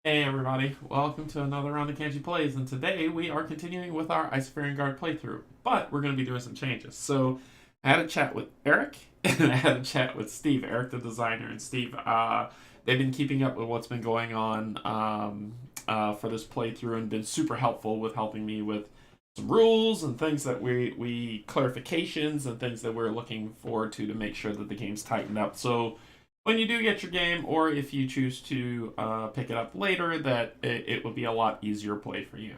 Hey everybody, welcome to another round of Canje Plays, and today we are continuing with our Isofarian Guard playthrough, but we're going to be doing some changes. So, I had a chat with Eric, and I had a chat with Steve, Eric the designer, and Steve, they've been keeping up with what's been going on for this playthrough and been super helpful with helping me with some rules and things that we clarifications and things that we're looking forward to make sure that the game's tightened up. So, when you do get your game, or if you choose to pick it up later, that it would be a lot easier play for you.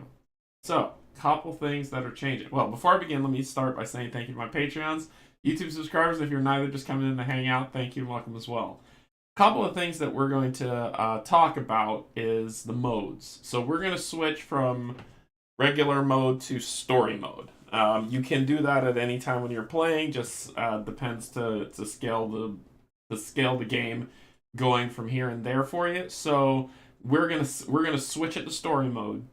So, couple things that are changing. Well, before I begin, let me start by saying thank you to my Patreons, YouTube subscribers. If you're neither, just coming in to hang out, thank you and welcome as well. Couple of things that we're going to talk about is the modes. So we're going to switch from regular mode to story mode. You can do that at any time when you're playing. Just depends to scale the game going from here and there for you. So we're gonna switch it to story mode,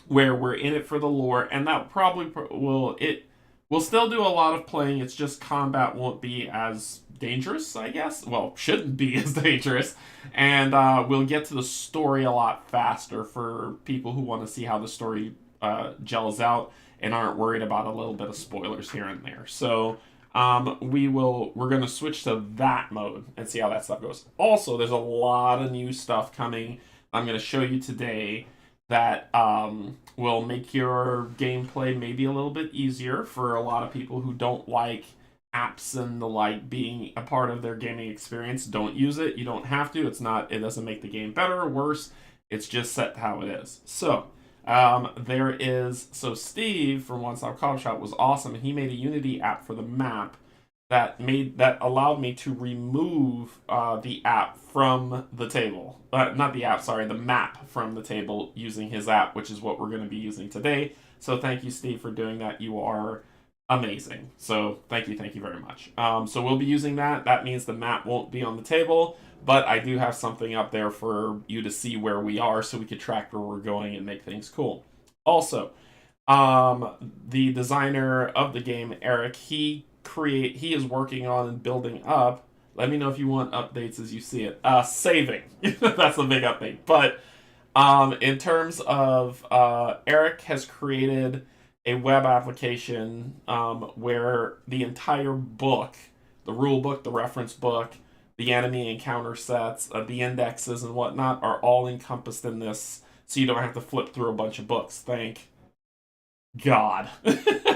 where we're in it for the lore, and that probably will still do a lot of playing. It's just combat won't be as dangerous, I guess. Well, shouldn't be as dangerous, and we'll get to the story a lot faster for people who want to see how the story gels out and aren't worried about a little bit of spoilers here and there. So we're going to switch to that mode and see how that stuff goes. Also, there's a lot of new stuff coming I'm going to show you today that will make your gameplay maybe a little bit easier for a lot of people who don't like apps and the like being a part of their gaming experience. Don't use it. You don't have to. It doesn't make the game better or worse. It's just set how it is. So, so Steve from One Stop Coffee Shop was awesome, and he made a Unity app for the map that allowed me to remove the app from the table. Not the app, sorry, the map from the table using his app, which is what we're going to be using today. So thank you, Steve, for doing that. You are amazing. So thank you very much. So we'll be using that. That means the map won't be on the table, but I do have something up there for you to see where we are so we could track where we're going and make things cool. Also, the designer of the game, Eric, he is working on and building up. Let me know if you want updates as you see it. Saving. That's the big update. But in terms of Eric has created a web application where the entire book, the rule book, the reference book, the enemy encounter sets, the indexes and whatnot are all encompassed in this, so you don't have to flip through a bunch of books. Thank God.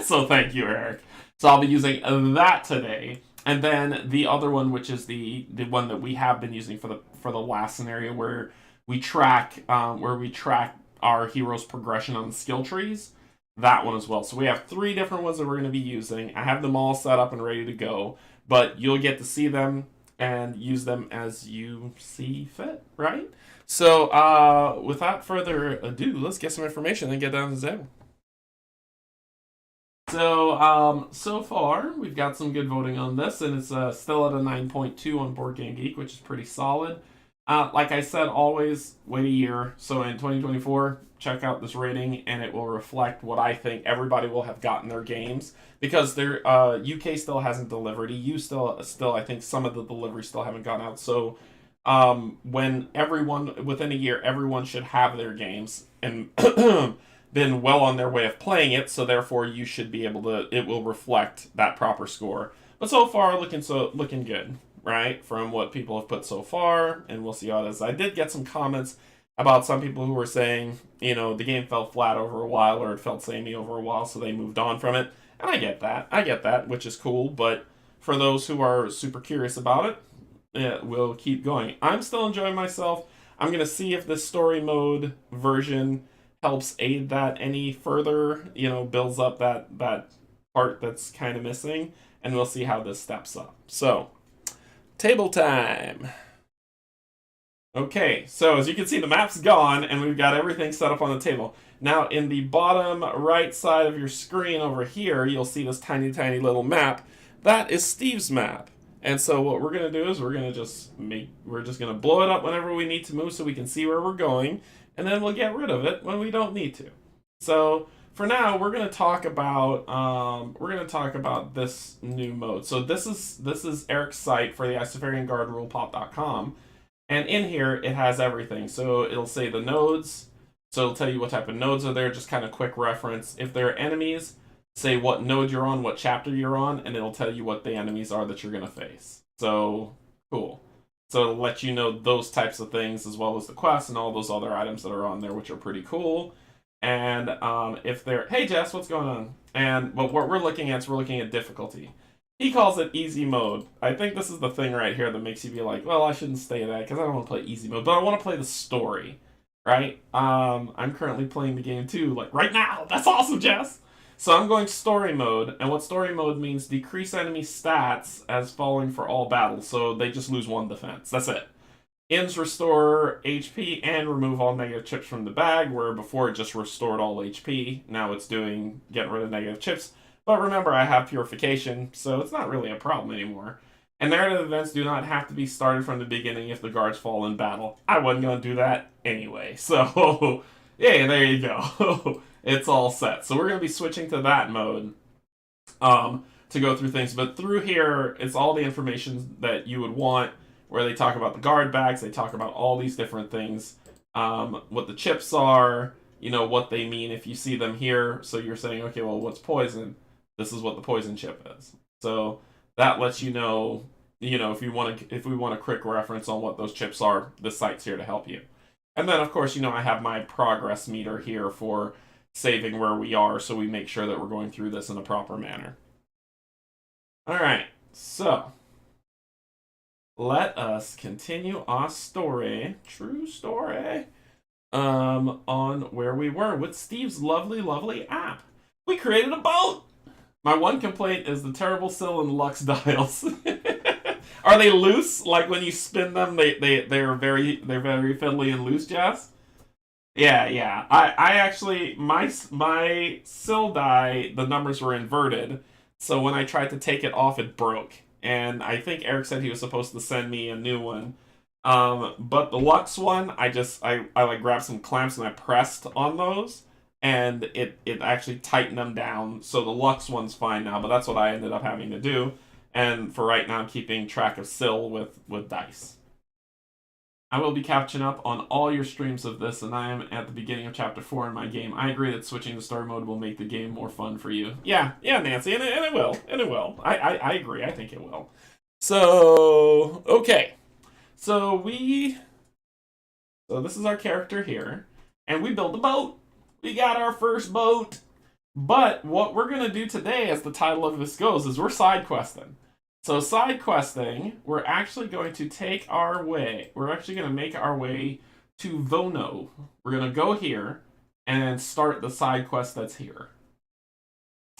So thank you, Eric. So I'll be using that today, and then the other one, which is the one that we have been using for the last scenario, where we track our hero's progression on the skill trees. That one as well. So we have 3 different ones that we're going to be using. I have them all set up and ready to go, but you'll get to see them and use them as you see fit, right? So without further ado, let's get some information and get down to the table. So, so far, we've got some good voting on this, and it's still at a 9.2 on Board Game Geek, which is pretty solid. Like I said, always wait a year. So in 2024, check out this rating, and it will reflect what I think everybody will have gotten their games, because their UK still hasn't delivered. EU still, I think some of the deliveries still haven't gone out. So when everyone within a year, everyone should have their games and been well on their way of playing it. So therefore, you should be able to. It will reflect that proper score. But so far, looking good, right? From what people have put so far, and we'll see how it is. I did get some comments about some people who were saying, the game fell flat over a while, or it felt samey over a while, so they moved on from it. And I get that, which is cool. But for those who are super curious about it, we'll keep going. I'm still enjoying myself. I'm going to see if the story mode version helps aid that any further, builds up that part that's kind of missing, and we'll see how this steps up. So, table time. Okay, so as you can see, the map's gone, and we've got everything set up on the table. Now, in the bottom right side of your screen over here, you'll see this tiny, tiny little map. That is Steve's map. And so what we're going to do is we're just going to blow it up whenever we need to move so we can see where we're going, and then we'll get rid of it when we don't need to. So for now, we're going to talk about this new mode. So this is Eric's site for the Isofarian Guard rulepop.com. And in here, it has everything. So it'll say the nodes. So it'll tell you what type of nodes are there, just kind of quick reference. If there are enemies, say what node you're on, what chapter you're on, and it'll tell you what the enemies are that you're going to face. So, cool. So it'll let you know those types of things as well as the quests and all those other items that are on there, which are pretty cool. And if they're, hey Jess, what's going on? And but what we're looking at is we're looking at difficulty. He calls it easy mode. I think this is the thing right here that makes you be like, well, I shouldn't stay that because I don't want to play easy mode, but I want to play the story, right? I'm currently playing the game too, like right now. That's awesome, Jess. So I'm going story mode, and what story mode means, decrease enemy stats as falling for all battles, so they just lose 1 defense. That's it. Ins restore HP and remove all negative chips from the bag, where before it just restored all HP. Now it's doing getting rid of negative chips. But remember, I have purification, so it's not really a problem anymore. And narrative events do not have to be started from the beginning if the guards fall in battle. I wasn't going to do that anyway, so yeah, there you go. It's all set. So we're going to be switching to that mode to go through things. But through here, it's all the information that you would want, where they talk about the guard bags, they talk about all these different things, what the chips are, you know, what they mean if you see them here. So you're saying, okay, well, what's poison? This is what the poison chip is. So that lets you know, if we want a quick reference on what those chips are, the site's here to help you. And then, of course, I have my progress meter here for saving where we are, so we make sure that we're going through this in a proper manner. All right, so let us continue our story, true story, on where we were with Steve's lovely app. We created a boat. My one complaint is the terrible Syl and Lux dials. Are they loose? Like when you spin them, they're very fiddly and loose, Jess? Yeah. I actually my Syl die, the numbers were inverted, so when I tried to take it off, it broke. And I think Eric said he was supposed to send me a new one. But the Lux one, I like grabbed some clamps and I pressed on those, and it actually tightened them down. So the Lux one's fine now, but that's what I ended up having to do. And for right now, I'm keeping track of Syl with dice. I will be catching up on all your streams of this, and I am at the beginning of Chapter 4 in my game. I agree that switching to story mode will make the game more fun for you. Yeah, Nancy, and it will. I agree, I think it will. So, okay. So this is our character here, and we built a boat. We got our first boat. But what we're going to do today, as the title of this goes, is we're side questing. So side questing, we're actually going to make our way to Vono. We're going to go here and start the side quest that's here.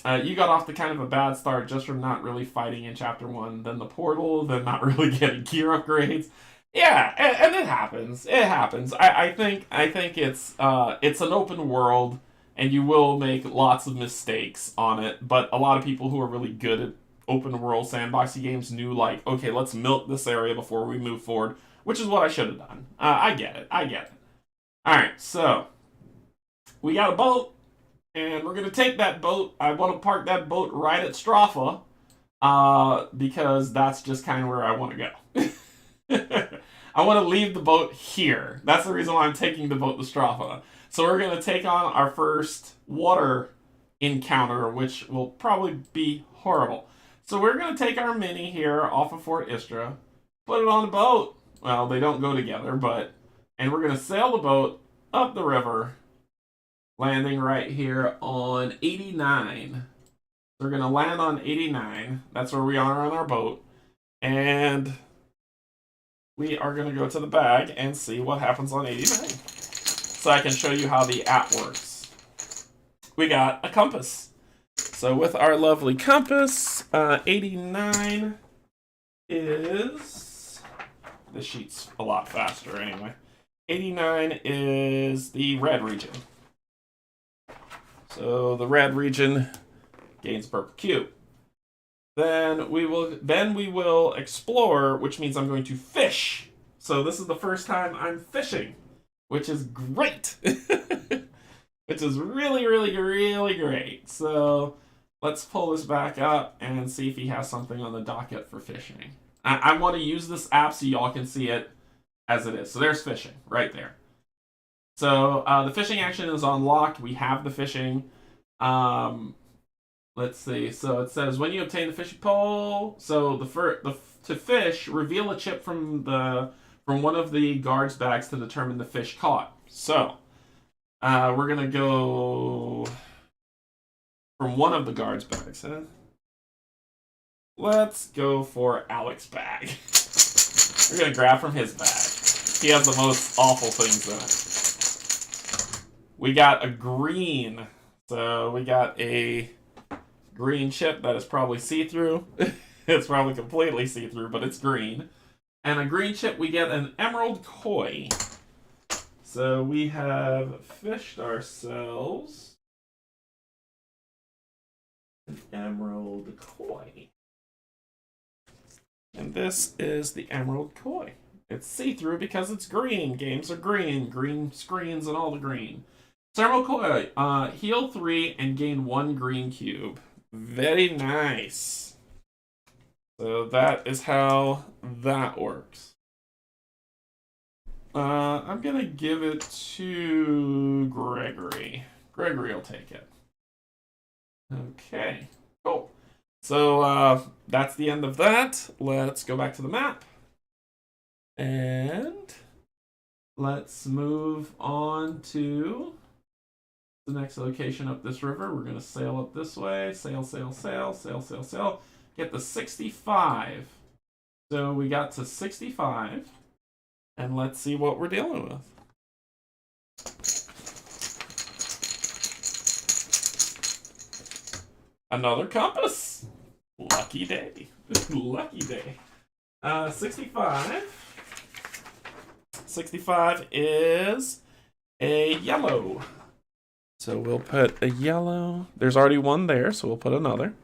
You got off to kind of a bad start just from not really fighting in Chapter 1, then the portal, then not really getting gear upgrades. Yeah, and it happens. It happens. I think it's an open world, and you will make lots of mistakes on it, but a lot of people who are really good at open world sandboxy games knew, like, okay, let's milk this area before we move forward, which is what I should have done. I get it. Alright, so we got a boat, and we're going to take that boat. I want to park that boat right at Stropha, because that's just kind of where I want to go. I want to leave the boat here. That's the reason why I'm taking the boat to Stropha. So we're going to take on our first water encounter, which will probably be horrible. So we're going to take our mini here off of Fort Istra, put it on the boat. Well, they don't go together, and we're going to sail the boat up the river, landing right here on 89. We're going to land on 89. That's where we are on our boat. And we are going to go to the bag and see what happens on 89. So I can show you how the app works. We got a compass. So with our lovely compass, 89 is... This sheet's a lot faster anyway. 89 is the red region. So the red region gains a purple cube. Then we will explore, which means I'm going to fish. So this is the first time I'm fishing, which is great. Which is really great. So let's pull this back up and see if he has something on the docket for fishing. I want to use this app so y'all can see it. as it is. So there's fishing right there. So the fishing action is unlocked. We have the fishing. Let's see. So it says when you obtain the fishing pole. So to fish, reveal a chip from one of the guards' bags to determine the fish caught. So we're gonna go from one of the guards' bags. Huh? Let's go for Alex's bag. We're gonna grab from his bag. He has the most awful things in it. We got a green. So we got a green chip that is probably see-through. It's probably completely see-through, but it's green. And a green chip, we get an emerald koi. So we have fished ourselves an emerald koi. And this is the emerald koi. It's see-through because it's green. Games are green. Green screens and all the green. So emerald koi, heal 3 and gain 1 green cube. Very nice. So that is how that works. I'm going to give it to Gregory. Gregory will take it. Okay, cool. So that's the end of that. Let's go back to the map. And let's move on to the next location up this river. We're going to sail up this way. Sail, sail, sail, sail, sail, sail. Get to 65. So we got to 65. And let's see what we're dealing with. Another compass. Lucky day. Lucky day. 65. 65 is a yellow. So we'll put a yellow. There's already one there, so we'll put another.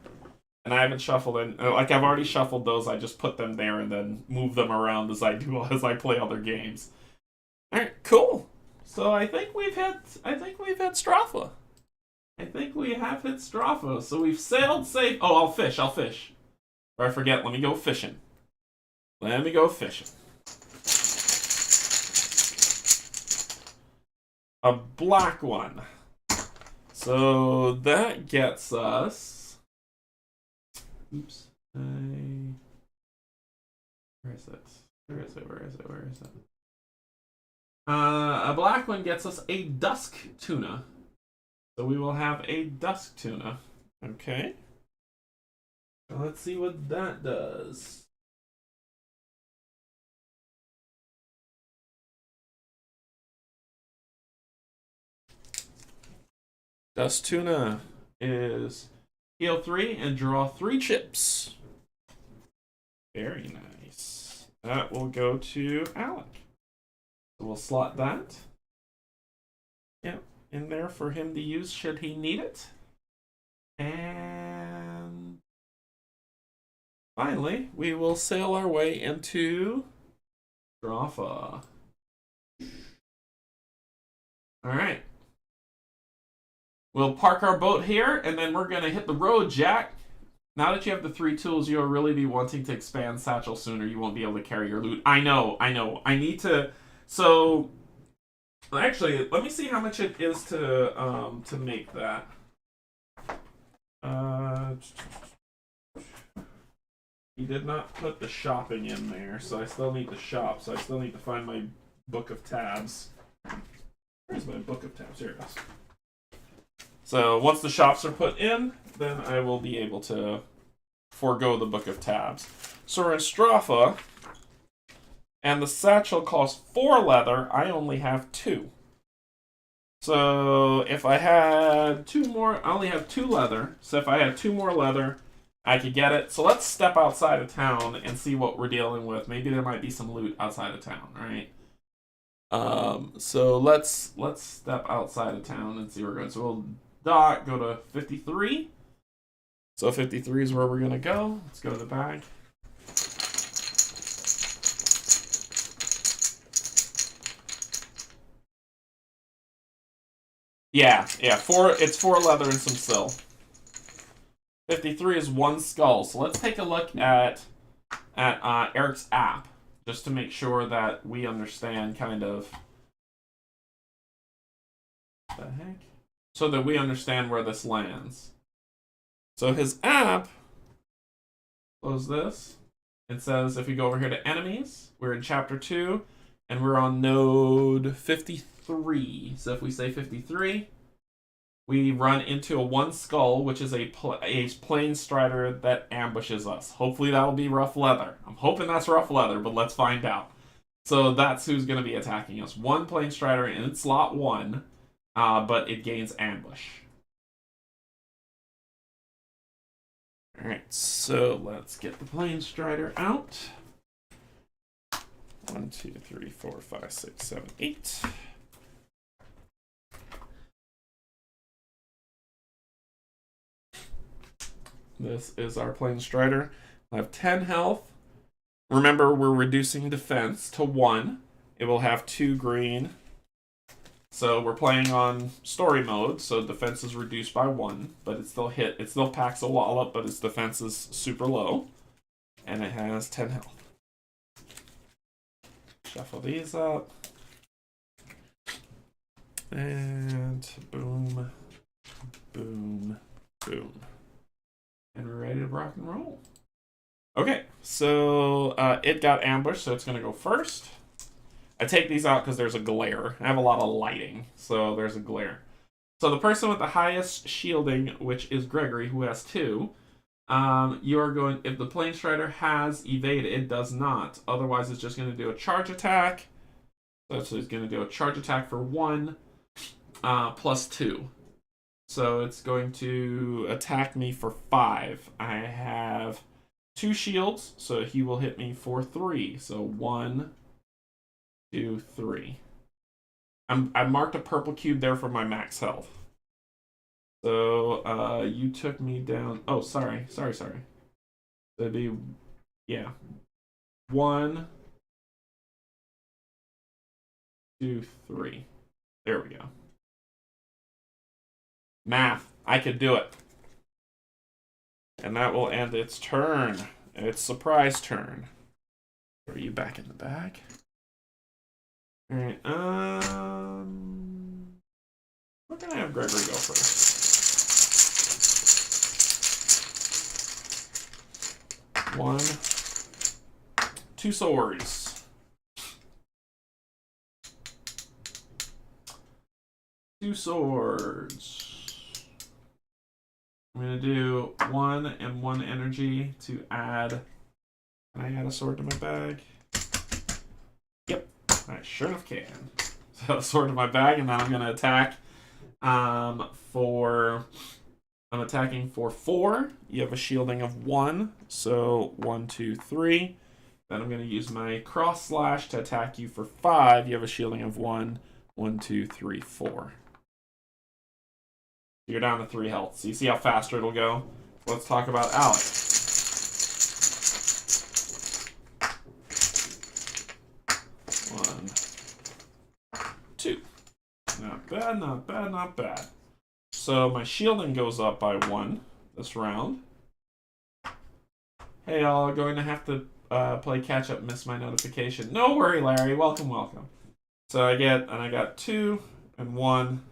And I haven't shuffled in. Like, I've already shuffled those. I just put them there and then move them around as I play other games. All right, cool. So I think we've hit Stratha. I think we have hit Stratha. So we've sailed safe. Oh, I'll fish. Or I forget. Let me go fishing. A black one. So that gets us. Oops. Where is it? Where is it? A black one gets us a dusk tuna. So we will have a dusk tuna. Okay. So let's see what that does. Dusk tuna is heal 3 and draw 3 chips. Very nice. That will go to Alec. So we'll slot that. Yep, in there for him to use should he need it. And finally, we will sail our way into Stratha. Alright. We'll park our boat here, and then we're going to hit the road, Jack. Now that you have the 3 tools, you'll really be wanting to expand Satchel sooner. You won't be able to carry your loot. I know. I need to... So, actually, let me see how much it is to make that. He did not put the shopping in there, so I still need to shop. So I still need to find my book of tabs. Where's my book of tabs? Here it goes. So once the shops are put in, then I will be able to forego the book of tabs. So we're in Stratha, and the satchel costs 4 leather. I only have 2. So if I had 2 more, I only have 2 leather. So if I had 2 more leather, I could get it. So let's step outside of town and see what we're dealing with. Maybe there might be some loot outside of town, right? So let's step outside of town and see where we're going. So we'll go to 53. So 53 is where we're going to go. Let's go to the bag. Yeah, it's 4 leather and some sill. 53 is 1 skull. So let's take a look at Eric's app. just to make sure that we understand kind of the heck, so that we understand where this lands. So his app, close this. It says if we go over here to enemies, we're in chapter 2, and we're on node 53. So if we say 53, we run into a 1 skull, which is a plain strider that ambushes us. Hopefully that'll be rough leather. I'm hoping that's rough leather, but let's find out. So that's who's going to be attacking us. 1 plain strider in slot 1, but it gains ambush. Alright, so let's get the plain strider out. 1, 2, 3, 4, 5, 6, 7, 8. This is our plain strider. I have 10 health. Remember, we're reducing defense to 1. It will have 2 green. So we're playing on story mode, so defense is reduced by 1, but it still packs a wallop, but its defense is super low. And it has 10 health. Shuffle these up. And boom, boom, boom. And we're ready to rock and roll. Okay, so it got ambushed, so it's going to go first. I take these out because there's a glare. I have a lot of lighting, so there's a glare. So the person with the highest shielding, which is Gregory, who has 2, you are going, if the plain strider has evade, it does not. Otherwise, it's just going to do a charge attack. So it's going to do a charge attack for 1, plus 2. So it's going to attack me for 5. I have 2 shields, so he will hit me for 3. So 1, 2, 3. I marked a purple cube there for my max health. So you took me down. Oh, sorry. That'd be, yeah. 1, 2, 3. There we go. Math. I could do it. And that will end its turn. Its surprise turn. Are you back in the bag? Alright, we're gonna have Gregory go first. 1, 2 swords. 2 swords. I'm gonna do 1 and 1 energy to add. Can I add a sword to my bag? Yep, I sure enough can. So a sword to my bag, and then I'm gonna attack. I'm attacking for 4. You have a shielding of 1, so 1, 2, 3. Then I'm gonna use my cross slash to attack you for 5. You have a shielding of 1, 1, 2, 3, 4. You're down to 3 health. So you see how faster it'll go? Let's talk about Alec. 1, 2. Not bad, not bad, not bad. So my shielding goes up by 1 this round. Hey, y'all, going to have to play catch up. Miss my notification. No worry, Larry. Welcome, welcome. So I got 2 and 1.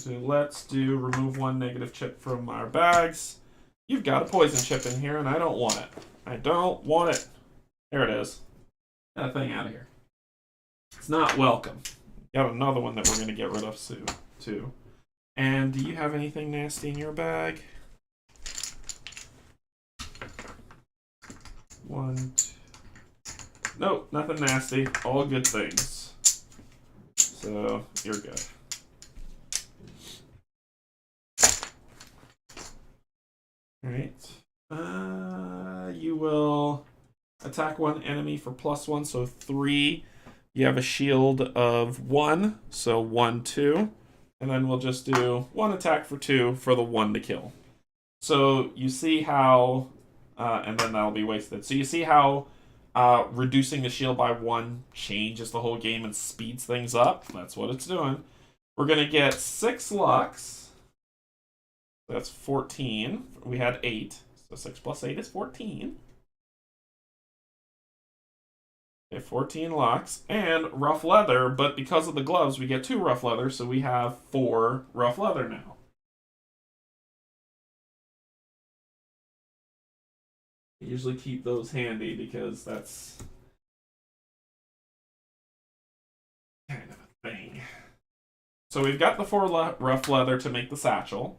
Let's do remove 1 negative chip from our bags. You've got a poison chip in here, and I don't want it. I don't want it. There it is. Get that thing out of here. It's not welcome. Got another one that we're going to get rid of soon, too. And do you have anything nasty in your bag? 1, 2. Nope, nothing nasty. All good things. So, you're good. Alright. You will attack 1 enemy for +1, so 3. You have a shield of 1, so 1, 2. And then we'll just do 1 attack for 2 for the 1 to kill. So you see how, and then that'll be wasted. So you see how reducing the shield by 1 changes the whole game and speeds things up? That's what it's doing. We're going to get 6 Lux. That's 14. We had 8. So 6 plus 8 is 14. Okay, 14 locks. And rough leather, but because of the gloves, we get 2 rough leather, so we have 4 rough leather now. I usually keep those handy because that's kind of a thing. So we've got the 4 rough leather to make the satchel,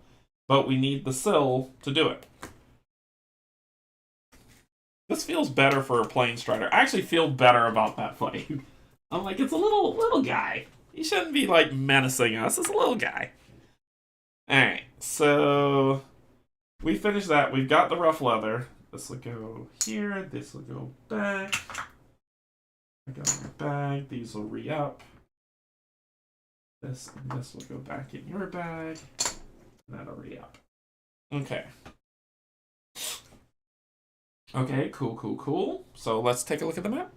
but we need the sill to do it. This feels better for a plain strider. I actually feel better about that fight. I'm like, it's a little guy. He shouldn't be like menacing us. It's a little guy. Alright, so we finished that. We've got the rough leather. This will go here. This will go back. Go in the bag. These will re-up. This and this will go back in your bag. And that'll re-up. Okay. Okay, cool. So let's take a look at the map.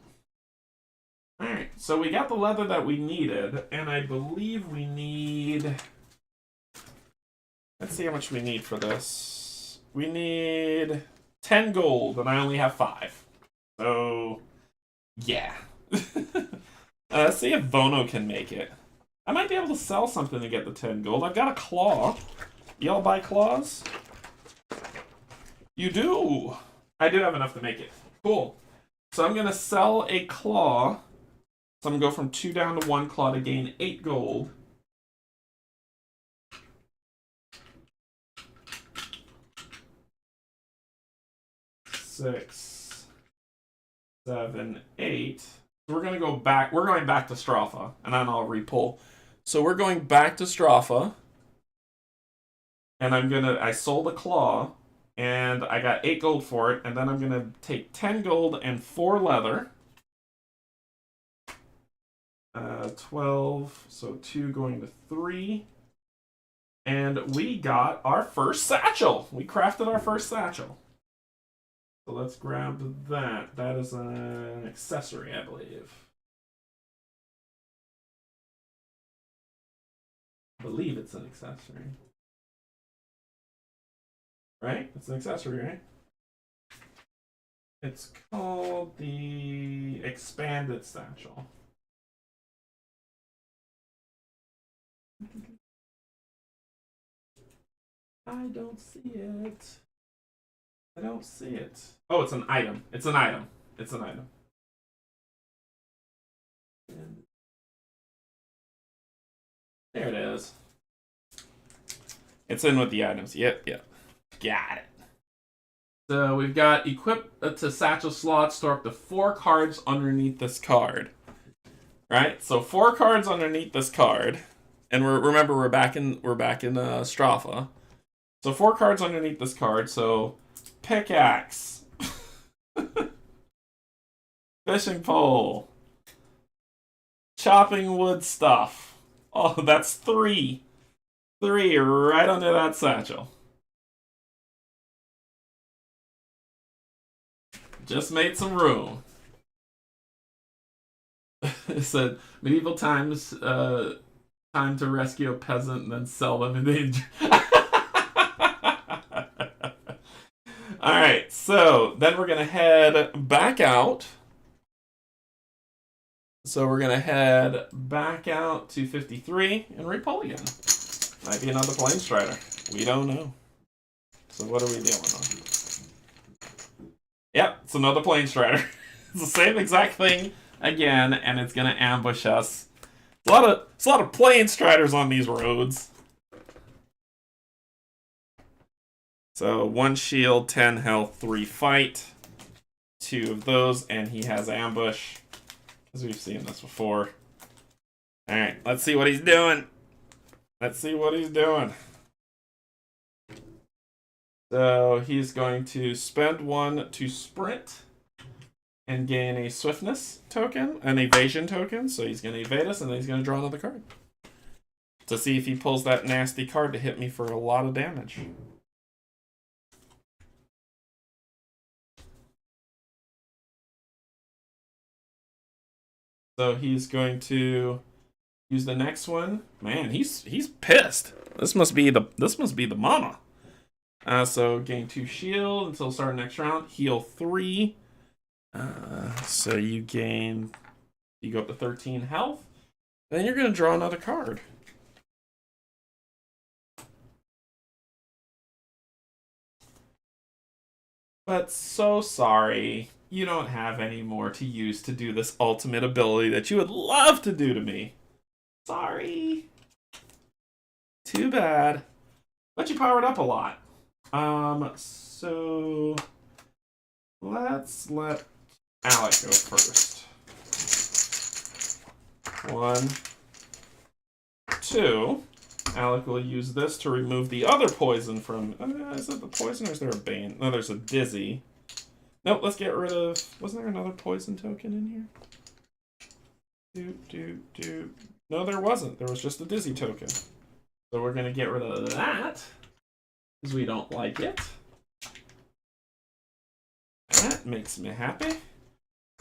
Alright, so we got the leather that we needed, and I believe we need... Let's see how much we need for this. We need 10 gold, and I only have 5. So, yeah. Let's see if Vono can make it. I might be able to sell something to get the 10 gold. I've got a claw. Y'all buy claws? You do! I do have enough to make it. Cool. So I'm going to sell a claw. So I'm going to go from 2 down to 1 claw to gain 8 gold. Six, 7, 8. So we're going to go back. We're going back to Stropha, and then I'll re-pull. So we're going back to Stropha. And I sold a claw. And I got 8 gold for it, and then I'm going to take 10 gold and 4 leather. 12, so 2 going to 3. And we got our first satchel. We crafted our first satchel. So let's grab that. That is an accessory, I believe. I believe it's an accessory. Right? It's an accessory, right? It's called the Expanded Satchel. I don't see it. I don't see it. Oh, it's an item. It's an item. It's an item. There it is. It's in with the items. Yep. Got it. So we've got equip to satchel slot, store up to 4 cards underneath this card. Right? So 4 cards underneath this card. And remember we're back in Stropha. So 4 cards underneath this card. So pickaxe. Fishing pole. Chopping wood stuff. Oh, that's 3. 3 right under that satchel. Just made some room. It said medieval times, time to rescue a peasant and then sell them in danger. Alright, so then we're gonna head back out. So we're gonna head back out to 53 and re-pull again. Might be another plain strider. We don't know. So what are we dealing on? Yep, it's another plain strider. It's the same exact thing again, and it's gonna ambush us. It's a lot of plain striders on these roads. So 1 shield, 10 health, 3 fight. 2 of those, and he has ambush. Because we've seen this before. Alright, let's see what he's doing. So he's going to spend 1 to sprint and gain a swiftness token, an evasion token. So he's going to evade us, and then he's going to draw another card to see if he pulls that nasty card to hit me for a lot of damage. So he's going to use the next one. Man, he's pissed. This must be the mama. So gain 2 shield until start next round. Heal 3. So you go up to 13 health. Then you're going to draw another card. But so sorry, you don't have any more to use to do this ultimate ability that you would love to do to me. Sorry. Too bad. But you powered up a lot. So let's let Alec go first. 1, 2. Alec will use this to remove the other poison from... is it the poison or is there a bane? No, there's a dizzy. Nope, let's get rid of... Wasn't there another poison token in here? No, there wasn't. There was just a dizzy token. So we're going to get rid of that. Because we don't like it. That makes me happy.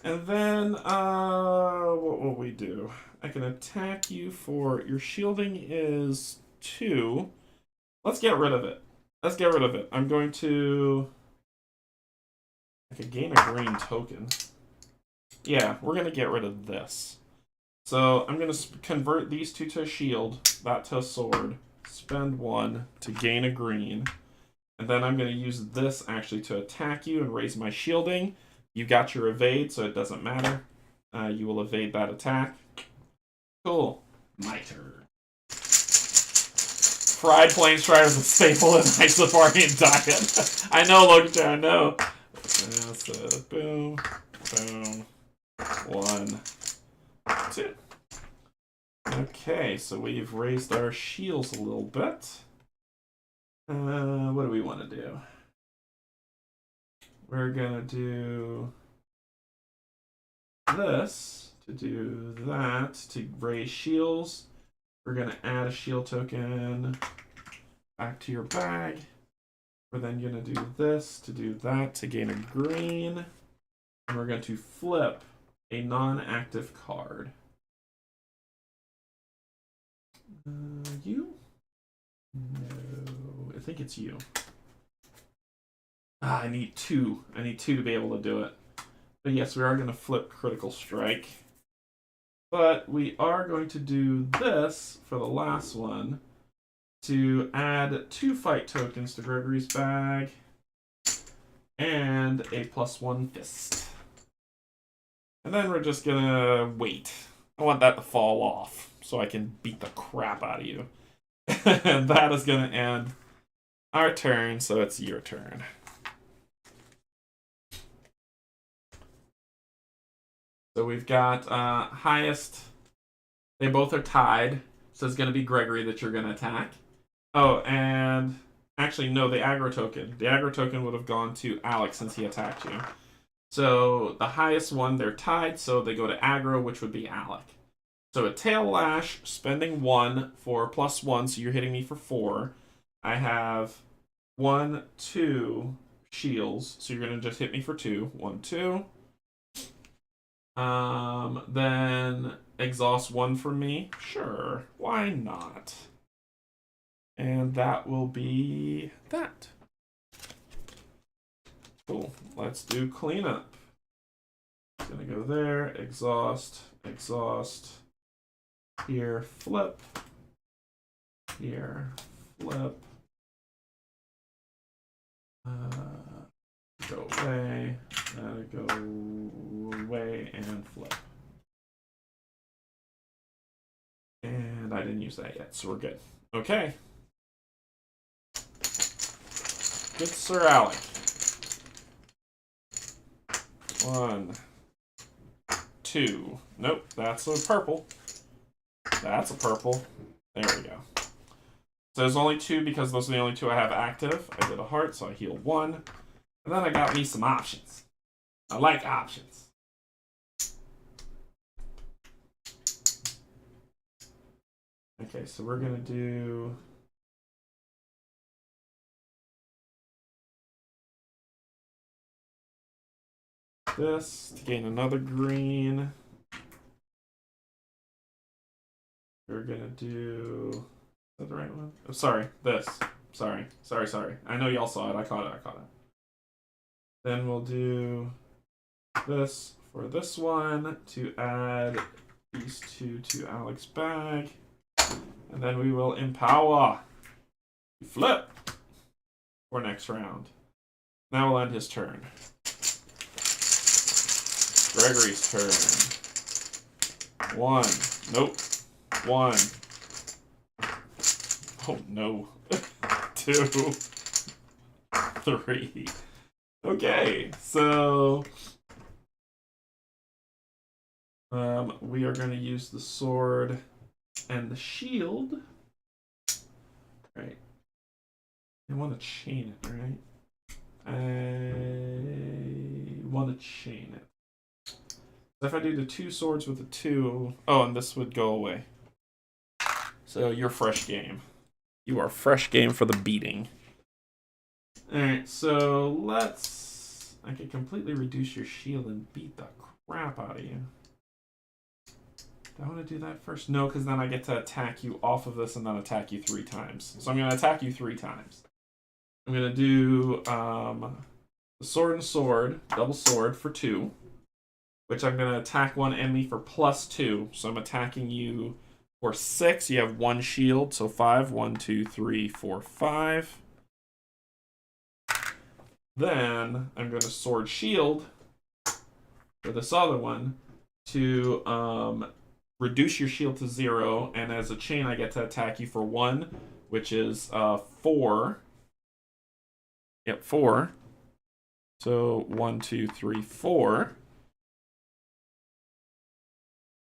And then, what will we do? I can attack you for... Your shielding is 2. Let's get rid of it. Let's get rid of it. I'm going to... I could gain a green token. Yeah, we're going to get rid of this. So I'm going to convert these 2 to a shield, that to a sword, spend 1 to gain a green, and then I'm going to use this actually to attack you and raise my shielding. You got your evade, so it doesn't matter. You will evade that attack. Cool. My turn. Fried Flame Strider is a staple in Isofarian diet. I know, Logan, I know. So, boom, boom, 1, 2. Okay, so we've raised our shields a little bit. What do we want to do? We're gonna do this to do that to raise shields. We're gonna add a shield token back to your bag. We're then gonna do this to do that to gain a green. And we're going to flip a non-active card. You? No, I think it's you. I need 2. I need 2 to be able to do it. But yes, we are going to flip Critical Strike. But we are going to do this for the last one to add 2 fight tokens to Gregory's bag and a +1 fist. And then we're just going to wait. I want that to fall off so I can beat the crap out of you. And that is going to end our turn, so it's your turn. So we've got highest. They both are tied. So it's going to be Gregory that you're going to attack. Oh, and actually, no, the aggro token. The aggro token would have gone to Alex since he attacked you. So the highest one, they're tied, so they go to aggro, which would be Alec. So a tail lash, spending 1 for +1, so you're hitting me for 4. I have 1, 2 shields, so you're going to just hit me for 2. 1, 2. Then exhaust 1 for me. Sure, why not? And that will be that. Cool. Let's do cleanup. Gonna go there, exhaust, exhaust. Here, flip. Here, flip. Go away. Go away and flip. And I didn't use that yet, so we're good. Okay. Good Sir Alec. 1, 2. Nope, that's a purple. That's a purple. There we go. So there's only 2 because those are the only 2 I have active. I did a heart, so I heal 1. And then I got me some options. I like options. Okay, so we're going to do... this to gain another green. We're gonna do... is that the right one? Oh, sorry, this. Sorry. I know y'all saw it. I caught it. Then we'll do this for this one to add these two to Alex's bag. And then we will empower. Flip for next round. Now we'll end his turn. Gregory's turn. 1. Nope. 1. Oh no. 2. 3. Okay, so we are going to use the sword and the shield. Right. I want to chain it, right? I want to chain it. So if I do the 2 swords with the 2... Oh, and this would go away. So you're fresh game. You are fresh game for the beating. Alright, so let's... I can completely reduce your shield and beat the crap out of you. Do I want to do that first? No, because then I get to attack you off of this and then attack you 3 times. So I'm going to attack you 3 times. I'm going to do the sword and sword, double sword for 2. Which I'm going to attack one enemy for +2. So I'm attacking you for 6. You have 1 shield, so 5. 1, 2, 3, 4, 5. Then I'm going to sword shield for this other one to reduce your shield to 0. And as a chain, I get to attack you for 1, which is 4. Yep, 4. So 1, 2, 3, 4.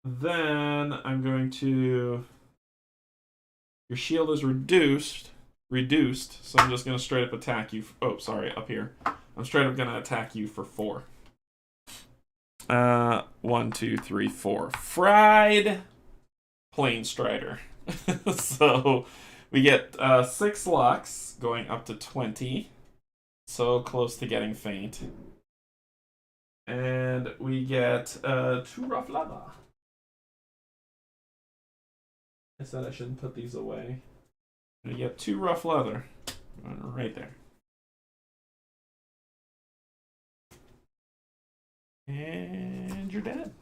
Then I'm going to... Your shield is reduced, so I'm just going to straight up attack you. Oh, sorry, up here. I'm straight up going to attack you for 4. 1, 2, 3, 4. Fried Plane Strider. So we get 6 locks going up to 20. So close to getting faint. And we get 2 rough leather. I said I shouldn't put these away. And you get 2 rough leather. Right there. And you're dead.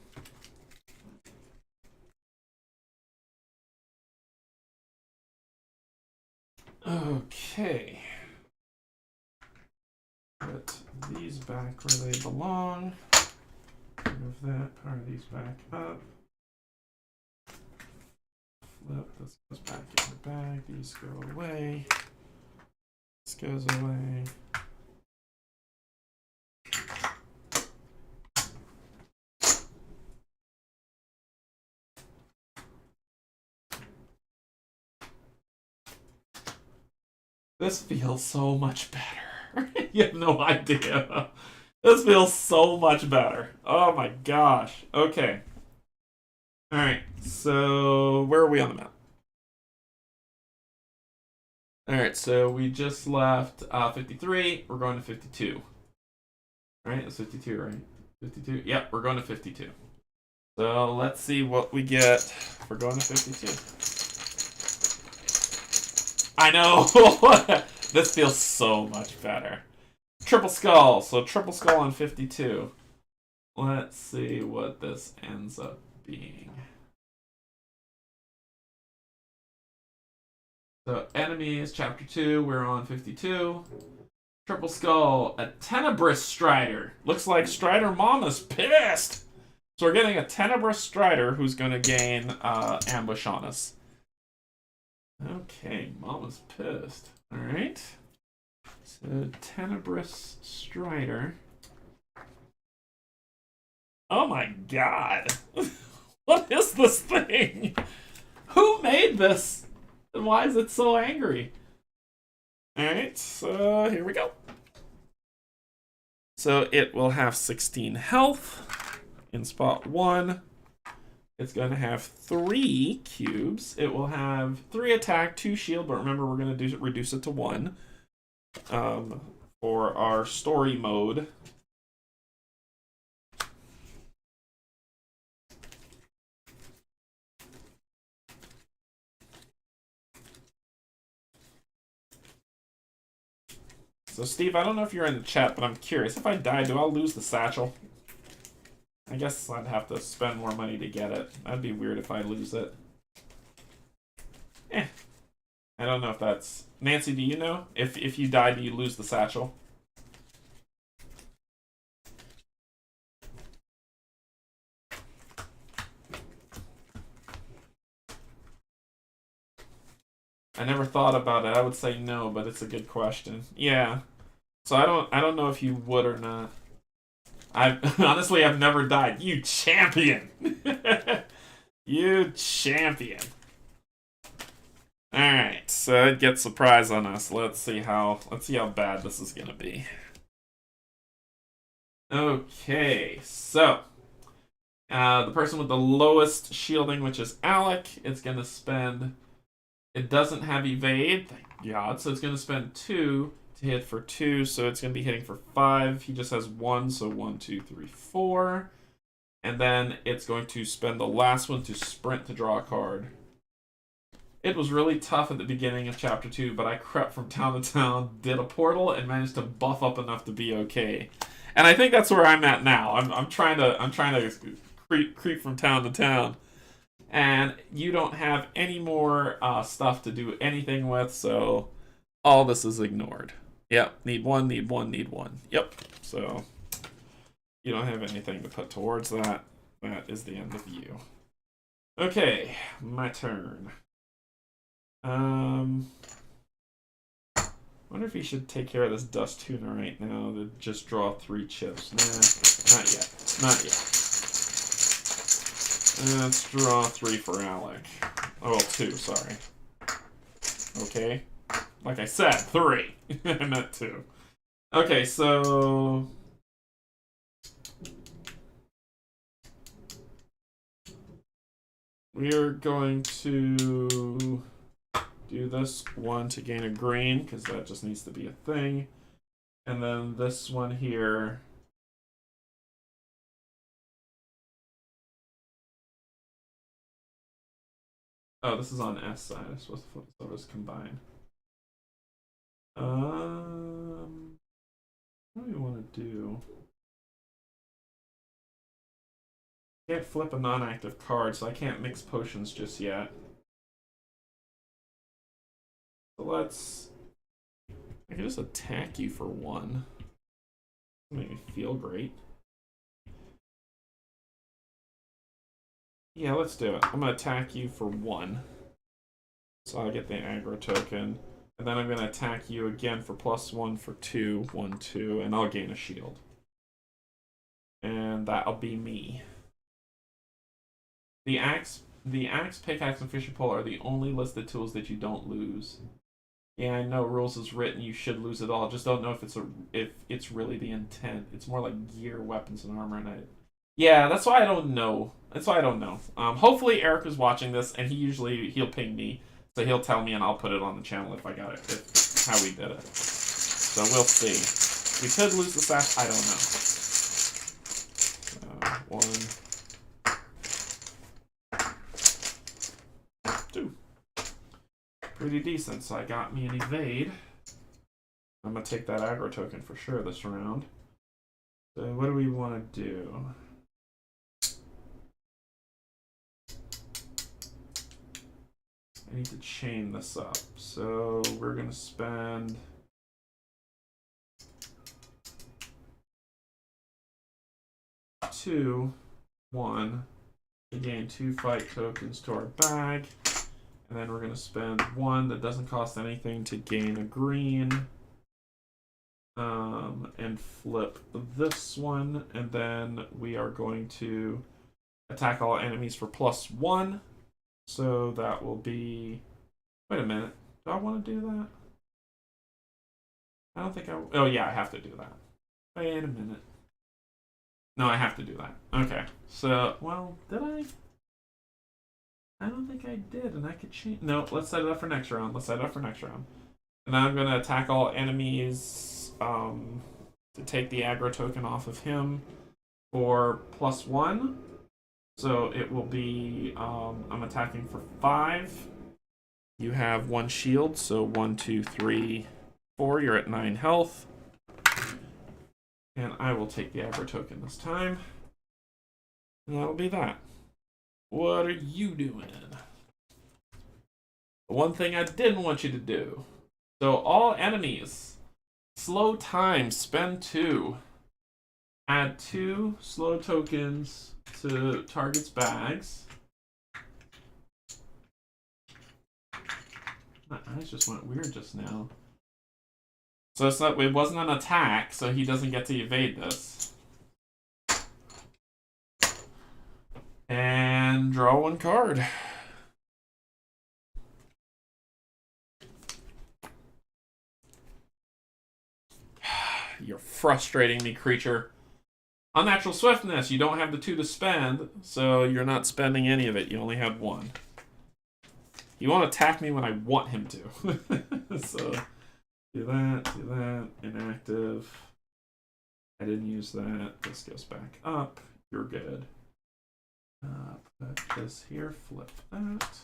Okay. Put these back where they belong. Move that part of these back up. Flip, this goes back in the bag. These go away. This goes away. This feels so much better. You have no idea. This feels so much better. Oh my gosh. Okay. Alright, so where are we on the map? Alright, so we just left 53. We're going to 52. Alright, it's 52, right? 52? Yep, we're going to 52. So let's see what we get for going to 52. I know! This feels so much better. Triple skull. So triple skull on 52. Let's see what this ends up being. So enemies, chapter 2, we're on 52. Triple skull, a tenebrous strider. Looks like Strider Mama's pissed. So we're getting a tenebrous strider who's going to gain ambush on us. Okay, Mama's pissed. Alright. So tenebrous strider. Oh my god. What is this thing? Who made this? And why is it so angry? Alright, so here we go. So it will have 16 health in spot 1. It's going to have 3 cubes. It will have 3 attack, 2 shield, but remember we're going to reduce it to 1 for our story mode. So, Steve, I don't know if you're in the chat, but I'm curious. If I die, do I lose the satchel? I guess I'd have to spend more money to get it. That'd be weird if I lose it. I don't know if that's... Nancy, do you know? If you die, do you lose the satchel? I never thought about it. I would say no, but it's a good question. Yeah. So I don't know if you would or not. Honestly, I've never died. You champion. You champion. Alright, so it gets surprise on us. Let's see how bad this is gonna be. Okay, so the person with the lowest shielding, which is Alec, it's gonna spend... It doesn't have evade, thank God, so it's going to spend 2 to hit for 2, so it's going to be hitting for 5. He just has 1, so 1, 2, 3, 4. And then it's going to spend the last one to sprint to draw a card. It was really tough at the beginning of Chapter 2, but I crept from town to town, did a portal, and managed to buff up enough to be okay. And I think that's where I'm at now. I'm trying to creep from town to town. And you don't have any more stuff to do anything with, so all this is ignored. Yep, need 1, need 1, need 1. Yep, so you don't have anything to put towards that. That is the end of you. Okay, my turn. Wonder if he should take care of this dust tuner right now to just draw 3 chips. Nah, not yet. Not yet. Let's draw 3 for Alec. Oh, well, 2, sorry. Okay. Like I said, 3. I meant 2. Okay, so... we're going to do this one to gain a green, because that just needs to be a thing. And then this one here... Oh, this is on S side. I'm supposed to flip this over as combine. What do we want to do? Can't flip a non-active card, so I can't mix potions just yet. So let's... I can just attack you for 1. Make me feel great. Yeah, let's do it. I'm going to attack you for 1. So I get the aggro token. And then I'm going to attack you again for +1 for 2. 1, 2. And I'll gain a shield. And that'll be me. The axe, pickaxe, and fishing pole are the only listed tools that you don't lose. Yeah, I know rules is written you should lose it all. Just don't know if it's really the intent. It's more like gear, weapons, and armor. And yeah, that's why I don't know. Hopefully Eric is watching this, and he'll ping me, so he'll tell me, and I'll put it on the channel if I got it. How we did it. So we'll see. We could lose the sash. I don't know. 1, 2. Pretty decent. So I got me an evade. I'm gonna take that aggro token for sure this round. So what do we want to do? I need to chain this up. So we're going to spend... two, 1 to gain 2 fight tokens to our bag. And then we're going to spend 1 that doesn't cost anything to gain a green. And flip this one. And then we are going to attack all enemies for +1. So that will be... Wait a minute. Do I want to do that? I don't think I... Oh, yeah, I have to do that. Wait a minute. No, I have to do that. Okay. So, well, did I? I don't think I did, and I could change... No, let's set it up for next round. And now I'm going to attack all enemies to take the aggro token off of him for +1. So it will be, I'm attacking for 5. You have 1 shield, so 1, 2, 3, 4, you're at 9 health. And I will take the aggro token this time. And that'll be that. What are you doing? The one thing I didn't want you to do. So all enemies, slow time, spend 2. Add 2 slow tokens to target's bags. My eyes just went weird just now. So it's not, it wasn't an attack, so he doesn't get to evade this. And draw 1 card. You're frustrating me, creature. Unnatural swiftness. You don't have the 2 to spend, so you're not spending any of it. You only have 1. You won't attack me when I want him to. So, do that. Inactive. I didn't use that. This goes back up. You're good. Put this here. Flip that.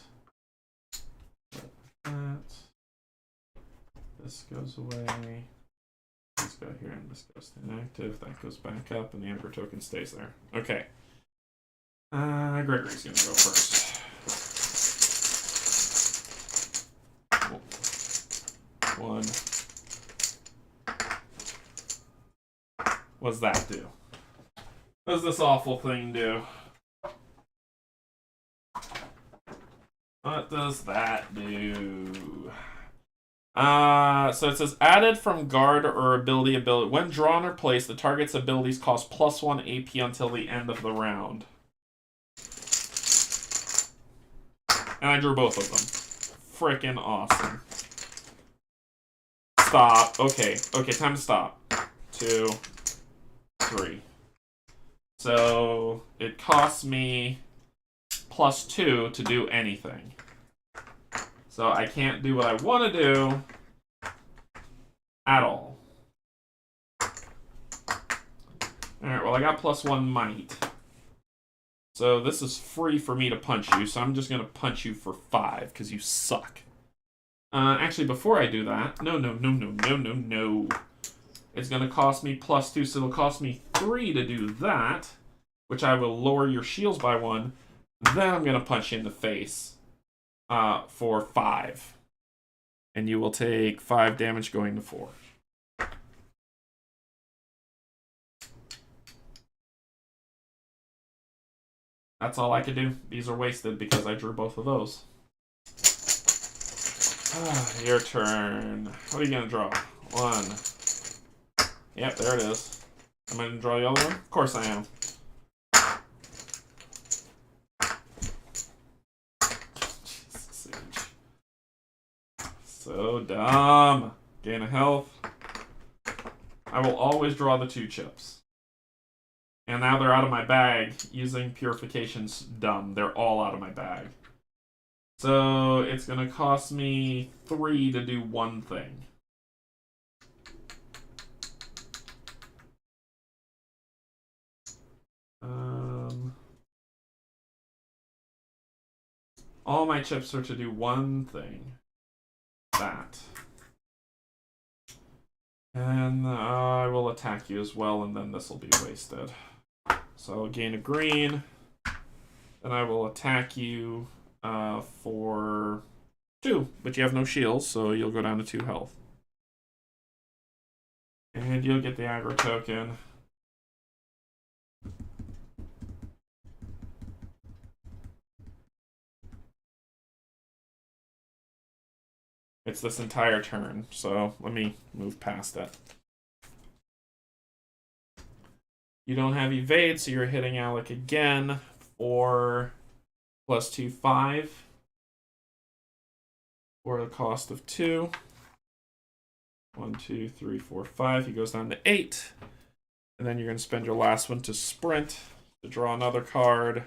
Flip that. This goes away. This go here, and this goes to inactive. That goes back up, and the Emperor token stays there. Okay. Gregory's gonna go first. One. What's that do? What does this awful thing do? What does that do? So it says added from guard or ability. When drawn or placed, the target's abilities cost +1 AP until the end of the round. And I drew both of them. Frickin' awesome. Stop. Okay, time to stop. 2, 3. So it costs me +2 to do anything. So I can't do what I want to do at all. Alright, well I got +1 might. So this is free for me to punch you, so I'm just going to punch you for 5, because you suck. Actually, before I do that, no. It's going to cost me +2, so it'll cost me 3 to do that, which I will lower your shields by 1. Then I'm going to punch you in the face for 5. And you will take 5 damage going to 4. That's all I could do. These are wasted because I drew both of those. Your turn. What are you going to draw? 1. Yep, there it is. Am I going to draw the other one? Of course I am. So dumb. Gain a health. I will always draw the 2 chips. And now they're out of my bag. Using Purification's dumb. They're all out of my bag. So it's going to cost me 3 to do 1 thing. All my chips are to do 1 thing. That. And I will attack you as well, and then this will be wasted. So I'll gain a green. Then I will attack you for 2, but you have no shields, so you'll go down to 2 health. And you'll get the aggro token. It's this entire turn, so let me move past it. You don't have evade, so you're hitting Alec again for +2, 5. For the cost of 2. 1, 2, 3, 4, 5. He goes down to 8. And then you're going to spend your last one to sprint, to draw another card,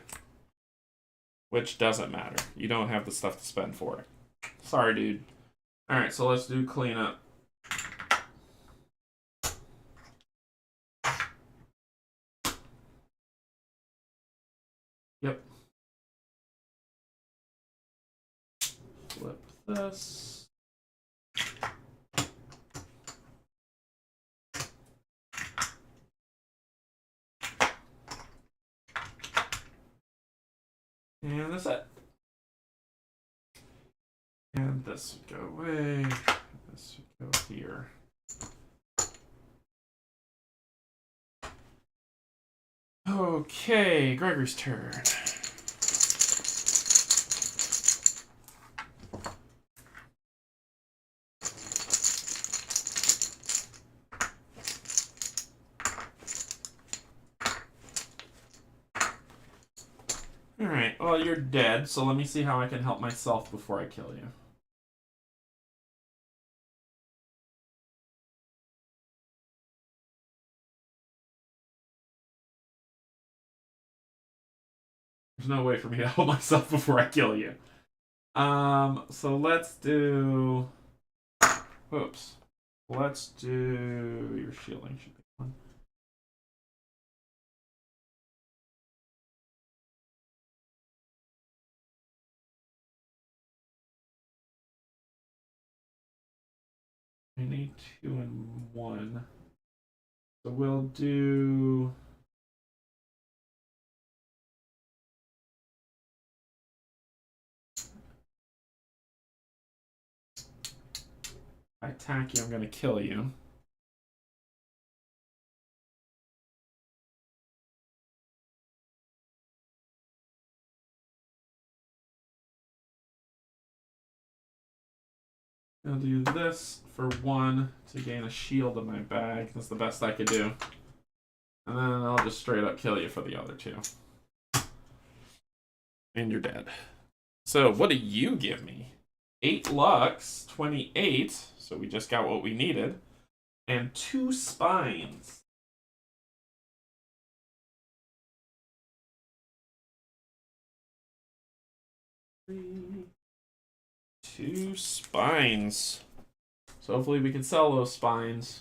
which doesn't matter. You don't have the stuff to spend for it. Sorry, dude. Alright, so let's do cleanup. Yep. Flip this. And that's it. And this would go away. This would go here. Okay, Gregory's turn. Alright, well, you're dead, so let me see how I can help myself before I kill you. There's no way for me to help myself before I kill you. So let's do... Oops. Let's do... Your shielding should be one. I need 2 and 1. So we'll do... I attack you, I'm going to kill you. I'll do this for 1 to gain a shield in my bag. That's the best I could do. And then I'll just straight up kill you for the other 2. And you're dead. So what do you give me? 8 Lux, 28. So we just got what we needed. And 2 spines. Two spines. So hopefully we can sell those spines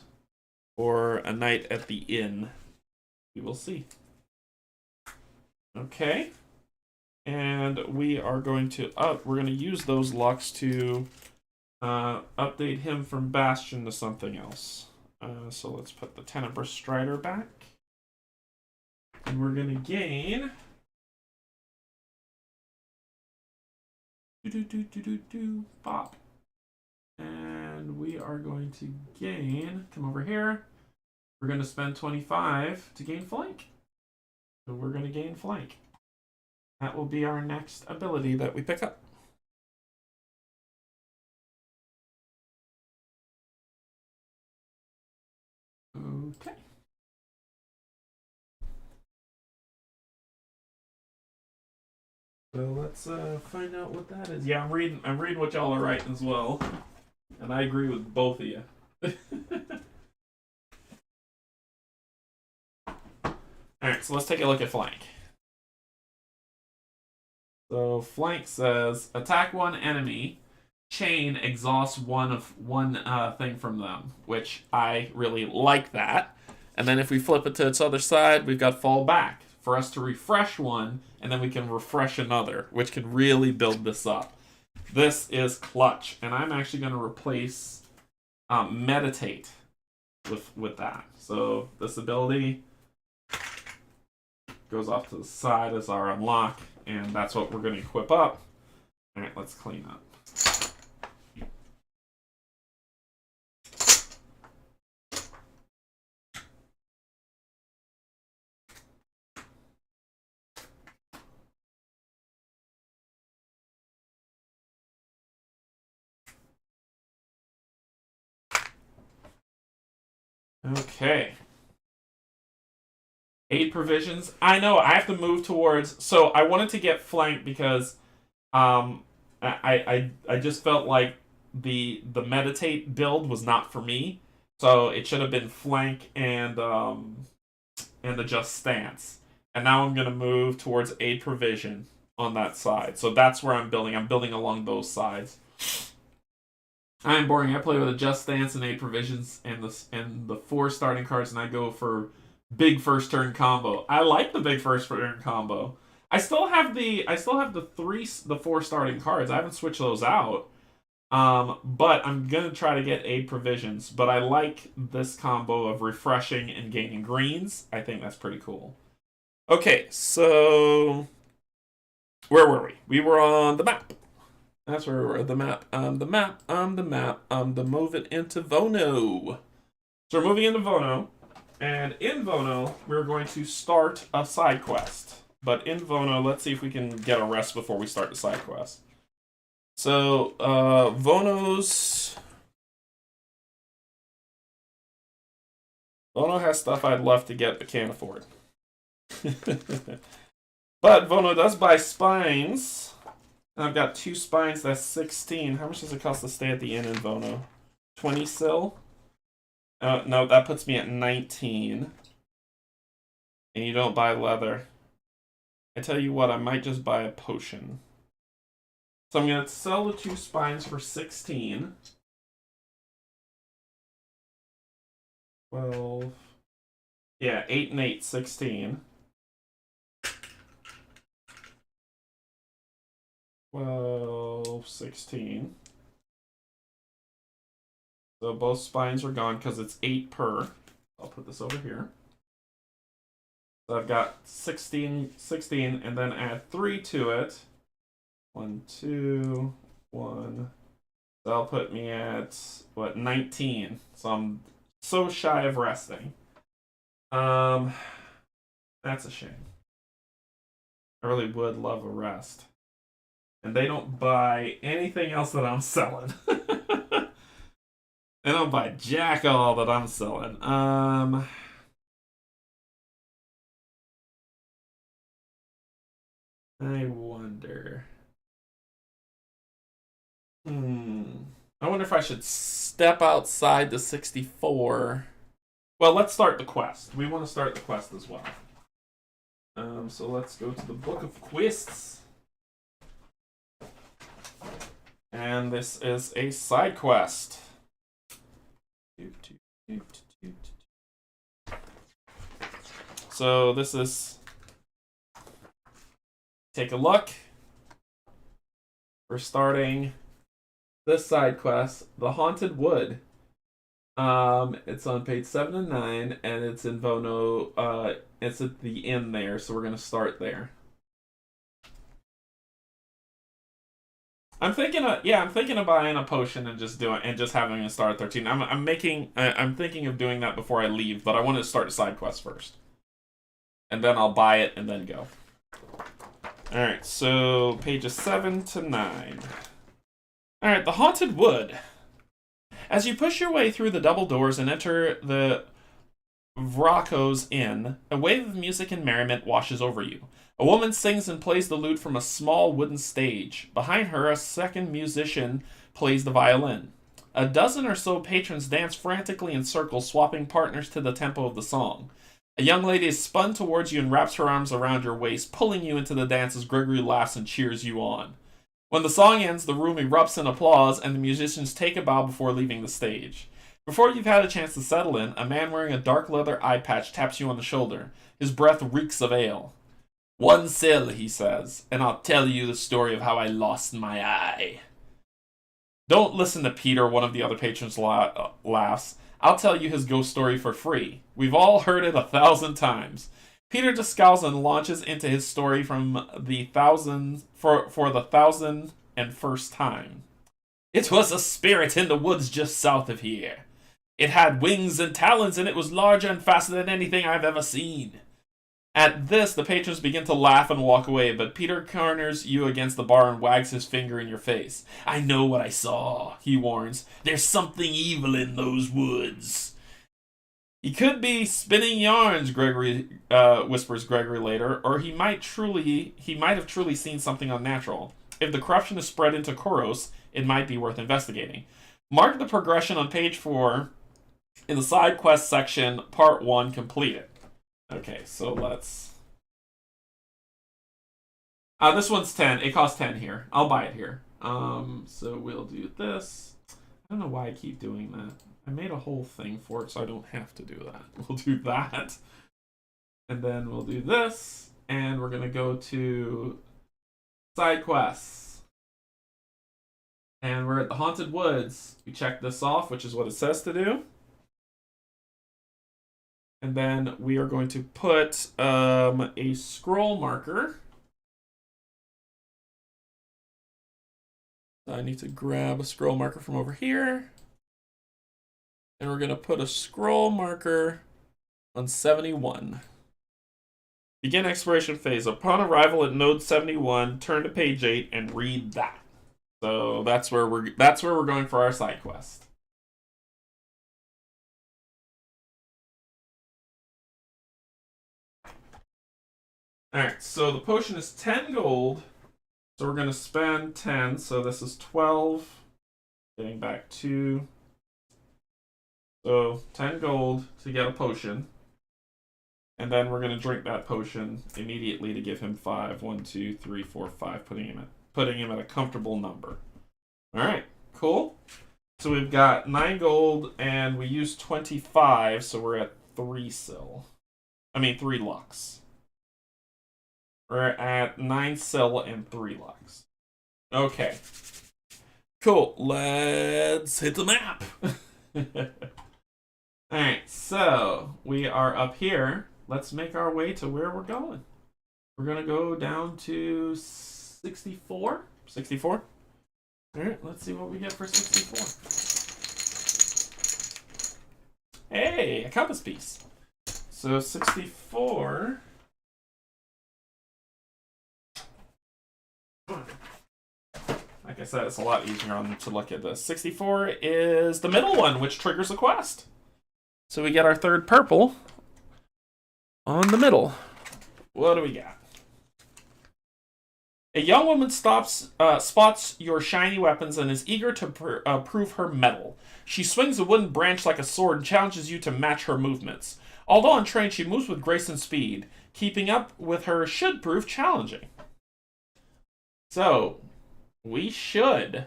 for a night at the inn. We will see. Okay. And we are going to we're going to use those Lux to update him from Bastion to something else. So let's put the Tenebrous Strider back. And we're going to gain... Pop. And we are going to gain... Come over here. We're going to spend 25 to gain flank. So we're going to gain flank. That will be our next ability that we pick up. Okay. So let's find out what that is. Yeah, I'm reading what y'all are writing as well. And I agree with both of you. Alright, so let's take a look at flank. So flank says attack one enemy, chain exhausts one thing from them, which I really like that. And then if we flip it to its other side, we've got fall back for us to refresh one, and then we can refresh another, which can really build this up. This is clutch, and I'm actually going to replace meditate with that. So this ability goes off to the side as our unlock, and that's what we're going to equip up. All right, let's clean up. Okay. 8 provisions. I know, I have to move towards... So I wanted to get flank because I just felt like the meditate build was not for me. So it should have been flank and the just stance. And now I'm going to move towards 8 provision on that side. So that's where I'm building. I'm building along those sides. I am boring. I play with a just stance and 8 provisions and the 4 starting cards, and I go for big first turn combo. I like the big first turn combo. I still have the 4 starting cards. I haven't switched those out. But I'm gonna try to get 8 provisions. But I like this combo of refreshing and gaining greens. I think that's pretty cool. Okay, so Where were we? We were on the map. That's where we were. The map. The move it into Vono. So we're moving into Vono. And in Vono, we're going to start a side quest. But in Vono, let's see if we can get a rest before we start the side quest. So, Vono has stuff I'd love to get but can't afford. But Vono does buy spines. And I've got 2 spines, that's 16. How much does it cost to stay at the inn in Vono? 20 sil? No, that puts me at 19. And you don't buy leather. I tell you what, I might just buy a potion. So I'm going to sell the 2 spines for 16. 12. Yeah, 8 and 8, 16. 12, 16. So both spines are gone because it's 8 per. I'll put this over here. So I've got 16, and then add 3 to it. 1, 2, 1. That'll put me at, what, 19. So I'm so shy of resting. That's a shame. I really would love a rest. And they don't buy anything else that I'm selling. They don't buy jack all that I'm selling. I wonder. I wonder if I should step outside the 64. Well, let's start the quest. We want to start the quest as well. So let's go to the Book of Quests. And this is a side quest. So this is... Take a look. We're starting this side quest, The Haunted Wood. It's on page 7 and 9, and it's in Vono. It's at the inn there, so we're gonna start there. I'm thinking of buying a potion and just having a start at 13. I'm thinking of doing that before I leave, but I want to start a side quest first, and then I'll buy it and then go. All right, so pages 7 to 9. All right, The Haunted Wood. As you push your way through the double doors and enter the Vraco's Inn, a wave of music and merriment washes over you. A woman sings and plays the lute from a small wooden stage. Behind her, a second musician plays the violin. A dozen or so patrons dance frantically in circles, swapping partners to the tempo of the song. A young lady is spun towards you and wraps her arms around your waist, pulling you into the dance as Gregory laughs and cheers you on. When the song ends, the room erupts in applause, and the musicians take a bow before leaving the stage. Before you've had a chance to settle in, a man wearing a dark leather eye patch taps you on the shoulder. His breath reeks of ale. "One sill," he says, "and I'll tell you the story of how I lost my eye." "Don't listen to Peter," one of the other patrons laughs. "I'll tell you his ghost story for free. We've all heard it 1,000 times." Peter just scowls and launches into his story from the for the 1,001st time. "It was a spirit in the woods just south of here. It had wings and talons, and it was larger and faster than anything I've ever seen." At this, the patrons begin to laugh and walk away, but Peter corners you against the bar and wags his finger in your face. "I know what I saw," he warns. "There's something evil in those woods." "He could be spinning yarns," whispers Gregory later, "or he might have truly seen something unnatural. If the corruption is spread into Koros, it might be worth investigating." Mark the progression on page 4 in the side quest section, part 1 completed. Okay, so let's... this one's 10. It costs 10 here. I'll buy it here. So we'll do this. I don't know why I keep doing that. I made a whole thing for it, so I don't have to do that. We'll do that. And then we'll do this. And we're going to go to side quests. And we're at the Haunted Woods. We check this off, which is what it says to do. And then we are going to put a scroll marker I need to grab a scroll marker from over here. And we're going to put a scroll marker on 71. Begin exploration phase. Upon arrival at node 71, turn to page 8 and read that. So that's where we're going for our side quest. Alright, so the potion is 10 gold. So we're going to spend 10. So this is 12. Getting back 2. So 10 gold to get a potion. And then we're going to drink that potion immediately to give him 5. 1, 2, 3, 4, 5, putting him at a comfortable number. Alright, cool. So we've got 9 gold and we used 25, so we're at 3 lux. We're at 9 sil and 3 lux. Okay. Cool. Let's hit the map. Alright, so we are up here. Let's make our way to where we're going. We're going to go down to 64. 64? Alright, let's see what we get for 64. Hey, a compass piece. So 64... Like I said, it's a lot easier to look at this. 64 is the middle one, which triggers a quest. So we get our third purple on the middle. What do we got? A young woman spots your shiny weapons and is eager to prove her mettle. She swings a wooden branch like a sword and challenges you to match her movements. Although untrained, she moves with grace and speed. Keeping up with her should prove challenging. So, we should.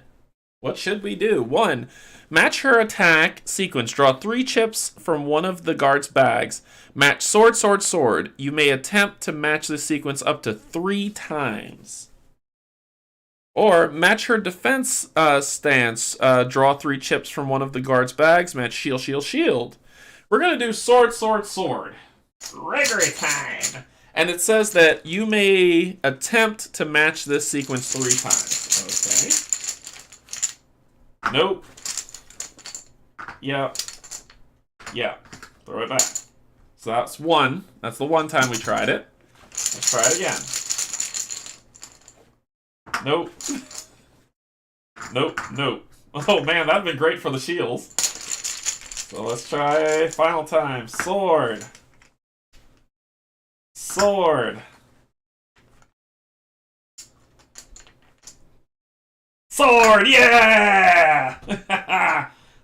What should we do? 1. Match her attack sequence. Draw 3 chips from one of the guard's bags. Match sword, sword, sword. You may attempt to match this sequence up to 3 times. Or match her defense stance. Draw 3 chips from one of the guard's bags. Match shield, shield, shield. We're going to do sword, sword, sword. Gregory time. And it says that you may attempt to match this sequence 3 times. Okay. Nope. Yep. Yep. Throw it back. So that's 1. That's the 1 time we tried it. Let's try it again. Nope. Nope. Nope. Oh man, that'd been great for the shields. So let's try final time. Sword. Sword. Sword, yeah!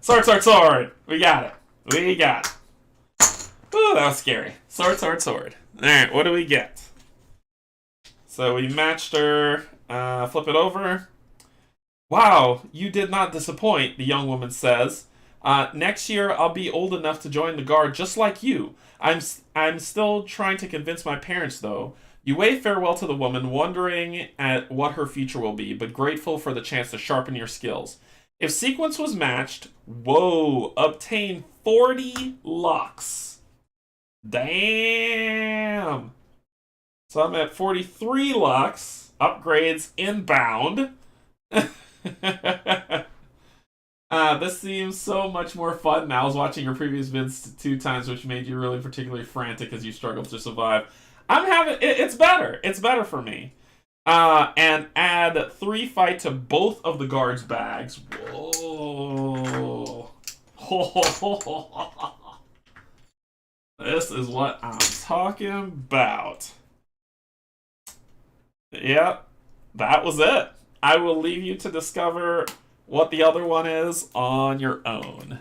Sword, sword, sword. We got it. We got it. Ooh, that was scary. Sword, sword, sword. Alright, what do we get? So we matched her. Flip it over. Wow, you did not disappoint, the young woman says. Next year, I'll be old enough to join the guard just like you. I'm still trying to convince my parents, though. You wave farewell to the woman, wondering at what her future will be, but grateful for the chance to sharpen your skills. If sequence was matched, whoa, obtain 40 lux. Damn. So I'm at 43 lux. Upgrades inbound. This seems so much more fun now. I was watching your previous vids 2 times, which made you really particularly frantic as you struggled to survive. I'm having it's better. It's better for me. And add 3 fight to both of the guards' bags. Whoa. This is what I'm talking about. Yep, that was it. I will leave you to discover what the other one is on your own.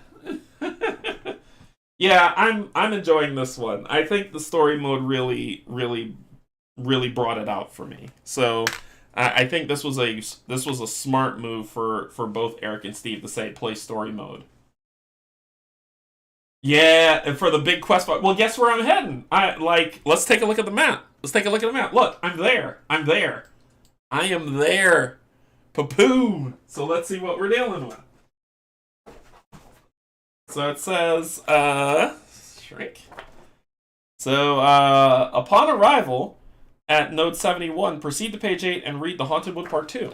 Yeah, I'm enjoying this one. I think the story mode really brought it out for me. So I think this was a smart move for both Eric and Steve to say play story mode. Yeah, and for the big quest. Well, guess where I'm heading? Let's take a look at the map. Let's take a look at the map. Look, I'm there. I'm there. I am there. Papoom! So let's see what we're dealing with. So it says, shrink. So, upon arrival at node 71, proceed to page 8 and read The Haunted Wood Part 2.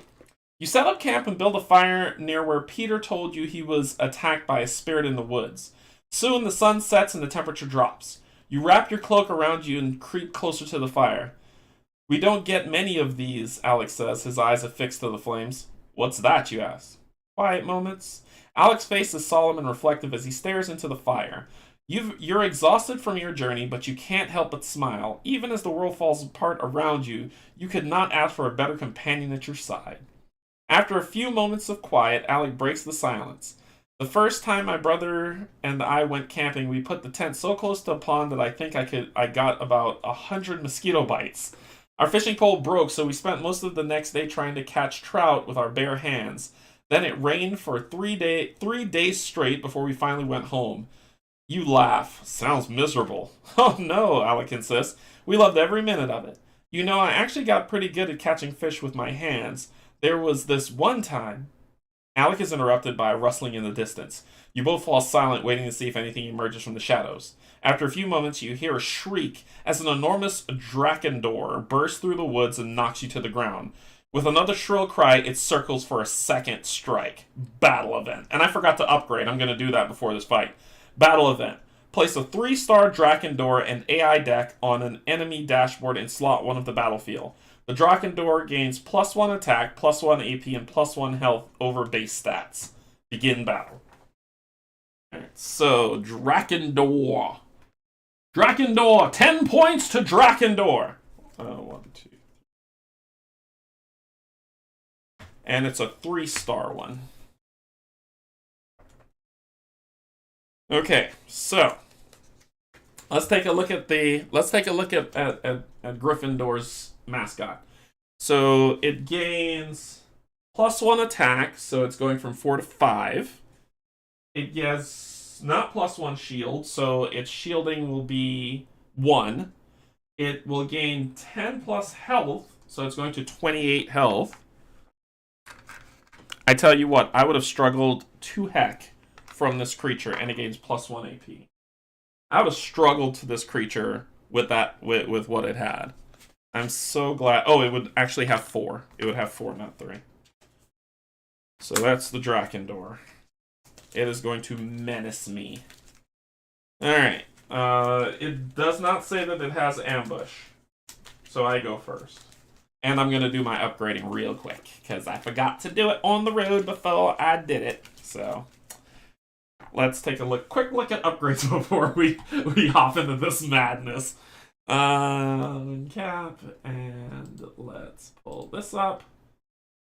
You set up camp and build a fire near where Peter told you he was attacked by a spirit in the woods. Soon the sun sets and the temperature drops. You wrap your cloak around you and creep closer to the fire. We don't get many of these, Alex says, his eyes affixed to the flames. What's that, you ask? Quiet moments. Alex's face is solemn and reflective as he stares into the fire. You're exhausted from your journey, but you can't help but smile. Even as the world falls apart around you, you could not ask for a better companion at your side. After a few moments of quiet, Alec breaks the silence. The first time my brother and I went camping, we put the tent so close to a pond that I think I got about 100 mosquito bites. Our fishing pole broke, so we spent most of the next day trying to catch trout with our bare hands. Then it rained for 3 days straight before we finally went home. You laugh. Sounds miserable. Oh no, Alec insists. We loved every minute of it. You know, I actually got pretty good at catching fish with my hands. There was this one time. Alec is interrupted by a rustling in the distance. You both fall silent, waiting to see if anything emerges from the shadows. After a few moments, you hear a shriek as an enormous Drakendor bursts through the woods and knocks you to the ground. With another shrill cry, it circles for a second strike. Battle event. And I forgot to upgrade. I'm going to do that before this fight. Battle event. Place a 3-star Drakendor and AI deck on an enemy dashboard in slot 1 of the battlefield. The Drakendor gains +1 attack, +1 AP, and +1 health over base stats. Begin battle. Alright, so Drakendor. Drakendor! 10 points to Drakendor! 1, 2. And it's a 3-star one. Okay, so let's take a look at Gryffindor's mascot. So it gains +1 attack, so it's going from 4 to 5. It gets not +1 shield, so its shielding will be 1. It will gain 10 plus health, so it's going to 28 health. I tell you what, I would have struggled to heck from this creature, and it gains +1 AP. I would have struggled to this creature with what it had. I'm so glad. Oh, it would actually have 4. It would have 4, not 3. So that's the Drakendor. It is going to menace me. Alright. It does not say that it has ambush. So I go first. And I'm going to do my upgrading real quick, because I forgot to do it on the road before I did it. So let's take a quick look at upgrades before we hop into this madness. Cap, and let's pull this up.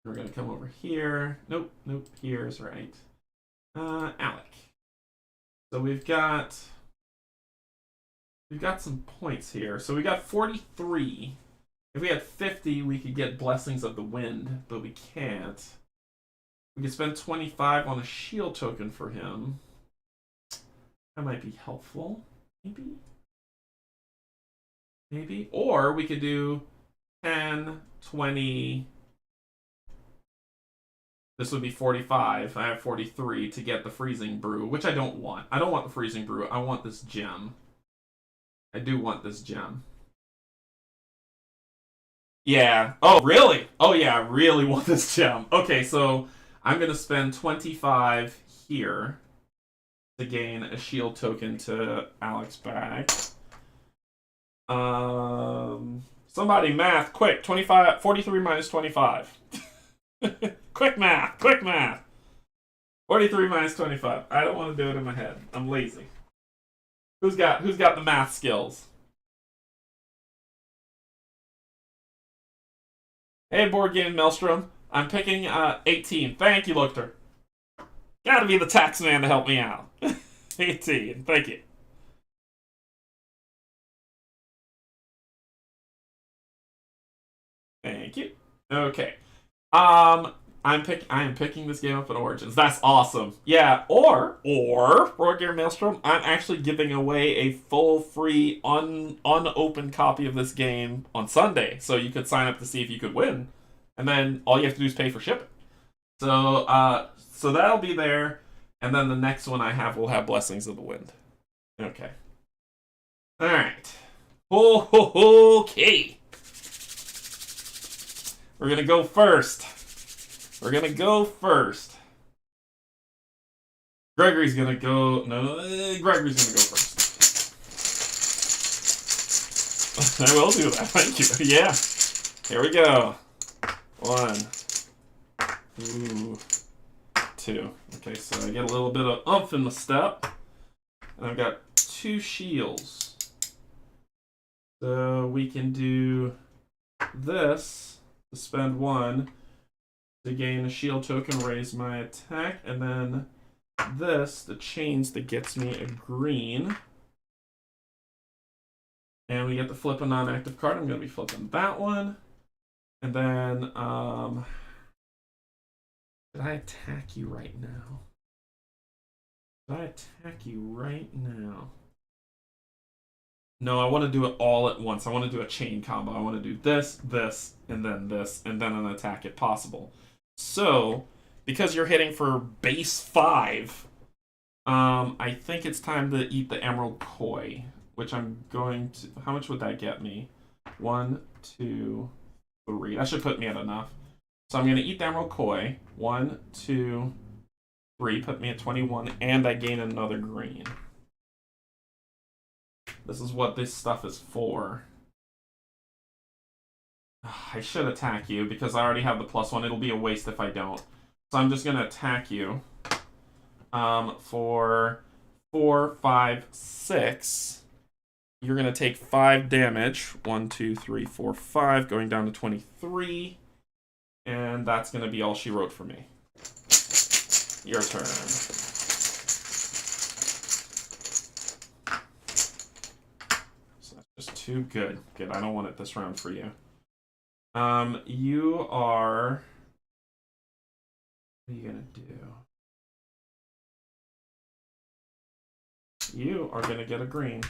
We're going to come over here. Nope, here's right. Alec. So we've got some points here. So we got 43. If we had 50, we could get Blessings of the Wind, but we can't. We could spend 25 on a shield token for him. That might be helpful. Maybe. Or we could do 10, 20. This would be 45. I have 43 to get the Freezing Brew, which I don't want. I don't want the Freezing Brew. I want this gem. I do want this gem. Yeah. Oh, really? Oh, yeah, I really want this gem. Okay, so I'm going to spend 25 here to gain a shield token to Alex back. Somebody math, quick. 43 minus 25. Quick math. 43 minus 25. I don't want to do it in my head. I'm lazy. Who's got the math skills? Hey, Board Game Maelstrom. I'm picking 18. Thank you, Lookter. Gotta be the tax man to help me out. 18. Thank you. Thank you. Okay. I am picking this game up at Origins. That's awesome. Yeah, or Board Game Maelstrom, I'm actually giving away a full free unopened copy of this game on Sunday. So you could sign up to see if you could win. And then all you have to do is pay for shipping. So so that'll be there. And then the next one I have will have Blessings of the Wind. Okay. Alright. Okay. We're gonna go first. We're gonna go first. Gregory's gonna go. No, Gregory's gonna go first. I will do that. Thank you. Yeah. Here we go. 1. Ooh. 2. Okay, so I get a little bit of oomph in the step. And I've got 2 shields. So we can do this to spend 1 to gain a shield token, raise my attack, and then this, the chains, that gets me a green. And we get to flip a non-active card. I'm going to be flipping that one. And then, did I attack you right now? Did I attack you right now? No, I want to do it all at once. I want to do a chain combo. I want to do this, this, and then an attack if possible. So, because you're hitting for base 5, I think it's time to eat the Emerald Koi, which I'm going to... How much would that get me? 1, 2, 3. That should put me at enough. So I'm going to eat the Emerald Koi. 1, 2, 3. Put me at 21, and I gain another green. This is what this stuff is for. I should attack you because I already have the +1. It'll be a waste if I don't. So I'm just going to attack you for 4, 5, 6. You're going to take 5 damage. 1, 2, 3, 4, 5. Going down to 23. And that's going to be all she wrote for me. Your turn. So that's just too good. Good. I don't want it this round for you. You are... What are you going to do? You are going to get a green.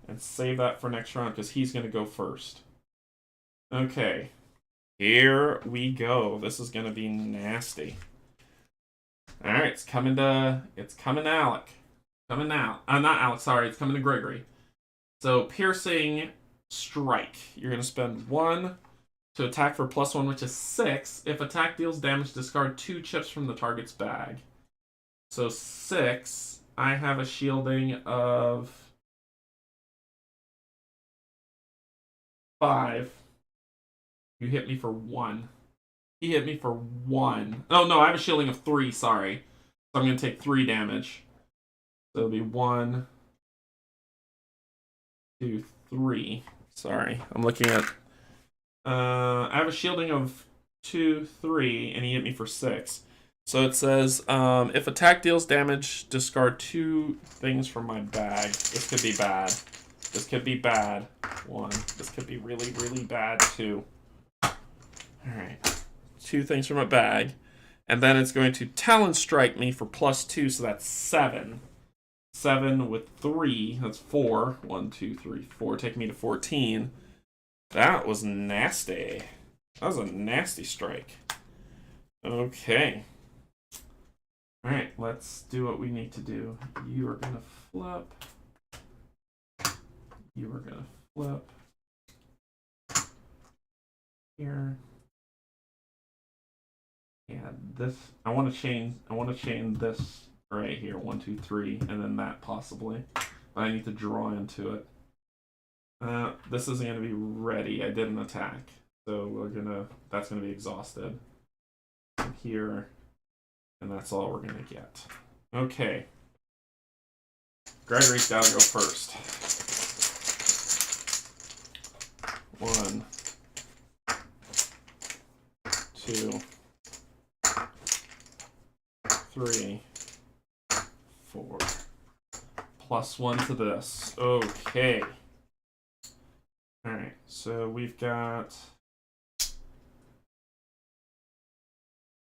And save that for next round because he's going to go first. Okay. Here we go. This is going to be nasty. Alright, it's coming to Alec. Coming now. Not Alec, sorry. It's coming to Gregory. So, piercing strike. You're going to spend 1 to attack for +1, which is 6. If attack deals damage, discard 2 chips from the target's bag. So 6. I have a shielding of 5. You hit me for 1. He hit me for 1. Oh, no, I have a shielding of 3, sorry. So I'm going to take 3 damage. So it'll be 1, 2, 3. Sorry, I'm looking at... I have a shielding of 2, 3, and he hit me for 6. So it says, if attack deals damage, discard 2 things from my bag. This could be bad. This could be bad. 1. This could be really, really bad, 2. Alright. 2 things from my bag. And then it's going to Talon Strike me for +2, so that's 7. 7 with 3, that's 4. 1, 2, 3, 4, taking me to 14. That was nasty. That was a nasty strike. Okay. Alright, let's do what we need to do. You are going to flip. You are going to flip. Here. And this, I want to chain this right here, 1, 2, 3, and then that possibly. But I need to draw into it. This isn't going to be ready. I did an attack. So that's gonna be exhausted. Here, and that's all we're gonna get. Okay. Gregory's gotta go first. 1, 2, 3, 4. +1 to this. Okay. Alright, so we've got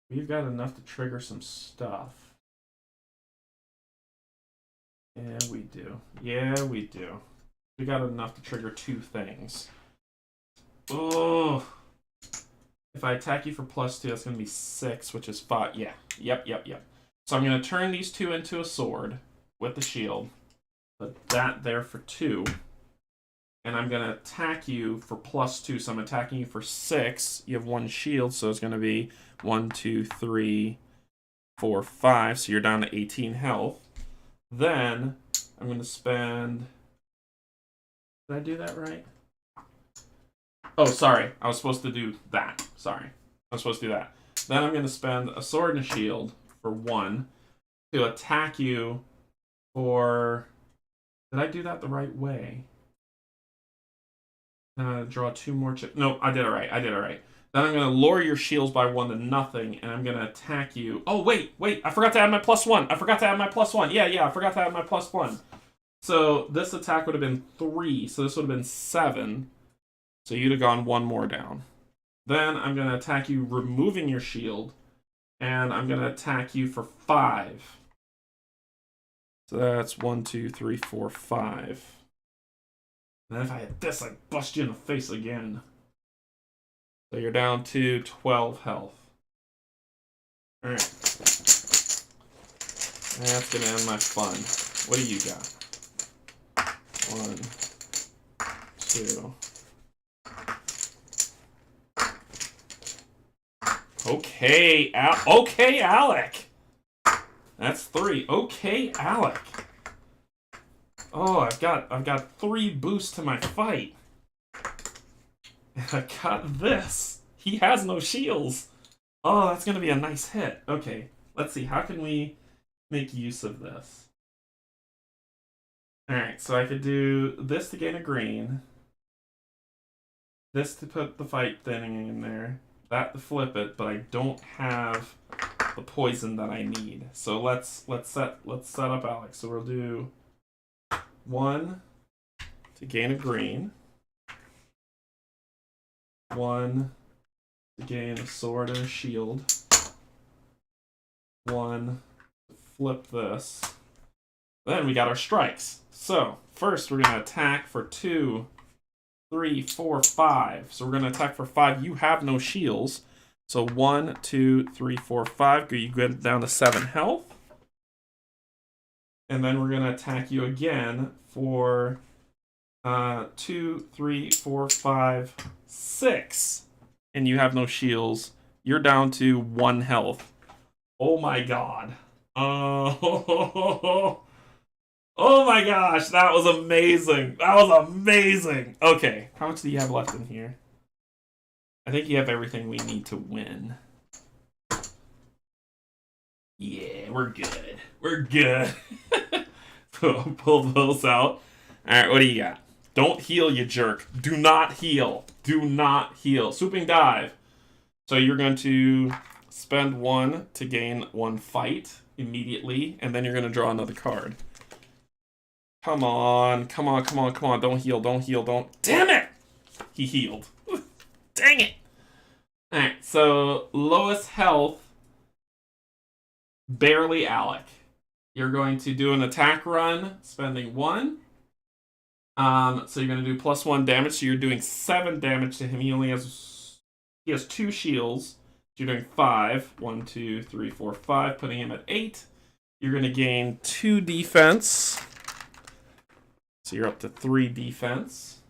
enough to trigger some stuff. Yeah, we do. Yeah, we do. We got enough to trigger 2 things. Oh! If I attack you for +2, that's going to be 6, which is 5. Yeah. Yep. So I'm going to turn these 2 into a sword with the shield. Put that there for 2. and I'm going to attack you for +2. So I'm attacking you for 6. You have 1 shield, so it's going to be 1, 2, 3, 4, 5. So you're down to 18 health. Then I'm going to spend... Did I do that right? Oh, sorry. I was supposed to do that. Sorry. I was supposed to do that. Then I'm going to spend a sword and a shield for 1 to attack you for... Did I do that the right way? Draw 2 more chips. No, I did it right. I did it right. Then I'm going to lower your shields by 1 to nothing, and I'm going to attack you. Oh, wait. I forgot to add my +1. I forgot to add my +1. Yeah, I forgot to add my +1. So this attack would have been 3, so this would have been 7. So you'd have gone 1 more down. Then I'm going to attack you, removing your shield, and I'm going to attack you for 5. So that's 1, 2, 3, 4, 5. And then if I hit this, I bust you in the face again. So you're down to 12 health. Alright. That's going to end my fun. What do you got? 1, 2. Okay, okay, Alec. That's 3. Okay, Alec. Oh, I've got 3 boosts to my fight. And I got this. He has no shields. Oh, that's gonna be a nice hit. Okay, let's see. How can we make use of this? Alright, so I could do this to gain a green. This to put the fight thinning in there. That to flip it, but I don't have the poison that I need. So let's set up Alex. So we'll do 1 to gain a green. 1 to gain a sword and a shield. 1 to flip this. Then we got our strikes. So first we're gonna attack for 2, 3, 4, 5. So we're gonna attack for 5. You have no shields. So 1, 2, 3, 4, 5. You get down to 7 health. And then we're gonna attack you again for 2, 3, 4, 5, 6. And you have no shields. You're down to 1 health. Oh my god. Oh, oh my gosh, that was amazing. That was amazing. Okay, how much do you have left in here? I think you have everything we need to win. Yeah, we're good. We're good. So pull those out. Alright, what do you got? Don't heal, you jerk. Do not heal. Do not heal. Swooping dive. So you're going to spend 1 to gain 1 fight immediately, and then you're going to draw another card. Come on. Come on, come on, come on. Don't heal, don't heal, don't... Damn it! He healed. Dang it! Alright, so lowest health, barely Alec. You're going to do an attack run, spending 1. So you're going to do +1 damage, so you're doing 7 damage to him. He has 2 shields. So you're doing 5. 1, 2, 3, 4, 5, putting him at 8. You're going to gain 2 defense. So you're up to 3 defense.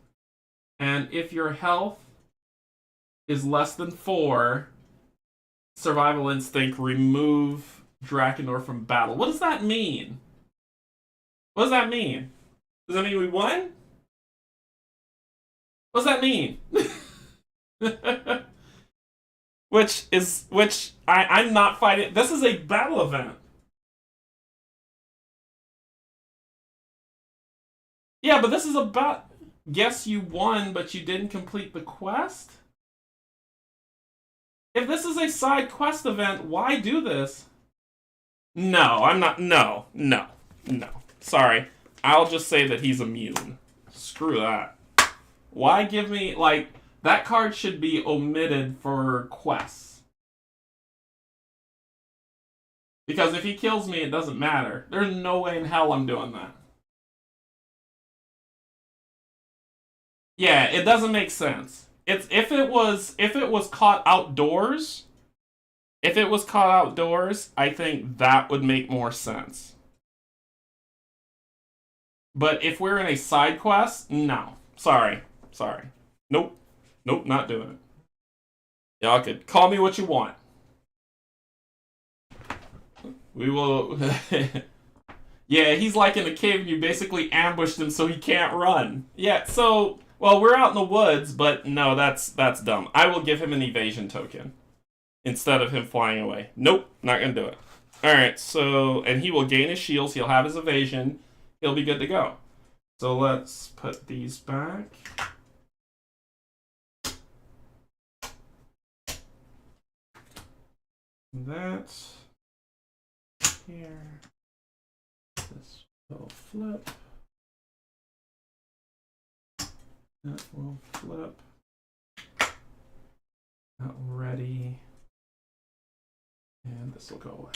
And if your health is less than 4, survival instinct, remove Drakenor from battle. What does that mean? What does that mean? Does that mean we won? What does that mean? I'm not fighting. This is a battle event. Yeah, but this is about... Guess you won, but you didn't complete the quest? If this is a side quest event, why do this? No, I'm not... No. Sorry. I'll just say that he's immune. Screw that. Why give me... Like, that card should be omitted for quests. Because if he kills me, it doesn't matter. There's no way in hell I'm doing that. Yeah, it doesn't make sense. If it was caught outdoors, I think that would make more sense. But if we're in a side quest, no. Sorry. Sorry. Nope. Nope, not doing it. Y'all could call me what you want. We will... Yeah, he's like in the cave and you basically ambushed him so he can't run. Yeah, so... Well, we're out in the woods, but no, that's dumb. I will give him an evasion token instead of him flying away. Nope, not gonna do it. Alright, so... And he will gain his shields, he'll have his evasion, he'll be good to go. So let's put these back. That here. This will flip. That will flip. That ready. And this will go away.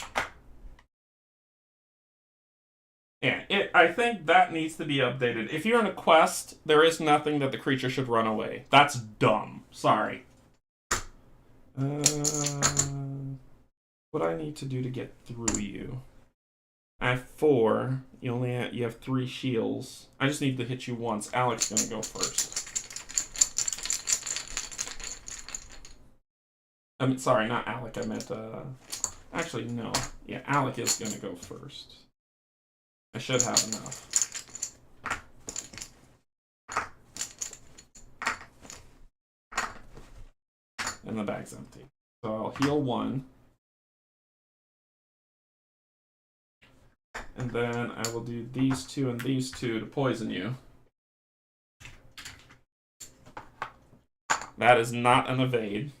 Yeah, I think that needs to be updated. If you're in a quest, there is nothing that the creature should run away. That's dumb. Sorry. What I need to do to get through you? I have 4. You have 3 shields. I just need to hit you once. Alec's gonna go first. I mean, sorry, not Alec. I meant actually no. Yeah, Alec is gonna go first. I should have enough. And the bag's empty. So I'll heal 1. And then I will do these 2 and these 2 to poison you. That is not an evade.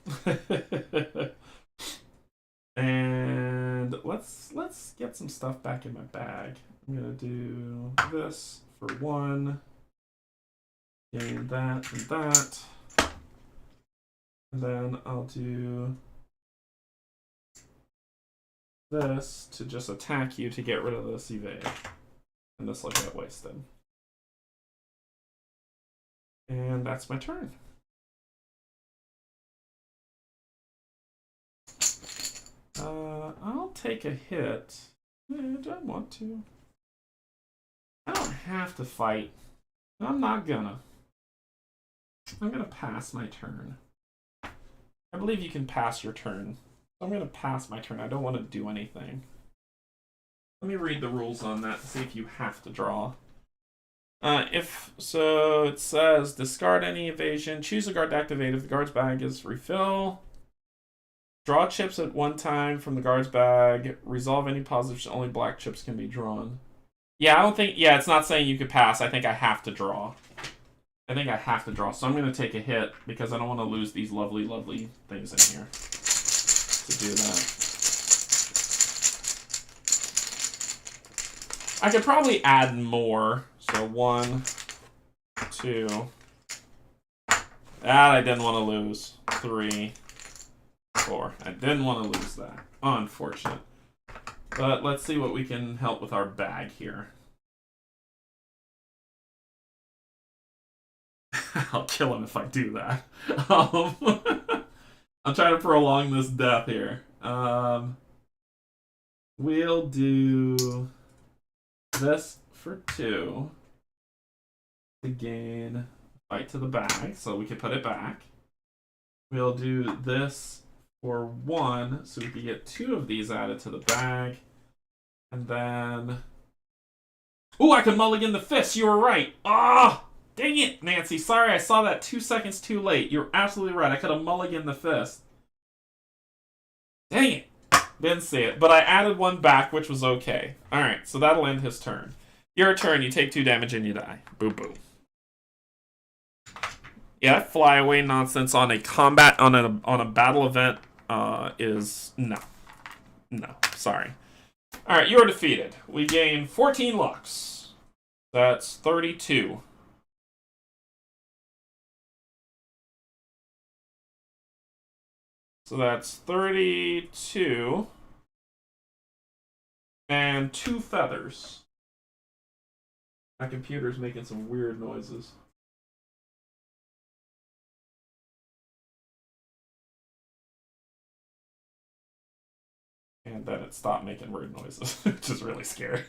And let's get some stuff back in my bag. I'm gonna do this for 1. Gain that and that. And then I'll do this to just attack you to get rid of this evade. And this will get wasted. And that's my turn. I'll take a hit. Do I want to? I don't have to fight. I'm not gonna. I'm gonna pass my turn. I believe you can pass your turn. I'm gonna pass my turn. I don't want to do anything. Let me read the rules on that to see if you have to draw. So it says discard any evasion, choose a guard to activate if the guard's bag is refill. Draw chips at one time from the guard's bag. Resolve any positives, only black chips can be drawn. Yeah, I don't think... Yeah, it's not saying you could pass. I think I have to draw. I think I have to draw. So I'm going to take a hit because I don't want to lose these lovely, lovely things in here to do that. I could probably add more. So 1, 2. That I didn't want to lose. 3, 4. I didn't want to lose that. Unfortunate. But let's see what we can help with our bag here. I'll kill him if I do that. I'm trying to prolong this death here. We'll do this for 2 to gain fight to the bag, so we can put it back. We'll do this for 1, so we can get 2 of these added to the bag. And then... Ooh, I can mulligan the fist! You were right! Ah! Oh, dang it, Nancy! Sorry, I saw that 2 seconds too late. You're absolutely right. I could have mulliganed the fist. Dang it! Didn't see it. But I added 1 back, which was okay. Alright, so that'll end his turn. Your turn, you take 2 damage and you die. Boo-boo. Yeah, that fly away nonsense on a combat, on a battle event is... No. No, sorry. Alright, you are defeated. We gain 14 lux. That's 32. So that's 32. And 2 feathers. My computer's making some weird noises. And then it stopped making weird noises, which is really scary.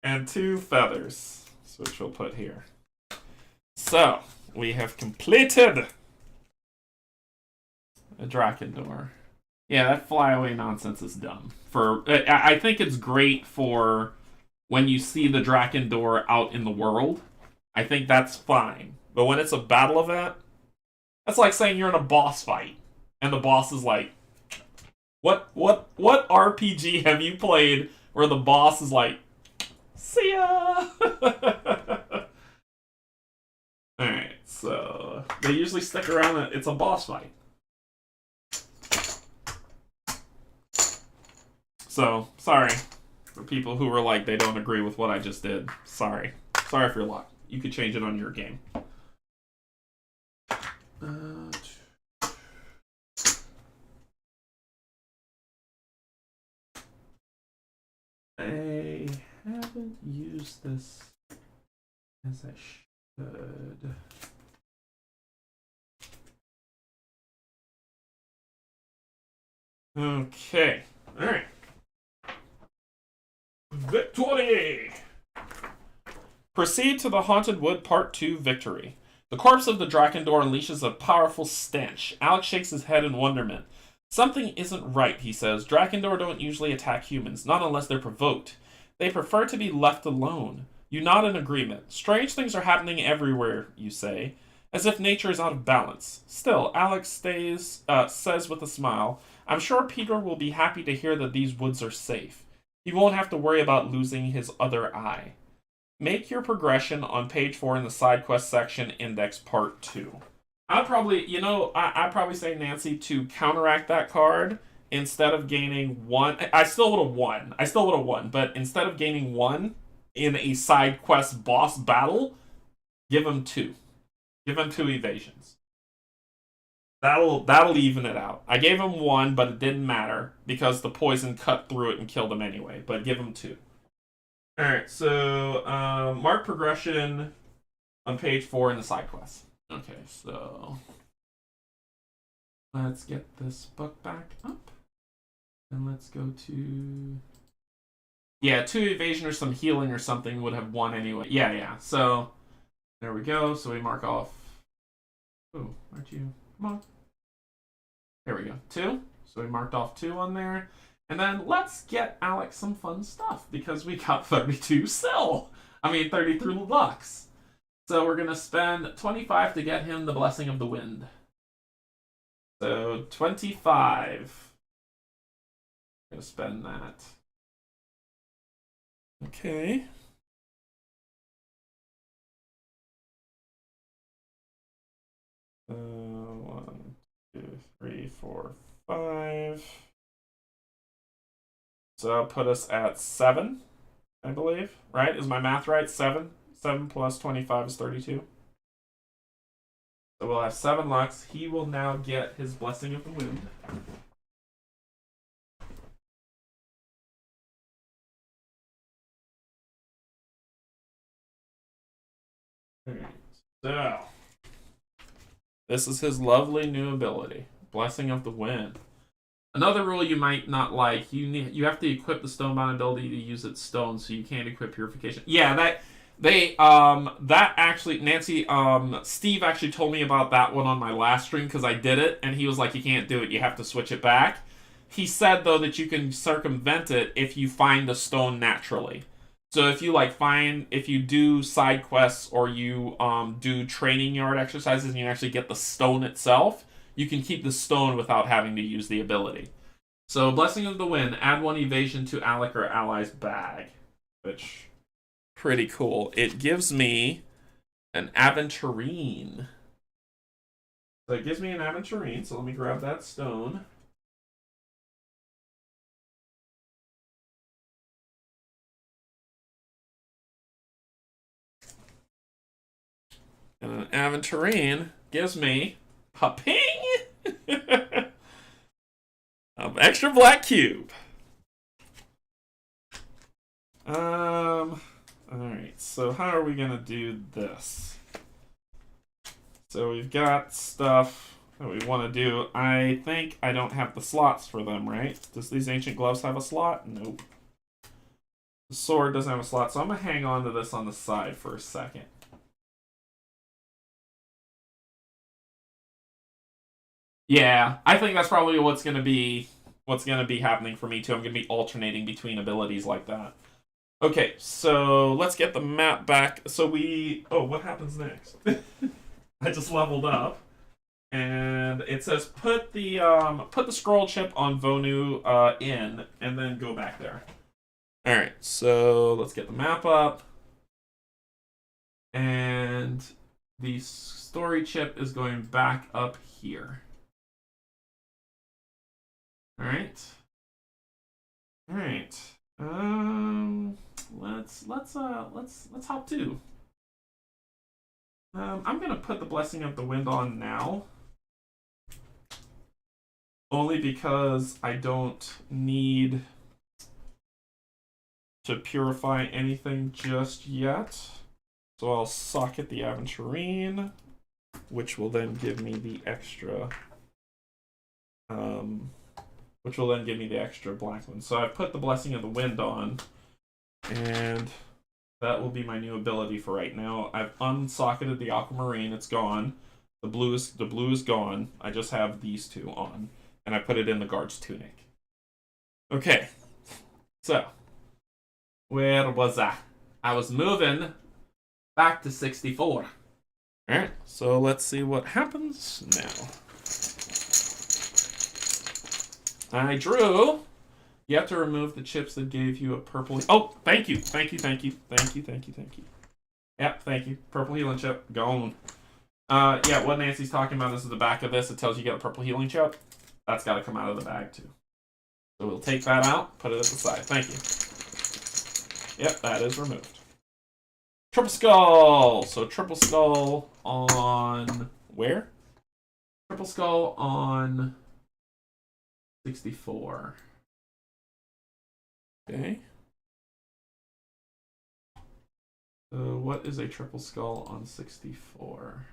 And 2 feathers, which we'll put here. So, we have completed a Drakendor. Yeah, that flyaway nonsense is dumb. I think it's great for when you see the Drakendor out in the world. I think that's fine. But when it's a battle event, that's like saying you're in a boss fight and the boss is like, what RPG have you played where the boss is like, see ya? Alright, so they usually stick around. It's a boss fight. So, sorry for people who were like, they don't agree with what I just did. Sorry. Sorry for your luck. You could change it on your game. I haven't used this as I should. Okay. Alright. Victory! Proceed to the Haunted Wood Part 2 Victory. The corpse of the Drakendor unleashes a powerful stench. Alex shakes his head in wonderment. Something isn't right, he says. Drakendor don't usually attack humans, not unless they're provoked. They prefer to be left alone. You nod in agreement. Strange things are happening everywhere, you say, as if nature is out of balance. Still, Alex says with a smile, I'm sure Peter will be happy to hear that these woods are safe. He won't have to worry about losing his other eye. Make your progression on page 4 in the side quest section, index part 2. I'd probably, I'd probably say, Nancy, to counteract that card, instead of gaining 1, I still would have won, but instead of gaining 1 in a side quest boss battle, give him 2. Give him 2 evasions. That'll even it out. I gave him 1, but it didn't matter because the poison cut through it and killed him anyway. But give him 2. All right, so mark progression on page 4 in the side quest. Okay, so let's get this book back up, and let's go to 2 evasion or some healing or something would have won anyway. Yeah. So there we go. So we mark off. Oh, aren't you? Come on. There we go. 2. So we marked off 2 on there. And then let's get Alex some fun stuff because we got 32 still. 33 bucks. So we're going to spend 25 to get him the Blessing of the Wind. So 25. I'm going to spend that. Okay. So 1, 2, 3, 4, 5. So that'll put us at 7, I believe. Right? Is my math right? 7? 7 plus 25 is 32. So we'll have 7 Lux. He will now get his Blessing of the Wind. Alright, so this is his lovely new ability, Blessing of the Wind. Another rule you might not like, you have to equip the Stonebound ability to use its stone, so you can't equip Purification. Yeah, that actually, Nancy, Steve actually told me about that one on my last stream because I did it, and he was like, you can't do it, you have to switch it back. He said, though, that you can circumvent it if you find the stone naturally. So if you do side quests or you do training yard exercises and you actually get the stone itself, you can keep the stone without having to use the ability. So Blessing of the Wind, add 1 evasion to Alec or ally's bag, which pretty cool. It gives me an aventurine. So it gives me an aventurine, so let me grab that stone. And an aventurine gives me a ping! An extra black cube. Alright, so how are we gonna do this? So we've got stuff that we want to do. I think I don't have the slots for them, right? Does these ancient gloves have a slot? Nope. The sword doesn't have a slot, so I'm gonna hang on to this on the side for a second. Yeah, I think that's probably what's gonna be happening for me too. I'm gonna be alternating between abilities like that. Okay, so let's get the map back. So what happens next? I just leveled up, and it says put the scroll chip on Vonu in, and then go back there. All right, so let's get the map up, and the story chip is going back up here. All right. All right. Let's hop to. I'm gonna put the Blessing of the Wind on now, only because I don't need to purify anything just yet. So I'll socket the Aventurine, which will then give me the extra. Black one. So I've put the Blessing of the Wind on, and that will be my new ability for right now. I've unsocketed the Aquamarine. It's gone. The blue is gone. I just have these two on, and I put it in the guard's tunic. Okay. So, where was I? I was moving back to 64. Alright, so let's see what happens now. I drew. You have to remove the chips that gave you a purple. Oh, thank you. Yep, thank you. Purple healing chip, gone. Yeah, what Nancy's talking about is the back of this. It tells you get a purple healing chip. That's got to come out of the bag too. So we'll take that out, put it at the side. Thank you. Yep, that is removed. Triple skull. So triple skull on where? Triple skull on 64. Okay. So what is a triple skull on 64?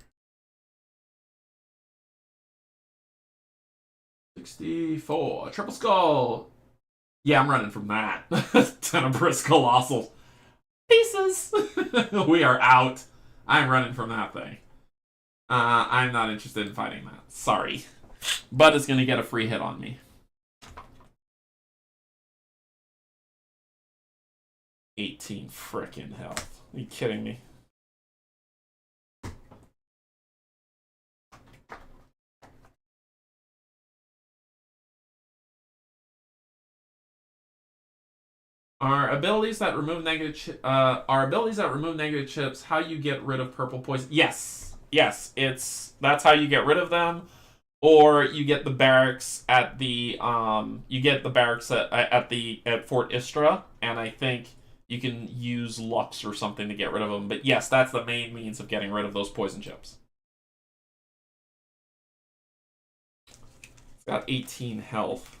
64. Triple skull. Yeah, I'm running from that. Tenebrous Colossal. Pieces. We are out. I'm running from that thing. I'm not interested in fighting that. Sorry. Bud is going to get a free hit on me. 18 frickin' health. Are you kidding me? Are abilities that remove negative chips how you get rid of purple poison? Yes. That's how you get rid of them. Or you get the barracks at the at Fort Istra, and I think you can use Lux or something to get rid of them. But yes, that's the main means of getting rid of those poison chips. It's got 18 health.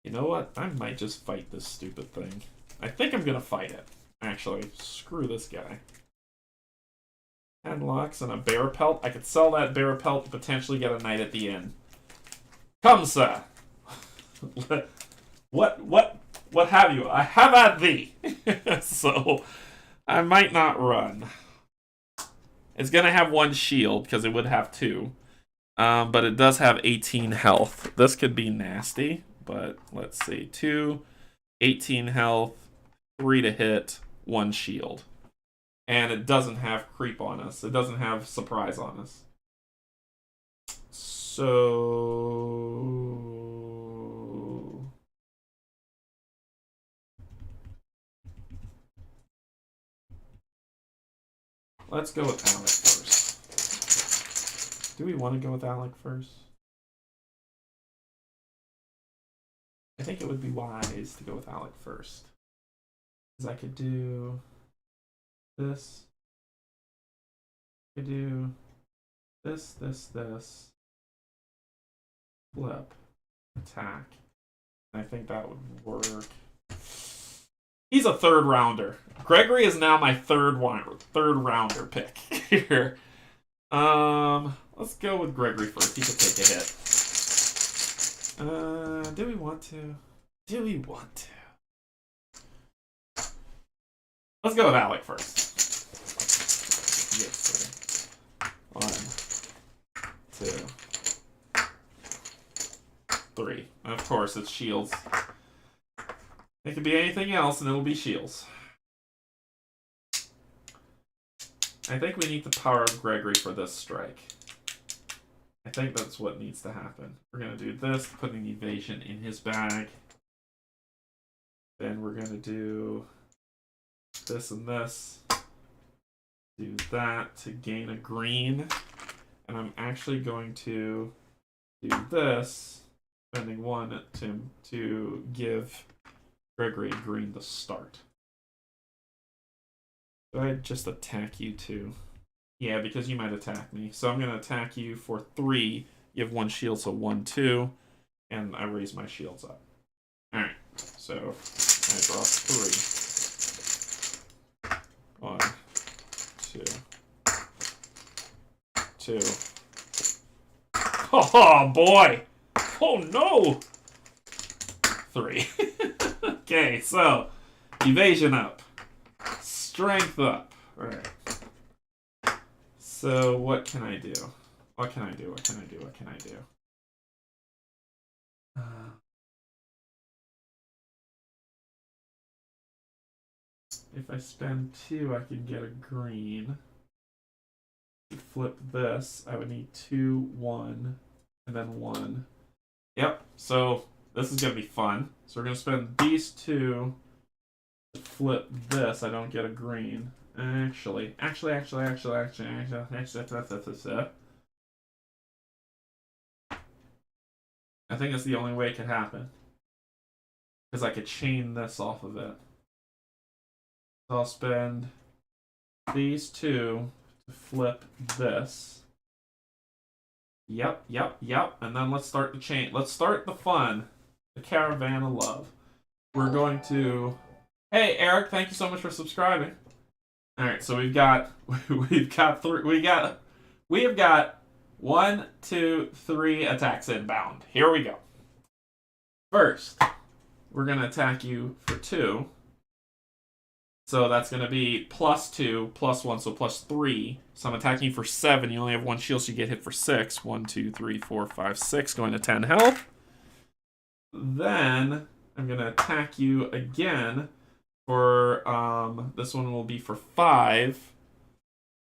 You know what? I might just fight this stupid thing. I think I'm gonna fight it. Actually, screw this guy. 10 Lux and a bear pelt. I could sell that bear pelt to potentially get a knight at the end. Come, sir. What have you? I have at thee. So, I might not run. It's gonna have one shield because it would have two, but it does have 18 health. This could be nasty, but let's see. 2, 18 health, 3 to hit, 1 shield. And it doesn't have creep on us. It doesn't have surprise on us. So... let's go with Alec first. Do we want to go with Alec first? I think it would be wise to go with Alec first. Because I could do... this. I could do this. Flip. Attack. I think that would work. He's a third rounder. Gregory is now my third rounder pick here. Let's go with Gregory first. He could take a hit. Do we want to? Let's go with Alec first. Yes, sir. 1, 2, 3. Of course, it's shields. It could be anything else, and it'll be shields. I think we need the power of Gregory for this strike. I think that's what needs to happen. We're going to do this, putting evasion in his bag. Then we're going to do this and this. Do that to gain a green. And I'm actually going to do this, spending 1 to give Gregory a green to start. Should I just attack you too? Yeah, because you might attack me. So I'm going to attack you for 3. You have 1 shield, so 1, 2. And I raise my shields up. Alright, so I draw 3. 1, 2. 2. Oh, boy! Oh, no! 3. Okay, so evasion up. Strength up. Alright. So what can I do? What can I do? What can I do? What can I do? If I spend 2, I can get a green. To flip this, I would need 2, 1, and then 1. Yep, so this is going to be fun. So we're going to spend these 2 to flip this. I don't get a green. Actually. I think it's the only way it could happen. Because I could chain this off of it. So I'll spend these 2 to flip this. Yep. And then let's start the chain. Let's start the fun. The caravan of love. We're going to... Hey, Eric, thank you so much for subscribing. Alright, so we have got 1, 2, 3 attacks inbound. Here we go. First, we're going to attack you for 2. So that's going to be +2, +1, so +3. So I'm attacking you for 7. You only have 1 shield, so you get hit for 6. 1, 2, 3, 4, 5, 6, going to 10 health. Then I'm going to attack you again for, this one will be for 5.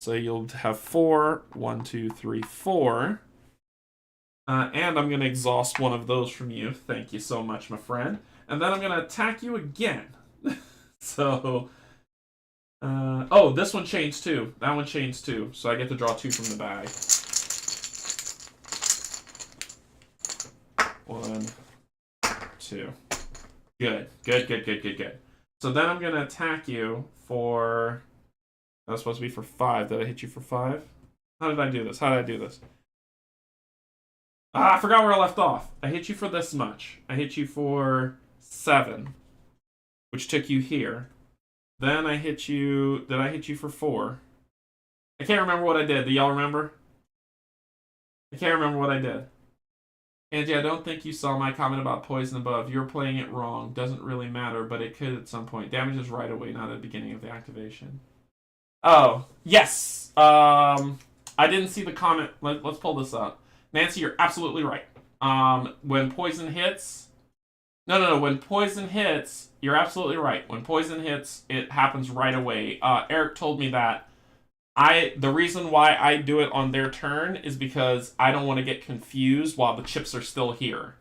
So you'll have 4. 1, 2, 3, 4. And I'm going to exhaust one of those from you. Thank you so much, my friend. And then I'm going to attack you again. So... oh, this one changed too. That one changed too. So I get to draw 2 from the bag. 1, 2. Good. So then I'm going to attack you for... That was supposed to be for 5. Did I hit you for 5? How did I do this? I forgot where I left off. I hit you for this much. I hit you for 7, which took you here. Then I hit you... Did I hit you for 4? I can't remember what I did. Do y'all remember? I can't remember what I did. Angie, I don't think you saw my comment about poison above. You're playing it wrong. Doesn't really matter, but it could at some point. Damage is right away, not at the beginning of the activation. Oh, yes. I didn't see the comment. Let's pull this up. Nancy, you're absolutely right. When poison hits... No. When poison hits, you're absolutely right. When poison hits, it happens right away. Eric told me that. The reason why I do it on their turn is because I don't want to get confused while the chips are still here.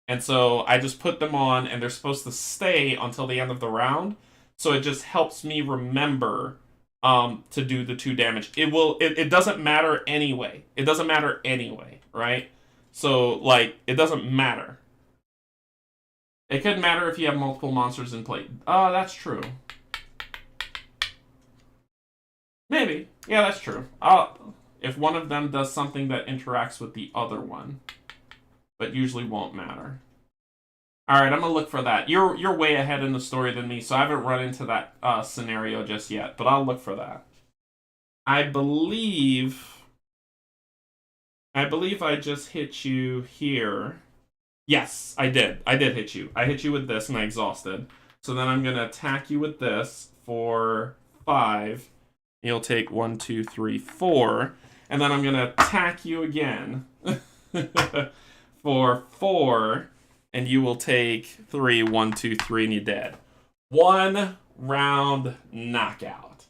And so I just put them on, and they're supposed to stay until the end of the round. So it just helps me remember to do the 2 damage. It doesn't matter anyway. It doesn't matter anyway, right? So, like, it doesn't matter. It could matter if you have multiple monsters in play. Oh, that's true. Maybe. Yeah, that's true. If one of them does something that interacts with the other one. But usually won't matter. Alright, I'm going to look for that. You're way ahead in the story than me, so I haven't run into that scenario just yet. But I'll look for that. I believe I just hit you here. Yes, I did. I did hit you. I hit you with this and I exhausted. So then I'm going to attack you with this for 5. You'll take 1, 2, 3, 4. And then I'm going to attack you again for 4. and you will take 3, 1, 2, 3, and you're dead. 1 round knockout.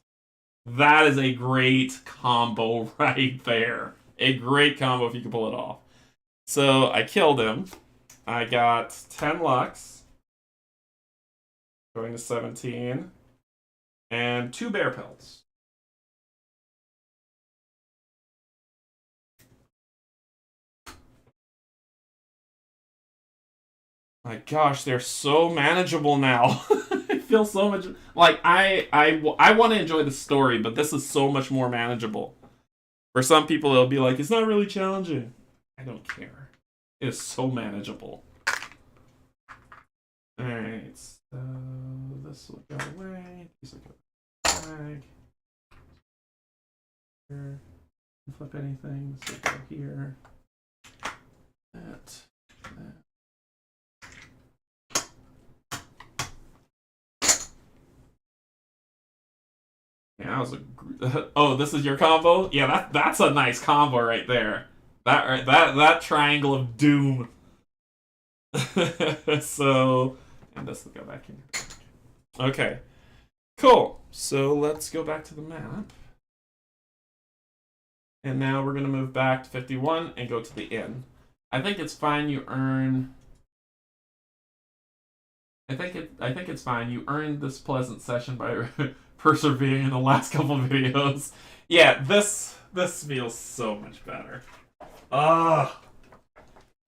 That is a great combo right there. A great combo if you can pull it off. So I killed him. I got 10 Lux. Going to 17. And 2 bear pelts. My gosh, they're so manageable now. I feel so much like I want to enjoy the story, but this is so much more manageable. For some people, it'll be like, it's not really challenging. I don't care. It is so manageable. Alright, so this will go away. These will go back. Here. Flip anything. This will go here. That. Yeah, that was a. Oh, this is your combo? Yeah, that's a nice combo right there. That triangle of doom. So, and this will go back in. Okay, cool. So let's go back to the map, and now we're gonna move back to 51 and go to the inn. I think it's fine. You earn. I think it's fine. You earned this pleasant session by persevering in the last couple videos. Yeah, this feels so much better.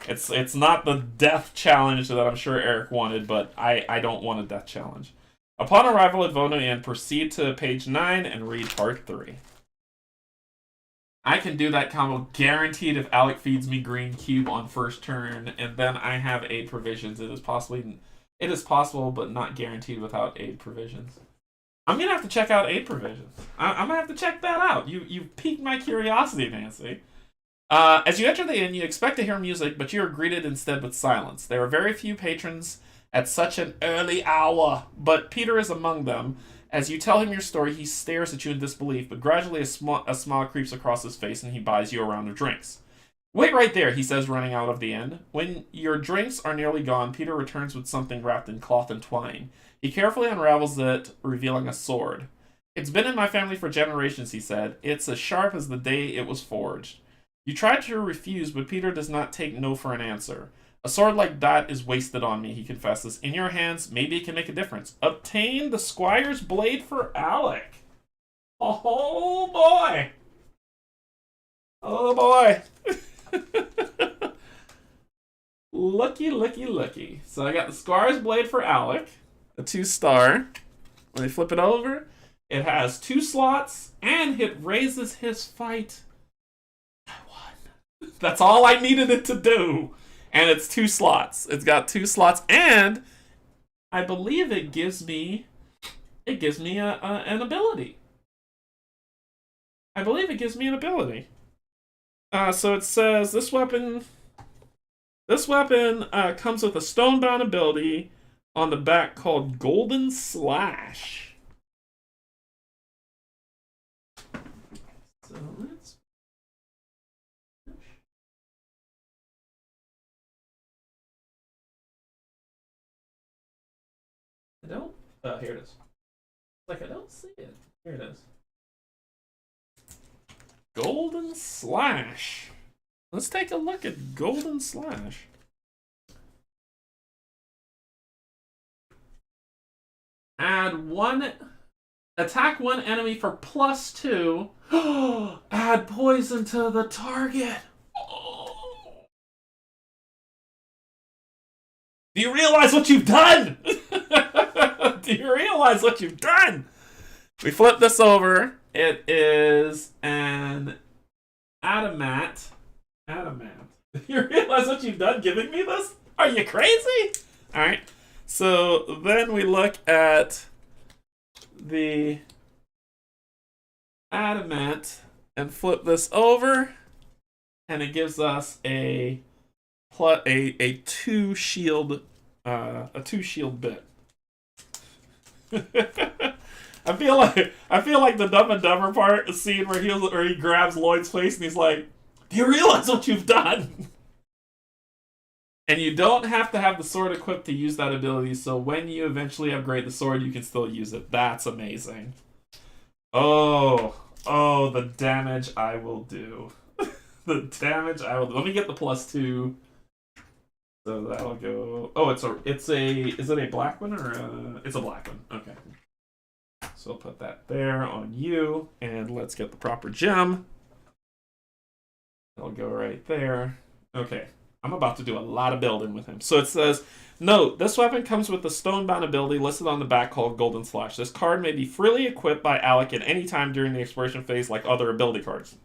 It's not the death challenge that I'm sure Eric wanted, but I don't want a death challenge. Upon arrival at Vono Inn, proceed to page 9 and read part 3. I can do that combo guaranteed if Alec feeds me green cube on first turn, and then I have aid provisions. It is possible, but not guaranteed without aid provisions. I'm gonna have to check out aid provisions. I'm gonna have to check that out. You piqued my curiosity, Nancy. As you enter the inn, you expect to hear music, but you are greeted instead with silence. There are very few patrons at such an early hour, but Peter is among them. As you tell him your story, he stares at you in disbelief, but gradually a smile creeps across his face and he buys you a round of drinks. Wait right there, he says, running out of the inn. When your drinks are nearly gone, Peter returns with something wrapped in cloth and twine. He carefully unravels it, revealing a sword. It's been in my family for generations, he said. It's as sharp as the day it was forged. You try to refuse, but Peter does not take no for an answer. A sword like that is wasted on me, he confesses. In your hands, maybe it can make a difference. Obtain the squire's blade for Alec. Oh boy. Oh boy. Looky. So I got the squire's blade for Alec. A 2-star. When they flip it over, it has 2 slots, and it raises his fight. I won. That's all I needed it to do. And it's 2 slots. It's got 2 slots, and I believe it gives me an ability. I believe it gives me an ability. So it says this weapon comes with a stonebound ability on the back called Golden Slash. So let's. I don't. Oh, here it is. Like I don't see it. Here it is. Golden Slash. Let's take a look at Golden Slash. Attack one enemy for +2. Add poison to the target. Do you realize what you've done? Do you realize what you've done? We flip this over. It is an adamant. Do you realize what you've done giving me this? Are you crazy? Alright. So then we look at the adamant and flip this over, and it gives us a 2 shield bit. I feel like the Dumb and Dumber part, a scene where he grabs Lloyd's face and he's like, "Do you realize what you've done?" And you don't have to have the sword equipped to use that ability, so when you eventually upgrade the sword, you can still use it. That's amazing. Oh, oh, the damage I will do. The damage I will do. Let me get the +2. So that'll go. Oh, is it a black one or it's a black one? Okay. So I'll put that there on you, and let's get the proper gem. It'll go right there. Okay. I'm about to do a lot of building with him. So it says, note, this weapon comes with the Stonebound ability listed on the back called Golden Slash. This card may be freely equipped by Alec at any time during the exploration phase like other ability cards.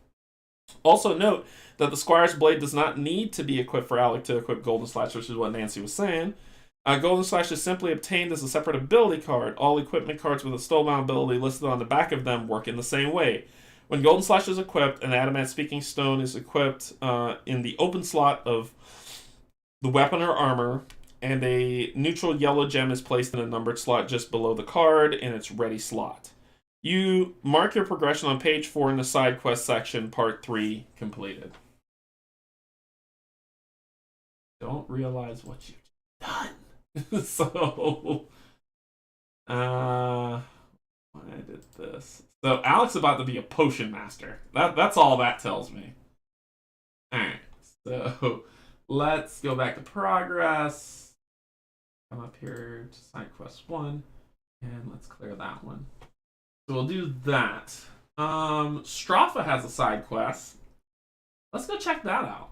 Also note that the Squire's Blade does not need to be equipped for Alec to equip Golden Slash, which is what Nancy was saying. Golden Slash is simply obtained as a separate ability card. All equipment cards with a Stonebound ability listed on the back of them work in the same way. When Golden Slash is equipped, an Adamant Speaking Stone is equipped in the open slot of the weapon or armor, and a neutral yellow gem is placed in a numbered slot just below the card in its ready slot. You mark your progression on page 4 in the side quest section, part 3 completed. Don't realize what you've done. So, I did this. So Alec's about to be a potion master. That's all that tells me. Alright, so let's go back to progress. Come up here to side quest 1, and let's clear that one. So we'll do that. Stropha has a side quest. Let's go check that out.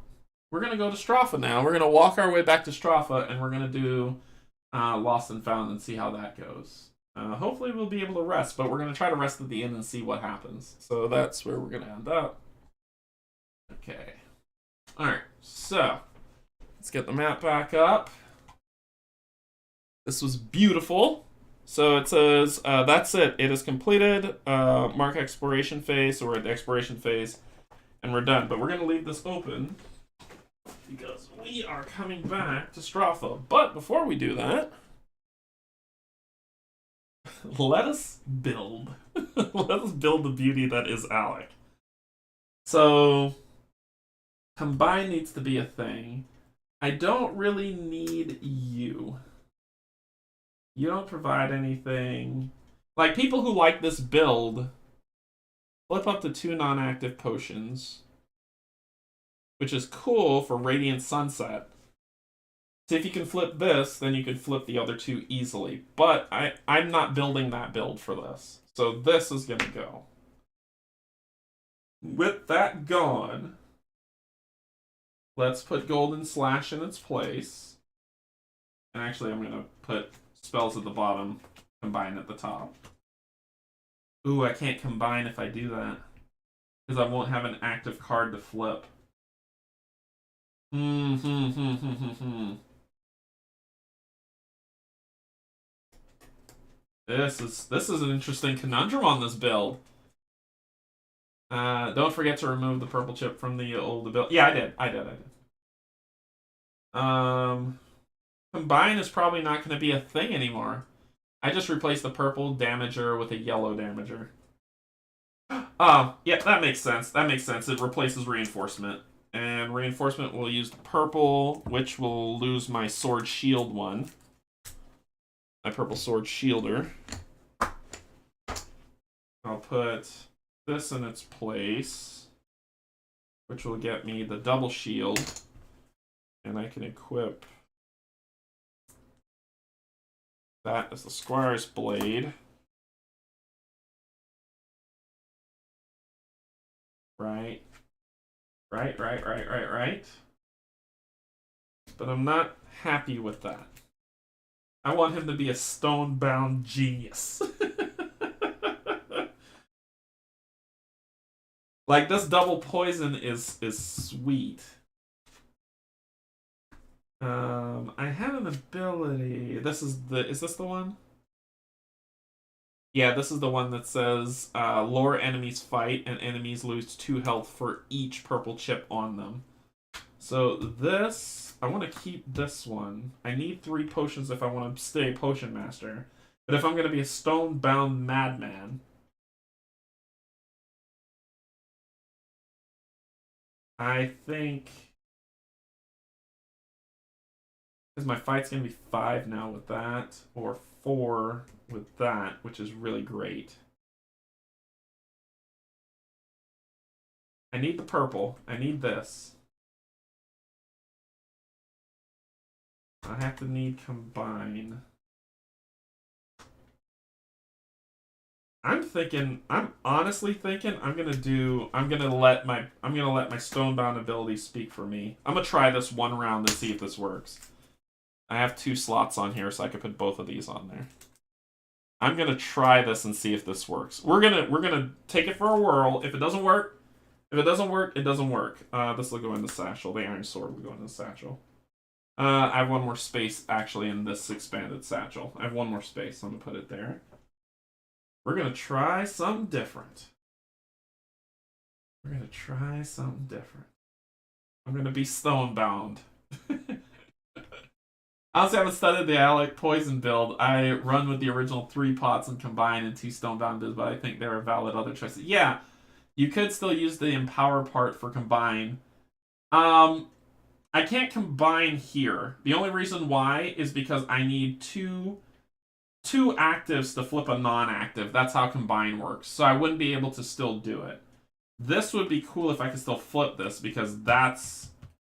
We're gonna go to Stropha now. We're gonna walk our way back to Stropha, and we're gonna do Lost and Found and see how that goes. Hopefully we'll be able to rest, but we're gonna try to rest at the end and see what happens. So that's where we're gonna end up. Okay. Alright, so let's get the map back up. This was beautiful. So it says, that's it. It is completed. Mark exploration phase. So we're at the exploration phase. And we're done. But we're going to leave this open because we are coming back to Stropha. But before we do that, let us build. Let us build the beauty that is Alec. So combine needs to be a thing. I don't really need you. You don't provide anything. Like, people who like this build, flip up to 2 non-active potions, which is cool for Radiant Sunset. So if you can flip this, then you can flip the other 2 easily. But I'm not building that build for this. So this is going to go. With that gone, let's put Golden Slash in its place. And actually, I'm going to put spells at the bottom, combine at the top. Ooh, I can't combine if I do that, because I won't have an active card to flip. This is an interesting conundrum on this build. Don't forget to remove the purple chip from the old build. Yeah, I did. Combine is probably not going to be a thing anymore. I just replaced the purple damager with a yellow damager. Oh, yeah, that makes sense. That makes sense. It replaces reinforcement. And reinforcement will use the purple, which will lose my sword shield one. My purple sword shielder. I'll put this in its place, which will get me the double shield. And I can equip that as the Squire's Blade. Right. But I'm not happy with that. I want him to be a stone-bound genius. Like, this double poison is sweet. I have an ability. Is this the one? Yeah, this is the one that says lure enemies fight and enemies lose 2 health for each purple chip on them. So this, I want to keep this one. I need 3 potions if I want to stay potion master. But if I'm going to be a stone-bound madman, I think Because my fight's going to be 5 now with that, or 4 with that, which is really great. I need the purple. I need this. I have to need combine. I'm honestly thinking I'm gonna let my stonebound ability speak for me. I'm gonna try this one round and see if this works. I have 2 slots on here, so I could put both of these on there. I'm gonna try this and see if this works. We're gonna take it for a whirl. If it doesn't work, it doesn't work. This will go in the satchel. The iron sword will go in the satchel. I have 1 more space actually in this expanded satchel. I have 1 more space, so I'm gonna put it there. We're gonna try something different. I'm gonna be stonebound. Honestly, I haven't studied the Alec Poison build. I run with the original 3 pots and combine and 2 stonebound builds, but I think there are valid other choices. Yeah, you could still use the empower part for combine. I can't combine here. The only reason why is because I need two actives to flip a non-active. That's how combine works. So I wouldn't be able to still do it. This would be cool if I could still flip this, because that's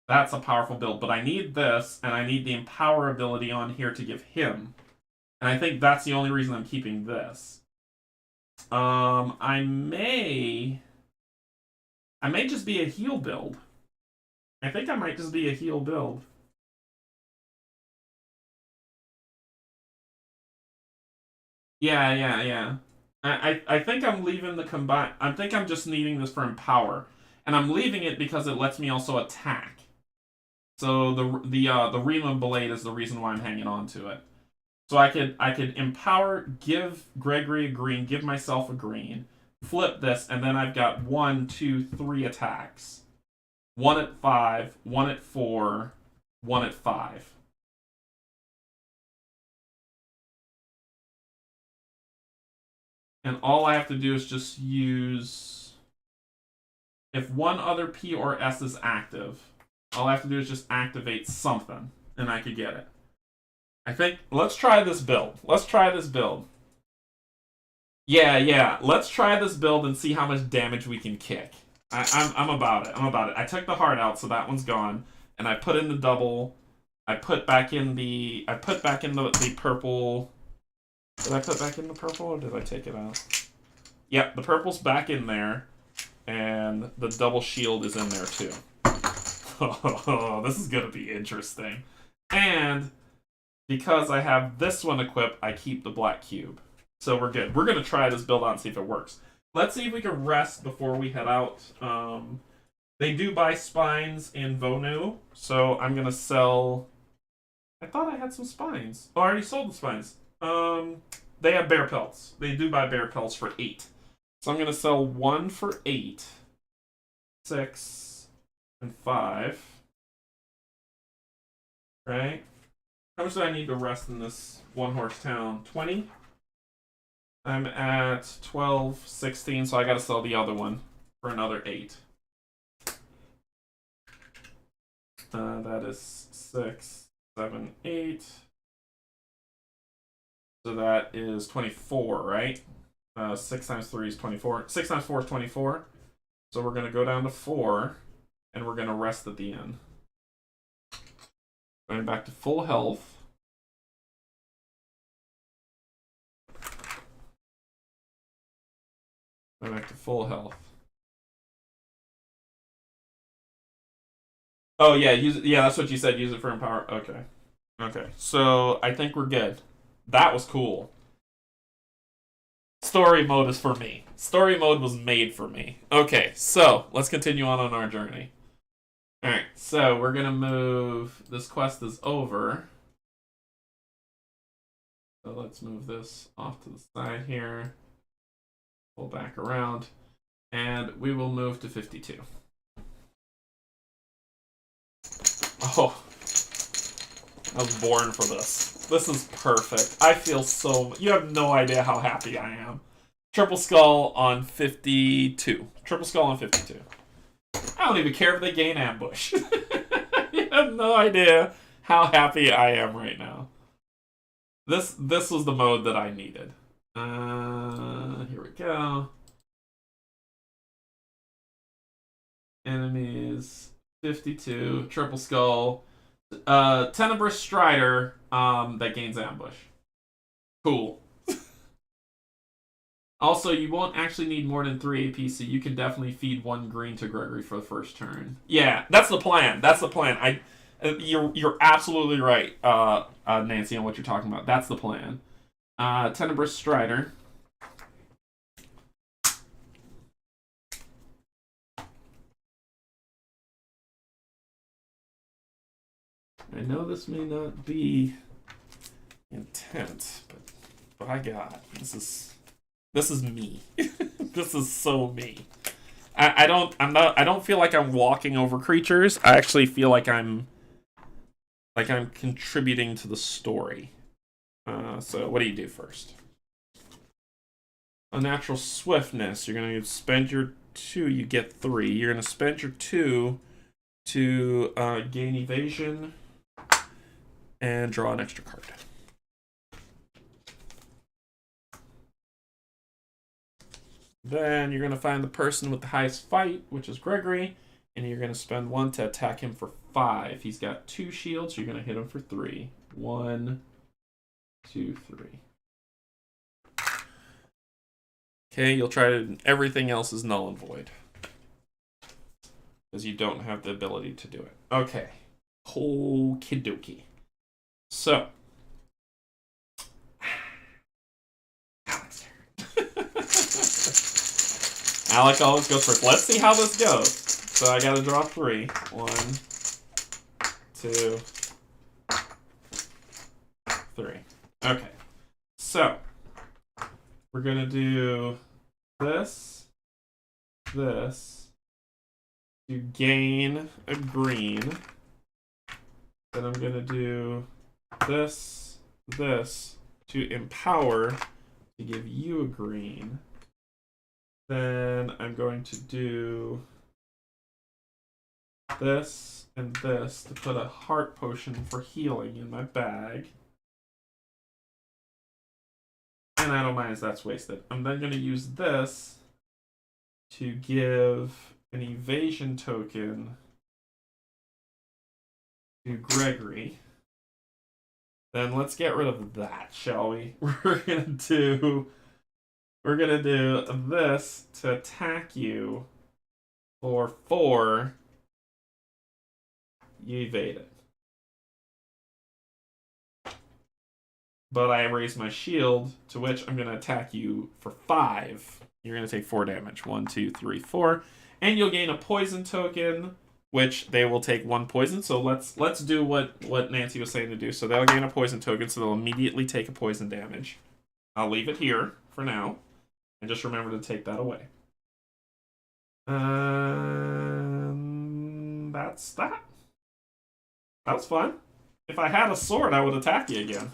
a powerful build. But I need this, and I need the empower ability on here to give him. And I think that's the only reason I'm keeping this. I may just be a heal build. I think I might just be a heal build. Yeah. I think I'm leaving the combine. I think I'm just needing this for empower, and I'm leaving it because it lets me also attack. So the Rima Blade is the reason why I'm hanging on to it. So I could empower, give Gregory a green, give myself a green, flip this, and then I've got 1, 2, 3 attacks. 1 at 5, 1 at 4, 1 at 5. And all I have to do is just use... If 1 other P or S is active, all I have to do is just activate something, and I could get it. I think... Let's try this build. Yeah. Let's try this build and see how much damage we can kick. I'm about it. I took the heart out, so that one's gone. And I put in the double. I put back in the purple. Did I put back in the purple, or did I take it out? Yep, the purple's back in there. And the double shield is in there, too. Oh, this is going to be interesting. And because I have this one equipped, I keep the black cube. So we're good. We're going to try this build out and see if it works. Let's see if we can rest before we head out. They do buy spines in Vonu, so I'm going to sell... I thought I had some spines. Oh, I already sold the spines. They have bear pelts. They do buy bear pelts for 8. So I'm going to sell 1 for 8. 6 and 5. Right? How much do I need to rest in this one-horse town? 20? I'm at 12, 16, so I gotta sell the other one for another 8. That is 6, 7, 8. So that is 24, right? 6 times 3 is 24. 6 times 4 is 24. So we're gonna go down to 4, and we're gonna rest at the end. Going back to full health. Going back to full health. Oh yeah, that's what you said. Use it for empower. Okay. So I think we're good. That was cool. Story mode is for me. Story mode was made for me. Okay, so let's continue on our journey. All right, so we're gonna move. This quest is over. So let's move this off to the side here. Pull back around, and we will move to 52. Oh, I was born for this. This is perfect. I feel so... You have no idea how happy I am. Triple skull on 52. Triple skull on 52. I don't even care if they gain ambush. You have no idea how happy I am right now. This was the mode that I needed. Here we go. Enemies 52, triple skull, tenebrous strider that gains ambush. Cool. Also, you won't actually need more than 3 AP, so you can definitely feed 1 green to Gregory for the first turn. Yeah, that's the plan. That's the plan. You're absolutely right, Nancy, on what you're talking about. That's the plan. Tenebrous strider. I know this may not be intent, but by God, this is me. This is so me. I don't feel like I'm walking over creatures. I actually feel like I'm contributing to the story. So what do you do first? Unnatural swiftness. You're gonna spend your 2. You get 3. You're gonna spend your 2 to gain evasion and draw an extra card. Then you're going to find the person with the highest fight, which is Gregory, and you're going to spend 1 to attack him for 5. He's got 2 shields, so you're going to hit him for 3. 1, 2, 3. Okay, you'll try to... Everything else is null and void. Because you don't have the ability to do it. Okay. Okie dokie. So, Alec always goes first. Let's see how this goes. So I gotta draw 3. 1, 2, 3. Okay. So, we're gonna do this, this, to gain a green. Then I'm gonna do this, this, to empower, to give you a green. Then I'm going to do this and this to put a heart potion for healing in my bag. And I don't mind as that's wasted. I'm then going to use this to give an evasion token to Gregory. Then let's get rid of that, shall we? We're gonna do this to attack you for 4. You evade it. But I raise my shield, to which I'm gonna attack you for 5. You're gonna take 4 damage. 1, 2, 3, 4. And you'll gain a poison token, which they will take 1 poison. So let's do what Nancy was saying to do. So they'll gain a poison token, so they'll immediately take a poison damage. I'll leave it here for now. And just remember to take that away. That's that. That was fun. If I had a sword, I would attack you again.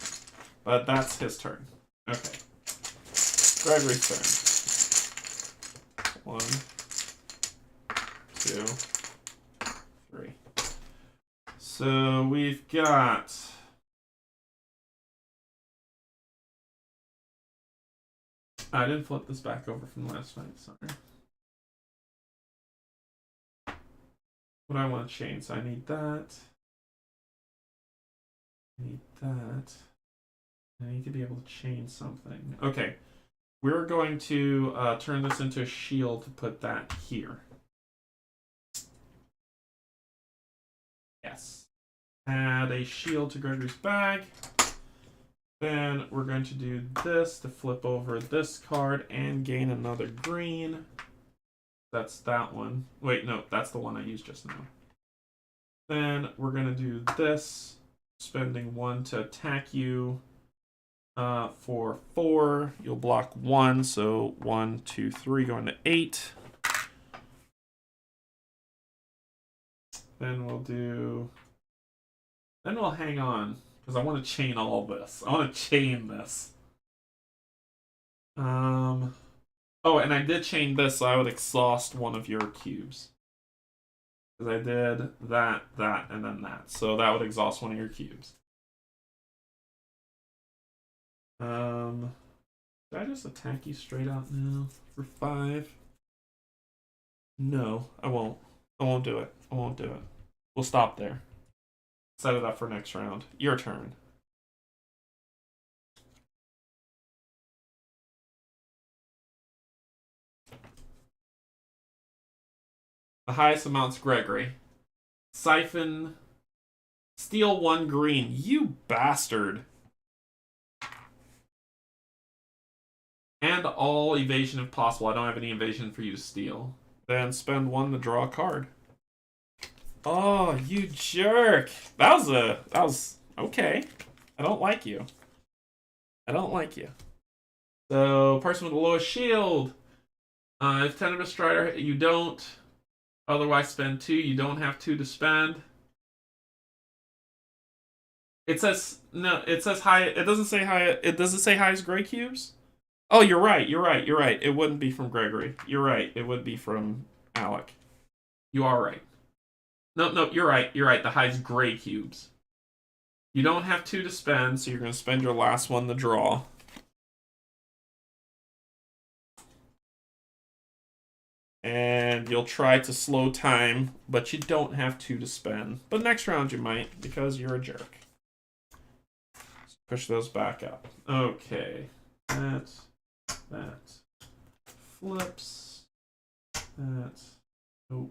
But that's his turn. Okay. Gregory's turn. 1, 2, 3. So we've got... I didn't flip this back over from last night, sorry. What I want to change, so I need that. I need that. I need to be able to change something. Okay. We're going to turn this into a shield to put that here. Yes. Add a shield to Gregory's bag. Then we're going to do this to flip over this card and gain another green. That's that one. Wait, no, that's the one I used just now. Then we're going to do this, spending 1 to attack you for 4. You'll block 1, so 1, 2, 3, going to 8. Then we'll hang on. Because I want to chain all this. I want to chain this. Oh, and I did chain this, so I would exhaust one of your cubes. Because I did that, and then that. So that would exhaust one of your cubes. Did I just attack you straight out now for 5? No, I won't. I won't do it. I won't do it. We'll stop there. Set it up for next round. Your turn. The highest amount's Gregory. Siphon. Steal 1 green. You bastard. And all evasion if possible. I don't have any evasion for you to steal. Then spend 1 to draw a card. Oh, you jerk. That was okay. I don't like you. I don't like you. So, person with the lowest shield. If Tenebrous Strider, you don't otherwise spend 2. You don't have 2 to spend. It says no. It says high. It doesn't say high. It doesn't say high as gray cubes. Oh, you're right. You're right. You're right. It wouldn't be from Gregory. You're right. It would be from Alec. You are right. No, you're right. You're right. The highest gray cubes. You don't have 2 to spend, so you're going to spend your last 1 to draw. And you'll try to slow time, but you don't have 2 to spend. But next round you might, because you're a jerk. So push those back up. Okay. That. Flips. That. Oh.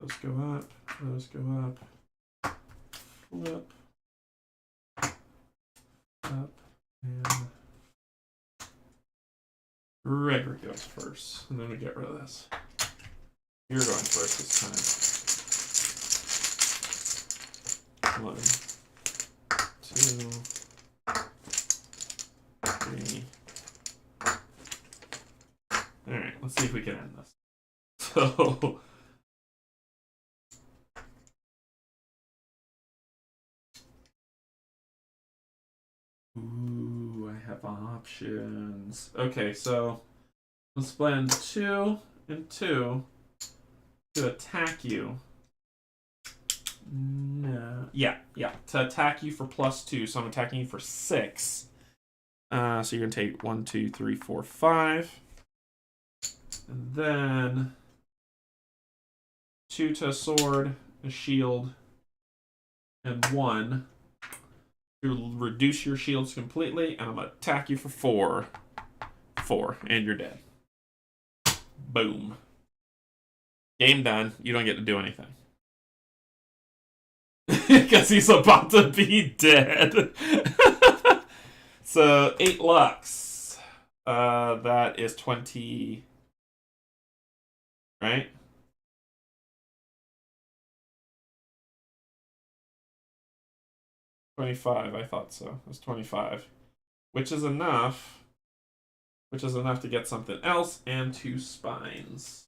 Those go up. Those go up. Flip. Up. And Gregory goes first. And then we get rid of this. You're going first this time. 1, 2, 3. Alright, let's see if we can end this. So ooh, I have options. Okay, so let's spend 2 and 2 to attack you. No. Yeah. To attack you for +2. So I'm attacking you for 6. So you're gonna take 1, 2, 3, 4, 5. And then 2 to a sword, a shield, and 1 to reduce your shields completely, and I'm gonna attack you for 4. 4, and you're dead. Boom. Game done. You don't get to do anything. Because he's about to be dead. So, 8 lux. That is 20. Right? $25, I thought so. It was 25. Which is enough. Which is enough to get something else and 2 spines.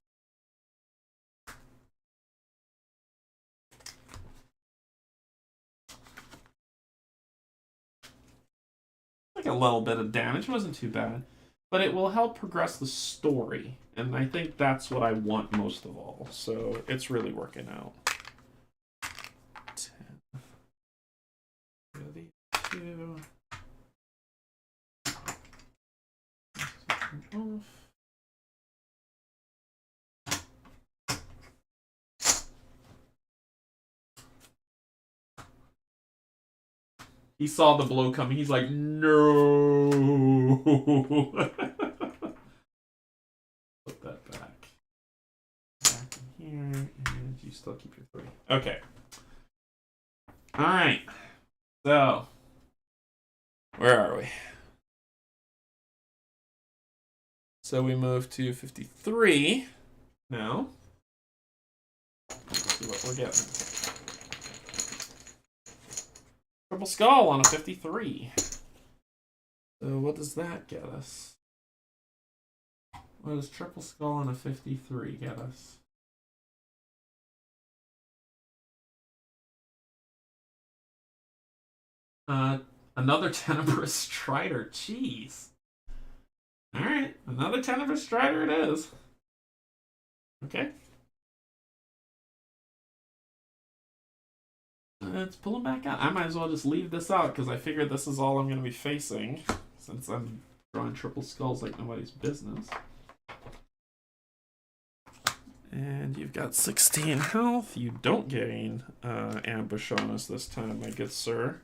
Like a little bit of damage. It wasn't too bad. But it will help progress the story. And I think that's what I want most of all. So it's really working out. 10. 32. Off. He saw the blow coming. He's like, no. Put that back. Back in here. And you still keep your 3. Okay. All right. So, where are we? So we move to 53 now. Let's see what we're getting. Triple skull on a 53. So what does that get us? What does triple skull on a 53 get us? Another Tenebrous Strider. Jeez. Alright, another Tenebrous Strider it is. Okay. Let's pull him back out. I might as well just leave this out because I figured this is all I'm going to be facing since I'm drawing triple skulls like nobody's business. And you've got 16 health. You don't gain ambush on us this time, my good sir.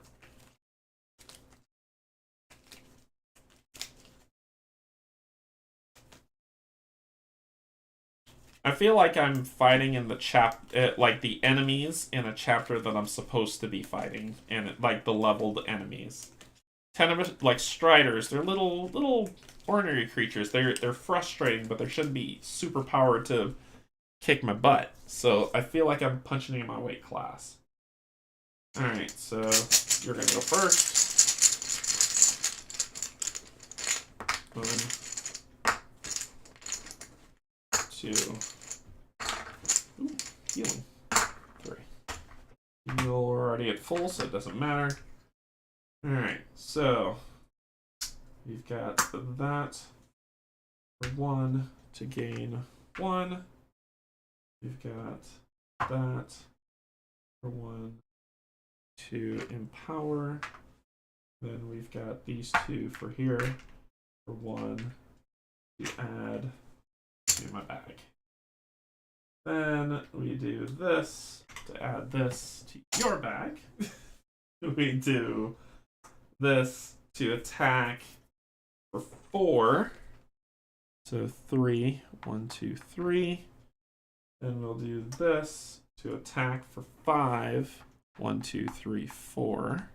I feel like I'm fighting in the like the enemies in a chapter that I'm supposed to be fighting, and like the leveled enemies. Like Striders, they're little ordinary creatures. They're frustrating, but they shouldn't be super powered to kick my butt. So I feel like I'm punching in my weight class. All right, so you're gonna go first. 1, 2. Ooh, healing. 3. You're already at full, so it doesn't matter. Alright, so you've got that for 1 to gain 1. You've got that for 1 to empower. Then we've got these 2 for here for 1 to add to my bag. Then we do this to add this to your bag. We do this to attack for 4. So 3, 1, 2, 3. Then we'll do this to attack for 5. 1, 2, 3, 4.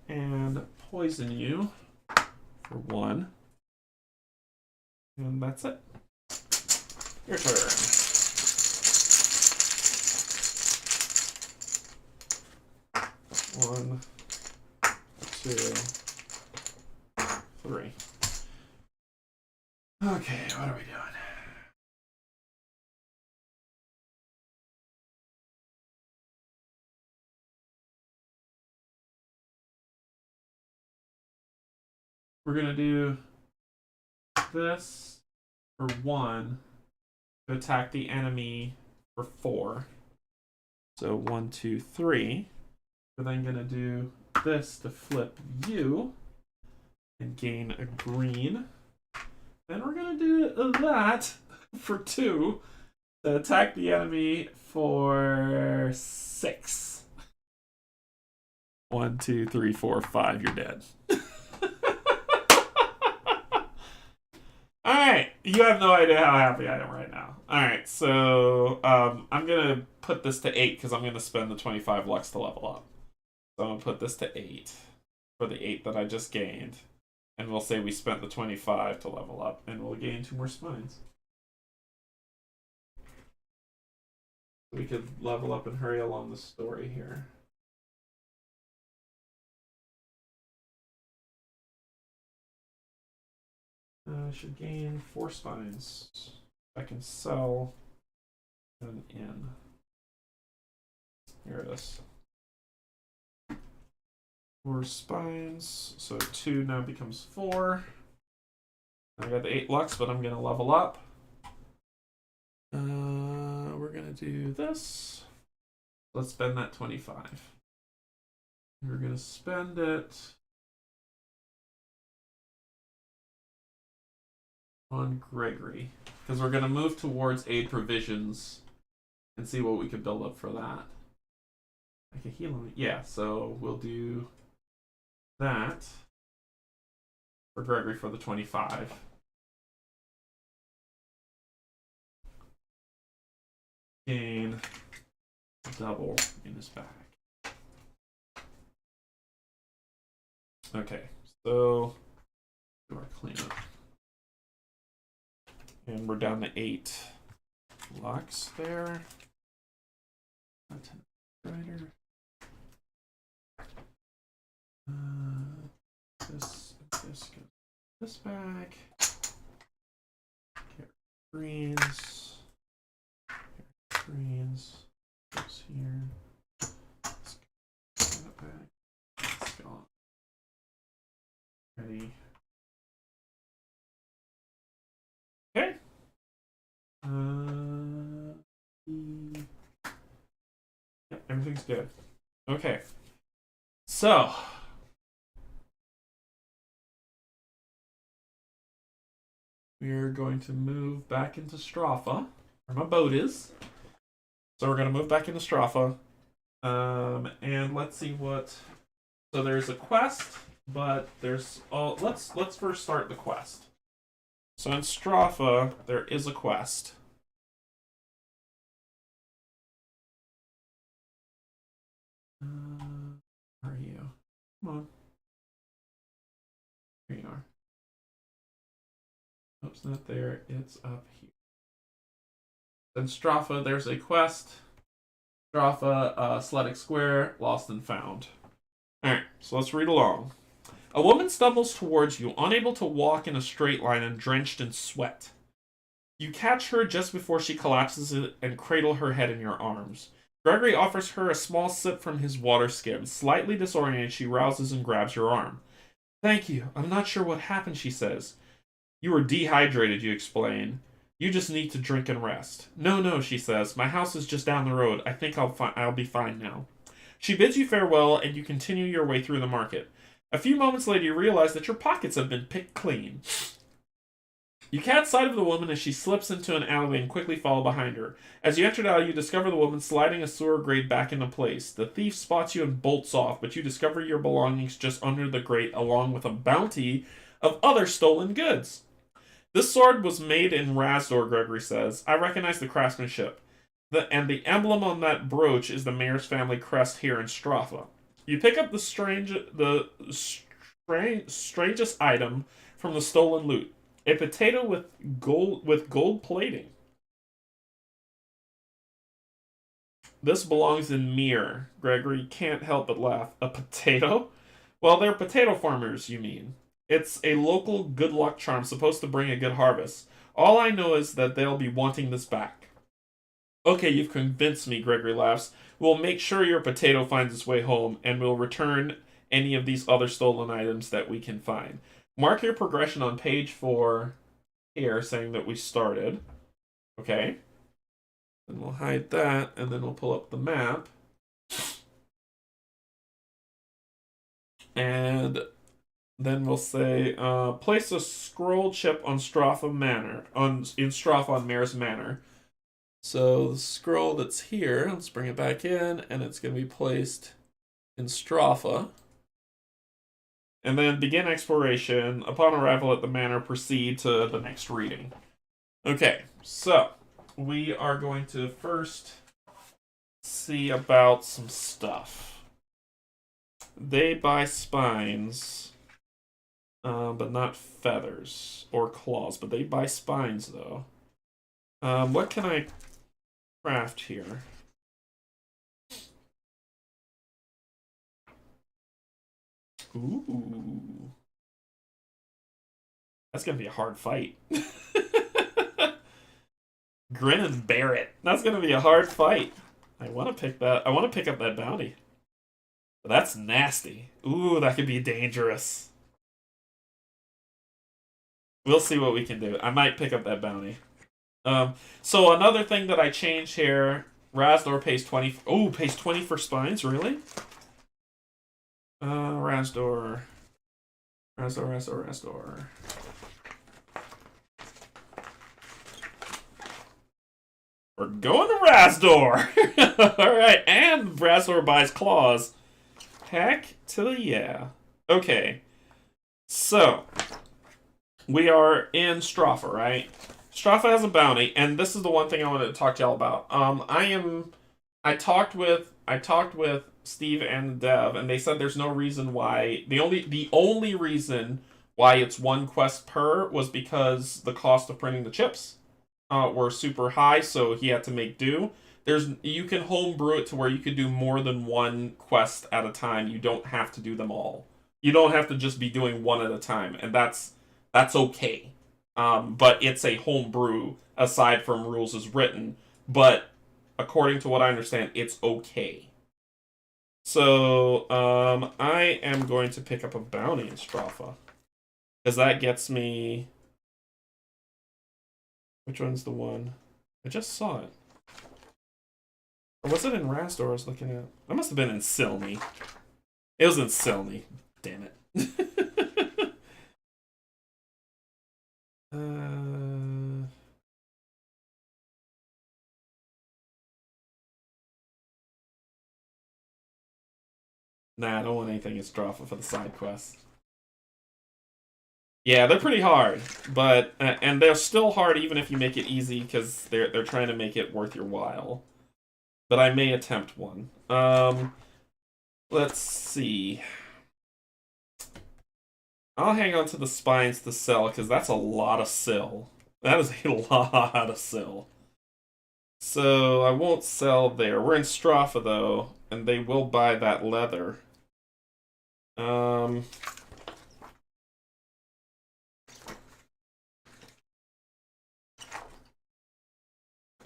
And poison you for 1. And that's it. Your turn. One, 2, 3. Okay, what are we doing? We're gonna do this for 1 to attack the enemy for 4. So 1, 2, 3. We're then gonna do this to flip you and gain a green. Then we're gonna do that for 2 to attack the enemy for 6. 1, 2, 3, 4, 5. You're dead. Alright, you have no idea how happy I am right now. Alright, so I'm gonna put this to 8 because I'm gonna spend the 25 Lux to level up. So I'm gonna put this to 8 for the 8 that I just gained. And we'll say we spent the 25 to level up, and we'll gain 2 more spines. We could level up and hurry along the story here. I should gain 4 spines. I can sell an inn. Here it is. 4 spines, so 2 now becomes 4. I got the 8 Lux, but I'm gonna level up. We're gonna do this. Let's spend that 25. We're gonna spend it on Gregory, because we're gonna move towards aid provisions and see what we can build up for that. I can heal him. Yeah, so we'll do that for Gregory for the 25. Gain double in his bag. Okay, so do our cleanup. And we're down to 8 Lux there. Rider. This goes this bag. Get greens. Greens goes here. Let's go that bag. Let's go on. Ready. Everything's good. Okay. So. We're going to move back into Stropha, where my boat is. So we're going to move back into Stropha. And let's see what... So there's a quest, but there's... let's first start the quest. So in Stropha, there is a quest. Where are you? Come on. Here you are. Oops, not there. It's up here. In Stropha, there's a quest. Stropha, Sletic Square, Lost and Found. Alright, so let's read along. A woman stumbles towards you, unable to walk in a straight line and drenched in sweat. You catch her just before she collapses and cradle her head in your arms. Gregory offers her a small sip from his water skim. Slightly disoriented, she rouses and grabs your arm. Thank you. I'm not sure what happened, she says. You were dehydrated, you explain. You just need to drink and rest. No, she says. My house is just down the road. I think I'll be fine now. She bids you farewell, and you continue your way through the market. A few moments later, you realize that your pockets have been picked clean. You catch sight of the woman as she slips into an alleyway and quickly follow behind her. As you enter the alley, you discover the woman sliding a sewer grate back into place. The thief spots you and bolts off, but you discover your belongings just under the grate along with a bounty of other stolen goods. This sword was made in Razdor, Gregory says. I recognize the craftsmanship. And the emblem on that brooch is the mayor's family crest here in Stropha. You pick up the strangest item from the stolen loot. A potato with gold plating. This belongs in Mir. Gregory can't help but laugh. A potato? Well, they're potato farmers, you mean. It's a local good luck charm supposed to bring a good harvest. All I know is that they'll be wanting this back. Okay, you've convinced me, Gregory laughs. We'll make sure your potato finds its way home, and we'll return any of these other stolen items that we can find. Mark your progression on page 4 here, saying that we started. Okay. And we'll hide that, and then we'll pull up the map. And then we'll say, place a scroll chip on Stropha Manor, in Stropha on Mayor's Manor. So the scroll that's here, let's bring it back in, and it's going to be placed in Stropha. And then begin exploration. Upon arrival at the manor, proceed to the next reading. Okay, so we are going to first see about some stuff. They buy spines, but not feathers or claws, but they buy spines, though. What can I craft here? Ooh. That's gonna be a hard fight. Grin and bear it. That's gonna be a hard fight. I want to pick that. I want to pick up that bounty. But that's nasty. Ooh, that could be dangerous. We'll see what we can do. I might pick up that bounty. So another thing that I changed here, Razdor pays 20. Oh, pays 20 for spines, really? Razdor. We're going to Razdor! Alright, and Razdor buys claws. Heck to the yeah. Okay. So, we are in Stropha, right? Stropha has a bounty, and this is the one thing I wanted to talk to y'all about. I talked with Steve and Dev, and they said there's no reason why. The only reason why it's one quest per was because the cost of printing the chips were super high, so he had to make do. You can homebrew it to where you could do more than one quest at a time. You don't have to do them all. You don't have to just be doing one at a time, and that's okay. But it's a homebrew aside from rules as written. But according to what I understand, it's okay. So I am going to pick up a bounty in Stropha, because that gets me. Which one's the one? I just saw it. Or was it in Rastor I was looking at? That must have been in Silny. It was in Silny. Damn it. Nah, I don't want anything in Stropha for the side quests. Yeah, they're pretty hard, but and they're still hard even if you make it easy because they're trying to make it worth your while. But I may attempt one. Let's see. I'll hang on to the spines to sell because that's a lot of sill. That is a lot of sill. So I won't sell there. We're in Stropha though, and they will buy that leather.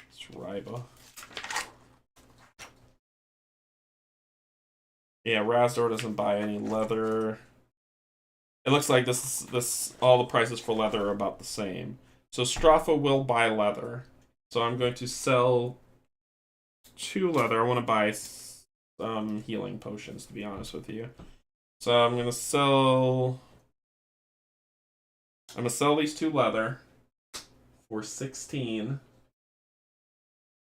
It's Ryba. Yeah, Razdor doesn't buy any leather. It looks like this all the prices for leather are about the same. So Stropha will buy leather. So I'm going to sell 2 leather. I want to buy some healing potions, to be honest with you. So I'm gonna sell these 2 leather for 16.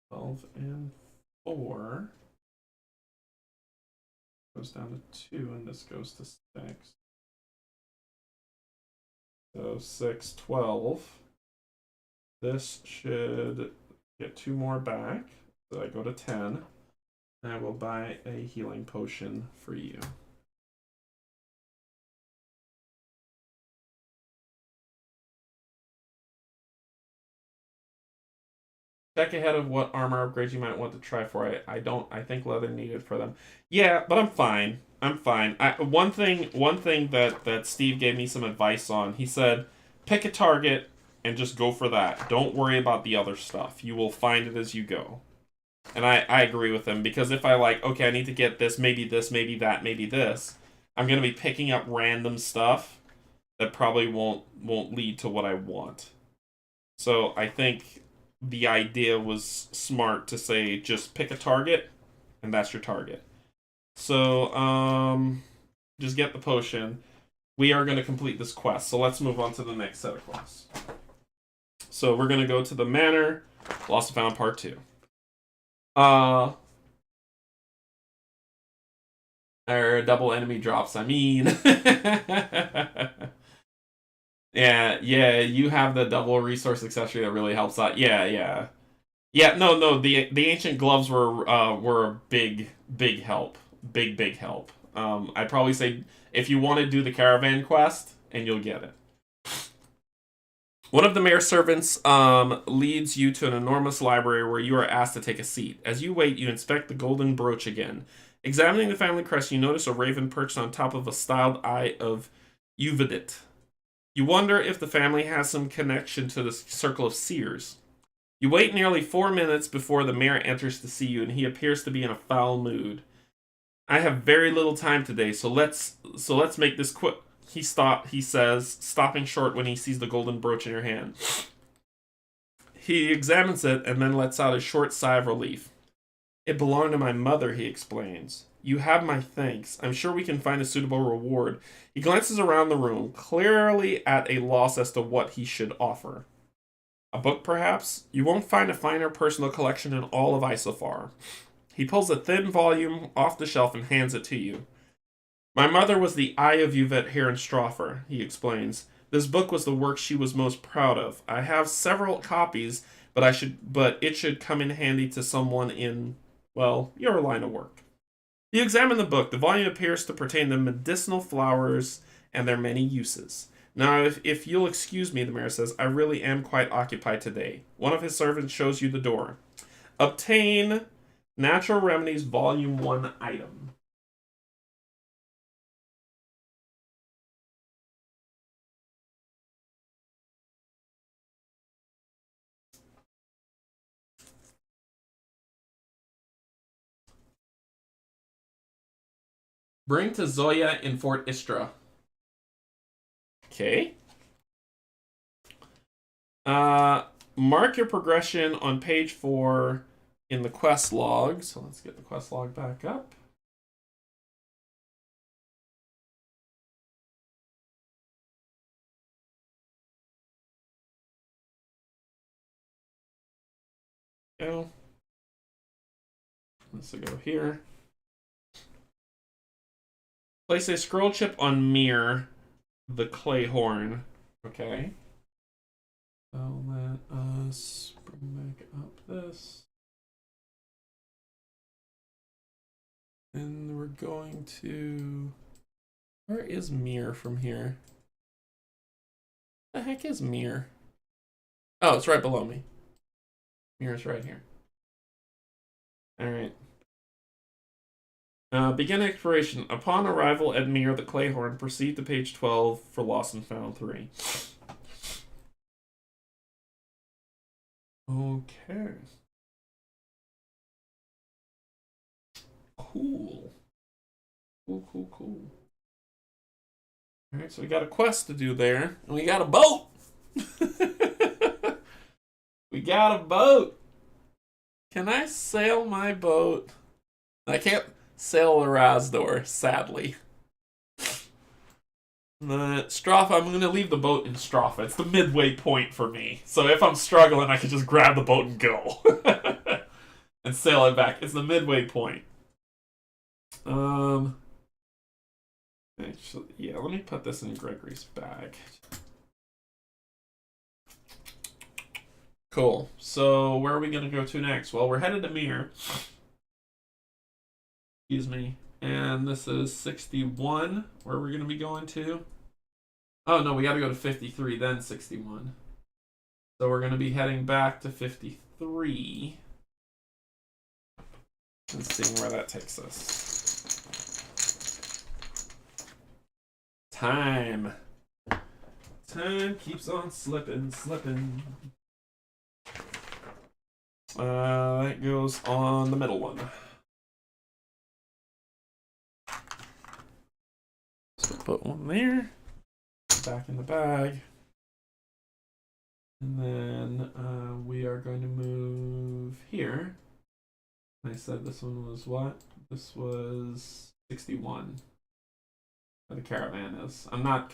12 and 4. Goes down to 2, and this goes to 6. So 6, 12. This should get 2 more back. So I go to 10. And I will buy a healing potion for you. Check ahead of what armor upgrades you might want to try for it. I think leather needed for them. Yeah, but I'm fine. I'm fine. One thing that Steve gave me some advice on. He said, pick a target and just go for that. Don't worry about the other stuff. You will find it as you go. And I agree with him because if I okay, I need to get this, maybe that, maybe this, I'm gonna be picking up random stuff that probably won't lead to what I want. So I think the idea was smart to say just pick a target and that's your target. So just get the potion. We are going to complete this quest, so let's move on to the next set of quests. So we're going to go to the manor, Lost and Found Part 2. Or double enemy drops, I mean. Yeah, you have the double resource accessory that really helps out. Yeah. No, the ancient gloves were a big help. Big help. I'd probably say if you want to do the caravan quest, and you'll get it. One of the mayor's servants leads you to an enormous library where you are asked to take a seat. As you wait, you inspect the golden brooch again. Examining the family crest, you notice a raven perched on top of a styled eye of Uvidit. You wonder if the family has some connection to the circle of seers. You wait nearly 4 minutes before the mayor enters to see you, and he appears to be in a foul mood. I have very little time today, so let's make this quick. He says, stopping short when he sees the golden brooch in your hand. He examines it and then lets out a short sigh of relief. It belonged to my mother, he explains. You have my thanks. I'm sure we can find a suitable reward. He glances around the room, clearly at a loss as to what he should offer. A book, perhaps? You won't find a finer personal collection in all of Isofar. He pulls a thin volume off the shelf and hands it to you. My mother was the Eye of Uvet here in Stropher, he explains. This book was the work she was most proud of. I have several copies, but it should come in handy to someone in, well, your line of work. You examine the book. The volume appears to pertain to medicinal flowers and their many uses. Now, if you'll excuse me, the mayor says, I really am quite occupied today. One of his servants shows you the door. Obtain Natural Remedies Volume 1 item. Bring to Zoya in Fort Istra. Okay. Mark your progression on page 4 in the quest log. So let's get the quest log back up. Go. Let's go here. Place a scroll chip on Mir, the clay horn. Okay. So let us bring back up this. And we're going to... Where is Mir from here? The heck is Mir? Oh, it's right below me. Mir's right here. Alright. Begin exploration. Upon arrival at Mir, the Clayhorn, proceed to page 12 for Lost and Found 3. Okay. Cool. Cool. Alright, so we got a quest to do there. And we got a boat! We got a boat! Can I sail my boat? I can't sail the Razdor, sadly. Stropha, I'm going to leave the boat in Stropha. It's the midway point for me. So if I'm struggling, I can just grab the boat and go. And sail it back. It's the midway point. Actually, yeah, let me put this in Gregory's bag. Cool. So where are we going to go to next? Well, we're headed to Mir. Excuse me. And this is 61, where we're going to be going to. Oh, no, we got to go to 53, then 61. So we're going to be heading back to 53. And seeing where that takes us. Time. Time keeps on slipping. That goes on the middle one. So put one there. Back in the bag. And then we are going to move here. I said this one was what? This was 61. Where the caravan is. I'm not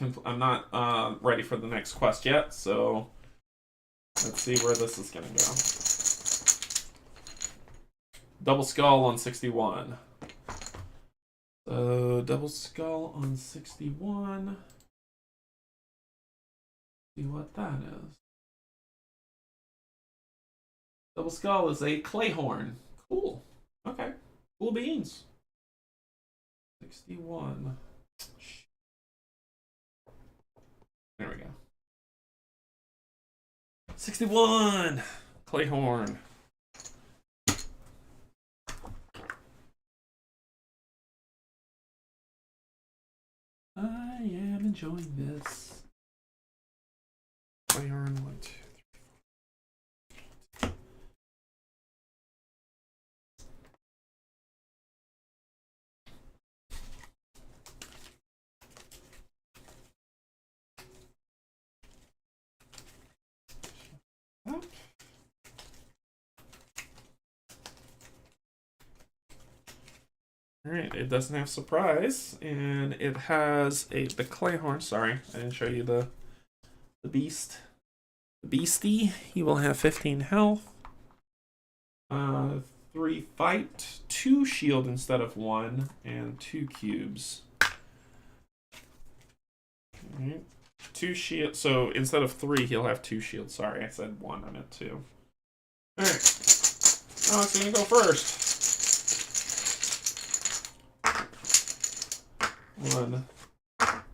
ready for the next quest yet, so let's see where this is gonna go. Double skull on 61. So double skull on 61. See what that is. Double skull is a clay horn. Cool. Okay. Cool beans. 61. There we go. 61! Clay horn. I am enjoying this. Clay horn, 1, 2, 3, 4. Alright, it doesn't have surprise, and it has the clay horn. Sorry, I didn't show you the beast. The beastie, he will have 15 health. 3 fight, 2 shield instead of 1, and 2 cubes. Alright. 2 shield, so instead of 3, he'll have 2 shields. Sorry, I said 1, I meant 2. Alright. Oh, it's gonna go first. 1,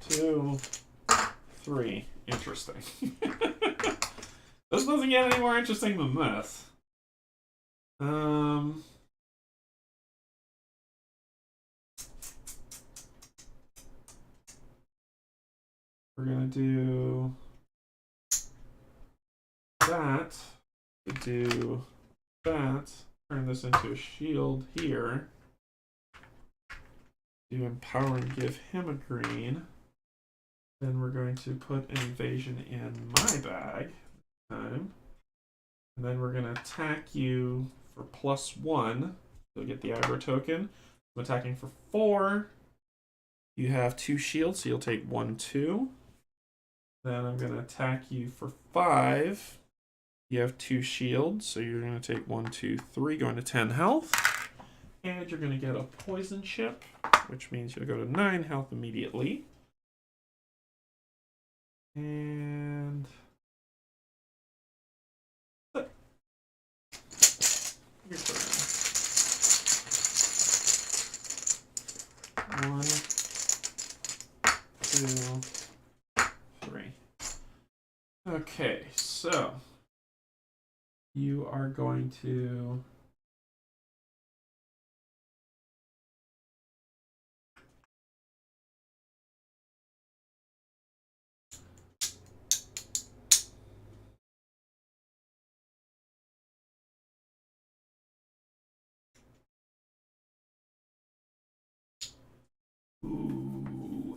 2, 3. Interesting. This doesn't get any more interesting than this. We're gonna do that. Do that. Turn this into a shield here. Do empower and give him a green. Then we're going to put an invasion in my bag this time. And then we're going to attack you for +1. You'll get the aggro token. I'm attacking for 4. You have 2 shields, so you'll take 1, 2. Then I'm going to attack you for 5. You have 2 shields, so you're going to take 1, 2, 3, going to 10 health. And you're going to get a poison chip, which means you'll go to 9 health immediately. And your turn. 1, 2, 3. Okay, so you are going to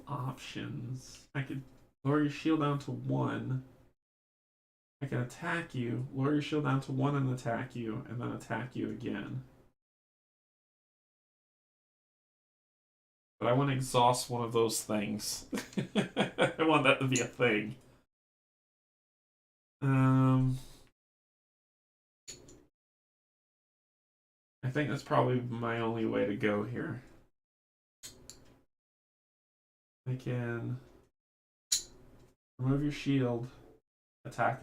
options. I could lower your shield down to 1. I can attack you, lower your shield down to 1 and attack you, and then attack you again. But I want to exhaust one of those things. I want that to be a thing. I think that's probably my only way to go here. I can remove your shield, attack,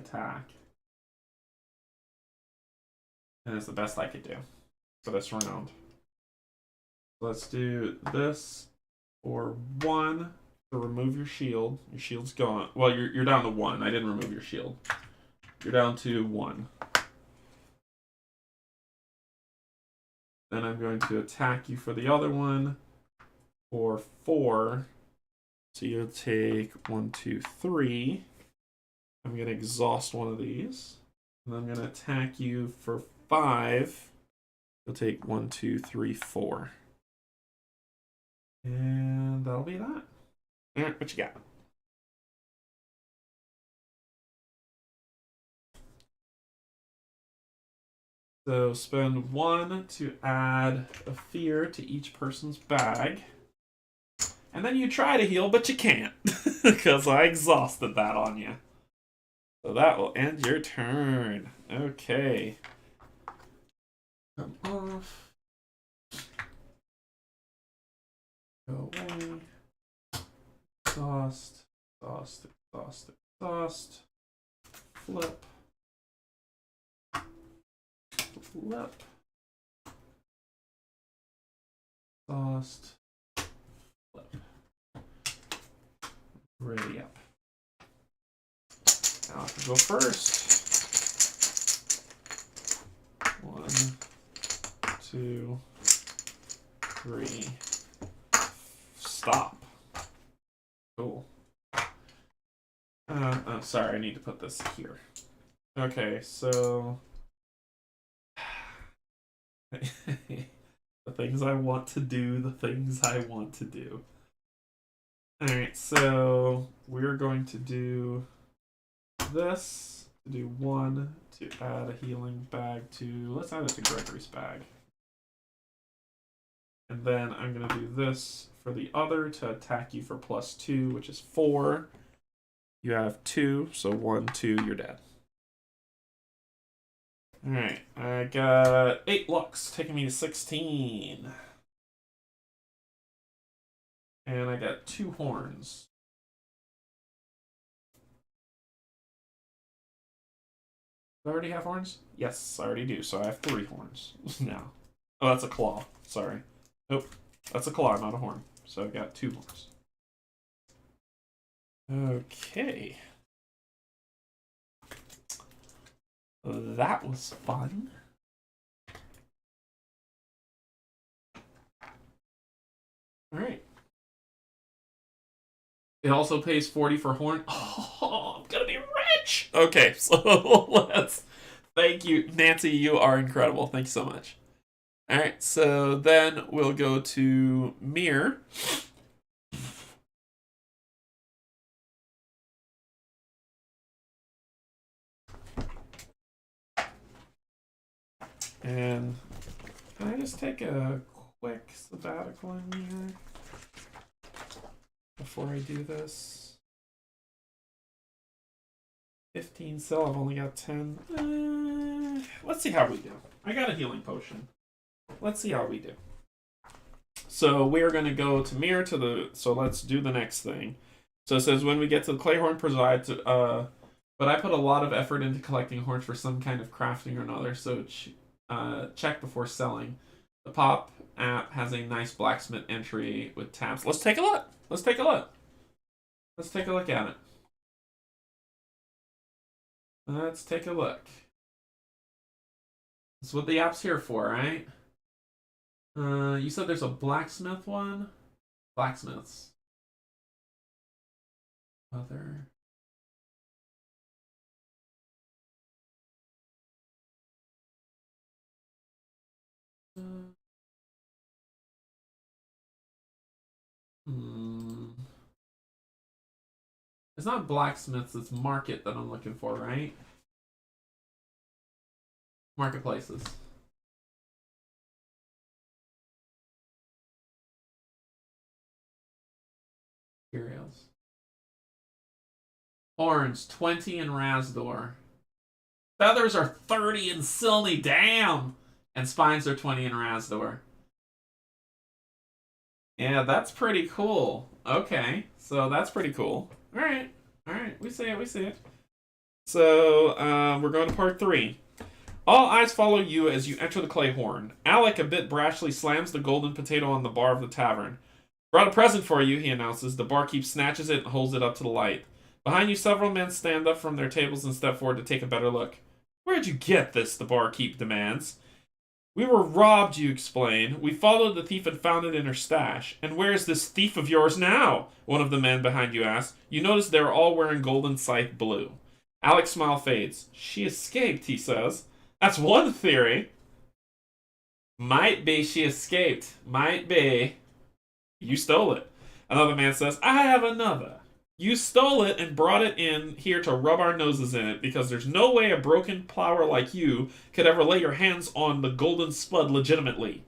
and it's the best I could do for this round. Let's do this for 1 to remove your shield. Your shield's gone. Well, you're down to 1. I didn't remove your shield. You're down to 1. Then I'm going to attack you for the other one for 4. So you'll take 1, 2, 3. I'm going to exhaust one of these. And I'm going to attack you for 5. You'll take 1, 2, 3, 4. And that'll be that. All right, what you got? So spend 1 to add a fear to each person's bag. And then you try to heal, but you can't. Because I exhausted that on you. So that will end your turn. Okay. Come off. Go away. Exhaust. Exhaust. Flip. Exhaust. Flip. Ready up. Now I can go first. 1, 2, 3. Stop. Cool. Oh, sorry, I need to put this here. Okay, so the things I want to do, Alright, so we're going to do this, to do 1, to add a healing bag to, let's add it to Gregory's bag. And then I'm going to do this for the other to attack you for +2, which is 4. You have 2, so 1, 2, you're dead. Alright, I got 8 lux, taking me to 16. And I got 2 horns. Do I already have horns? Yes, I already do, so I have 3 horns now. Oh, that's a claw. Sorry. Nope, that's a claw, not a horn. So I've got 2 horns. Okay. That was fun. Alright. It also pays 40 for horn. Oh, I'm gonna be rich! Okay, so let's... Thank you, Nancy, you are incredible. Thank you so much. Alright, so then we'll go to Mir. And can I just take a quick sabbatical in here before I do this? 15 cell, I've only got 10. Let's see how we do. I got a healing potion. Let's see how we do. So we are going to go to mirror to the... So let's do the next thing. So it says, when we get to the clay horn, preside... but I put a lot of effort into collecting horns for some kind of crafting or another, so check before selling. The Pop app has a nice blacksmith entry with tabs. Let's take a look. Let's take a look. Let's take a look at it. Let's take a look. That's what the app's here for, right? You said there's a blacksmith one? Blacksmiths. Other. It's not blacksmiths, it's market that I'm looking for, right? Marketplaces. Materials. Horns, 20 in Razdor. Feathers are 30 in Silny, damn! And spines are 20 in Razdor. Yeah, that's pretty cool. Okay, so that's pretty cool. Alright, we see it, we see it. So, we're going to part 3. All eyes follow you as you enter the clay horn. Alec a bit brashly slams the golden potato on the bar of the tavern. Brought a present for you, he announces. The barkeep snatches it and holds it up to the light. Behind you, several men stand up from their tables and step forward to take a better look. Where'd you get this? The barkeep demands. We were robbed, you explain. We followed the thief and found it in her stash. And where is this thief of yours now? One of the men behind you asks. You notice they're all wearing golden scythe blue. Alec's smile fades. She escaped, he says. That's one theory. Might be she escaped. Might be. You stole it. Another man says, I have another. You stole it and brought it in here to rub our noses in it because there's no way a broken plower like you could ever lay your hands on the golden spud legitimately.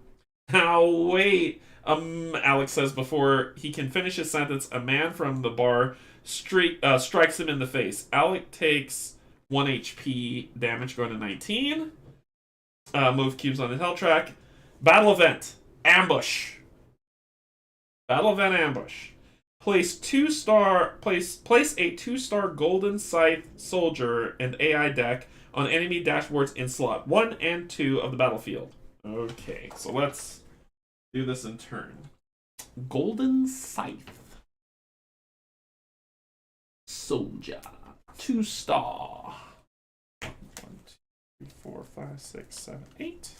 Now, wait, Alex says before he can finish his sentence, a man from the bar strikes him in the face. Alec takes 1 HP damage, going to 19. Move cubes on the hell track. Battle event. Ambush. Battle event ambush. Place a 2-star golden scythe soldier and AI deck on enemy dashboards in slot 1 and 2 of the battlefield. Okay, so let's do this in turn. Golden scythe soldier 2-star. 1, 2, 3, 4, 5, 6, 7, 8.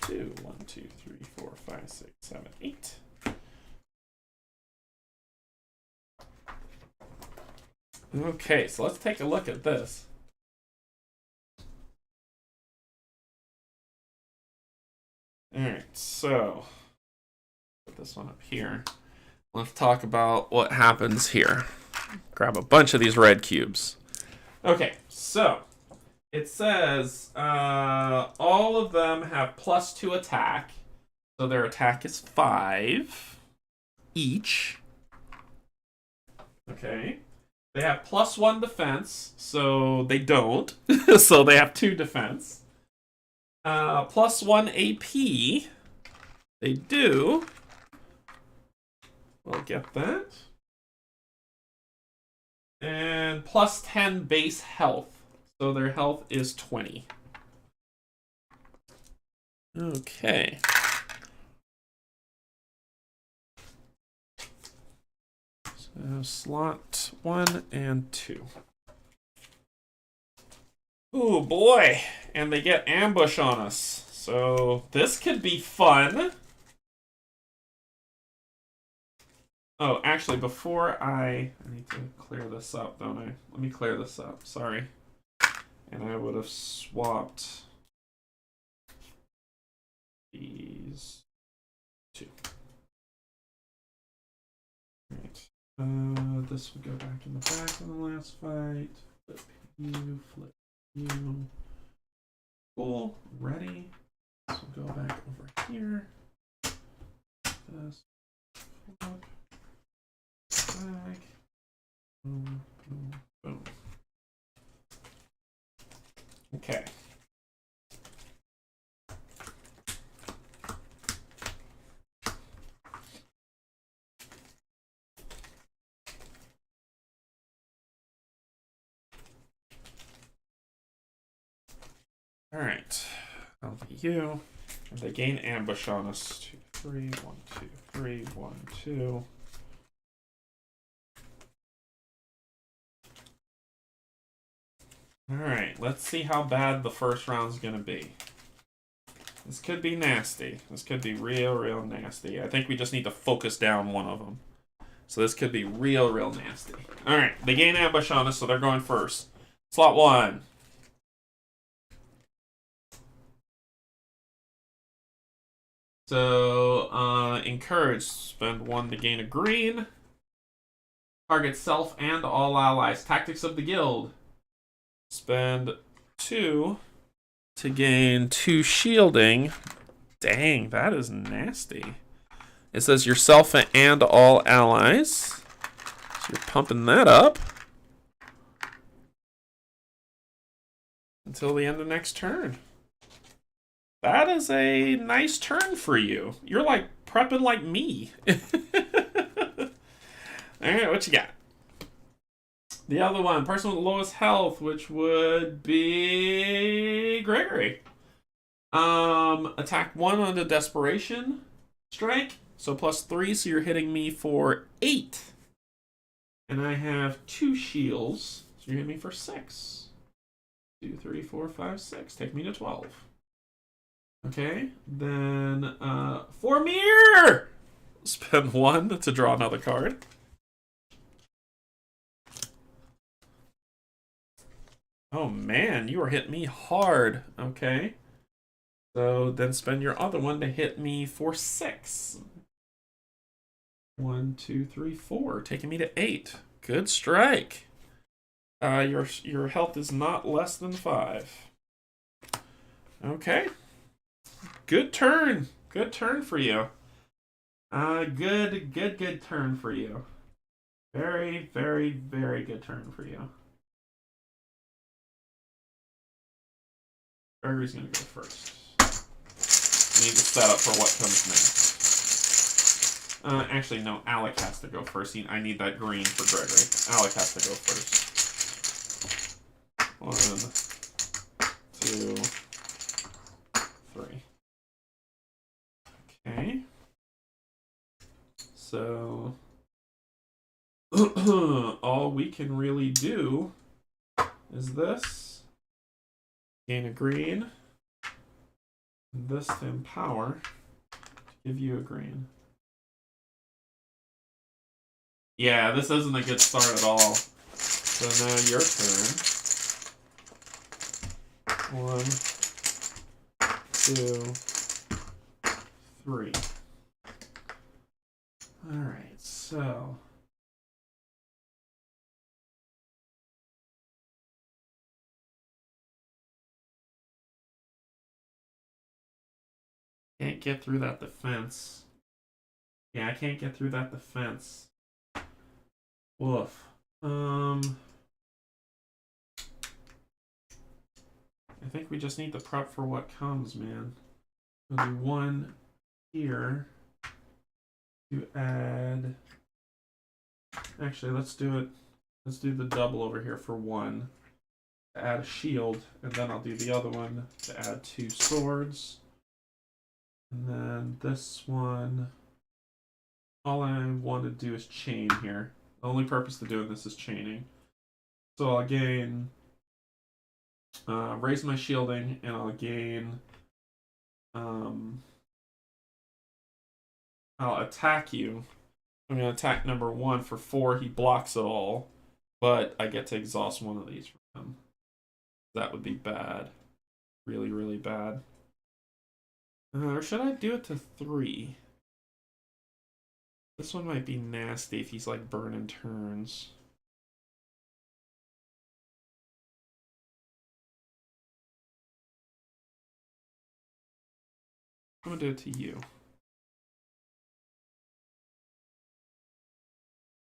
2, 1, 2, 3, 4, 5, 6, 7, 8. Okay, so let's take a look at this. Alright, so put this one up here. Let's talk about what happens here. Grab a bunch of these red cubes. Okay, so it says all of them have +2 attack. So their attack is 5 each. Okay. They have +1 defense, so they don't. So they have 2 defense. +1 AP. They do. We'll get that. And +10 base health. So their health is 20. Okay. Slot 1 and 2. Ooh, boy. And they get ambush on us. So this could be fun. Oh, actually, before I need to clear this up, don't I? Let me clear this up. Sorry. And I would have swapped these 2. Right. This would go back in the back of the last fight. Flip you, flip you. Cool. Ready. here. This. Back. Boom, boom, boom. Okay. All right. That'll be you. And they gain ambush on us. 2, 3, 1, 2, 3, 1, 2. All right. Let's see how bad the first round's gonna be. This could be nasty. This could be real nasty. I think we just need to focus down one of them. So this could be real nasty. All right. They gain ambush on us, so they're going first. Slot 1. So, encourage. Spend 1 to gain a green. Target self and all allies. Tactics of the guild. Spend 2 to gain 2 shielding. Dang, that is nasty. It says yourself and all allies. So you're pumping that up. Until the end of next turn. That is a nice turn for you. You're like prepping like me. Alright, what you got? The other one, person with the lowest health, which would be Gregory. Attack 1 on the desperation strike. So +3, so you're hitting me for 8. And I have 2 shields, so you're hitting me for 6. 2, 3, 4, 5, 6. Take me to 12. Okay, then Formir! Spend 1 to draw another card. Oh man, you are hitting me hard. Okay. So then spend your other one to hit me for 6. 1, 2, 3, 4, taking me to 8. Good strike. Your health is not less than 5. Okay. Good turn. Good turn for you. Good turn for you. Very good turn for you. Gregory's gonna go first. We need to set up for what comes next. Actually, no. Alec has to go first. I need that green for Gregory. Alec has to go first. 1, 2, 3. Okay. So all we can really do is this. Gain a green. This to empower. Give you a green. Yeah, this isn't a good start at all. So now your turn. 1, 2, 3. Alright, so can't get through that defense. Yeah, I can't get through that defense. Woof. I think we just need to prep for what comes, man. We'll do 1 here to add. Actually, let's do it. Let's do the double over here for 1 to add a shield, and then I'll do the other one to add 2 swords. And then this one, all I want to do is chain here. The only purpose to doing this is chaining. So I'll gain, raise my shielding, and I'll gain, I'll attack you. I'm going to attack number 1 for 4. He blocks it all, but I get to exhaust one of these from him. That would be bad. Really bad. Or should I do it to 3? This one might be nasty if he's like burning turns. I'm gonna do it to you.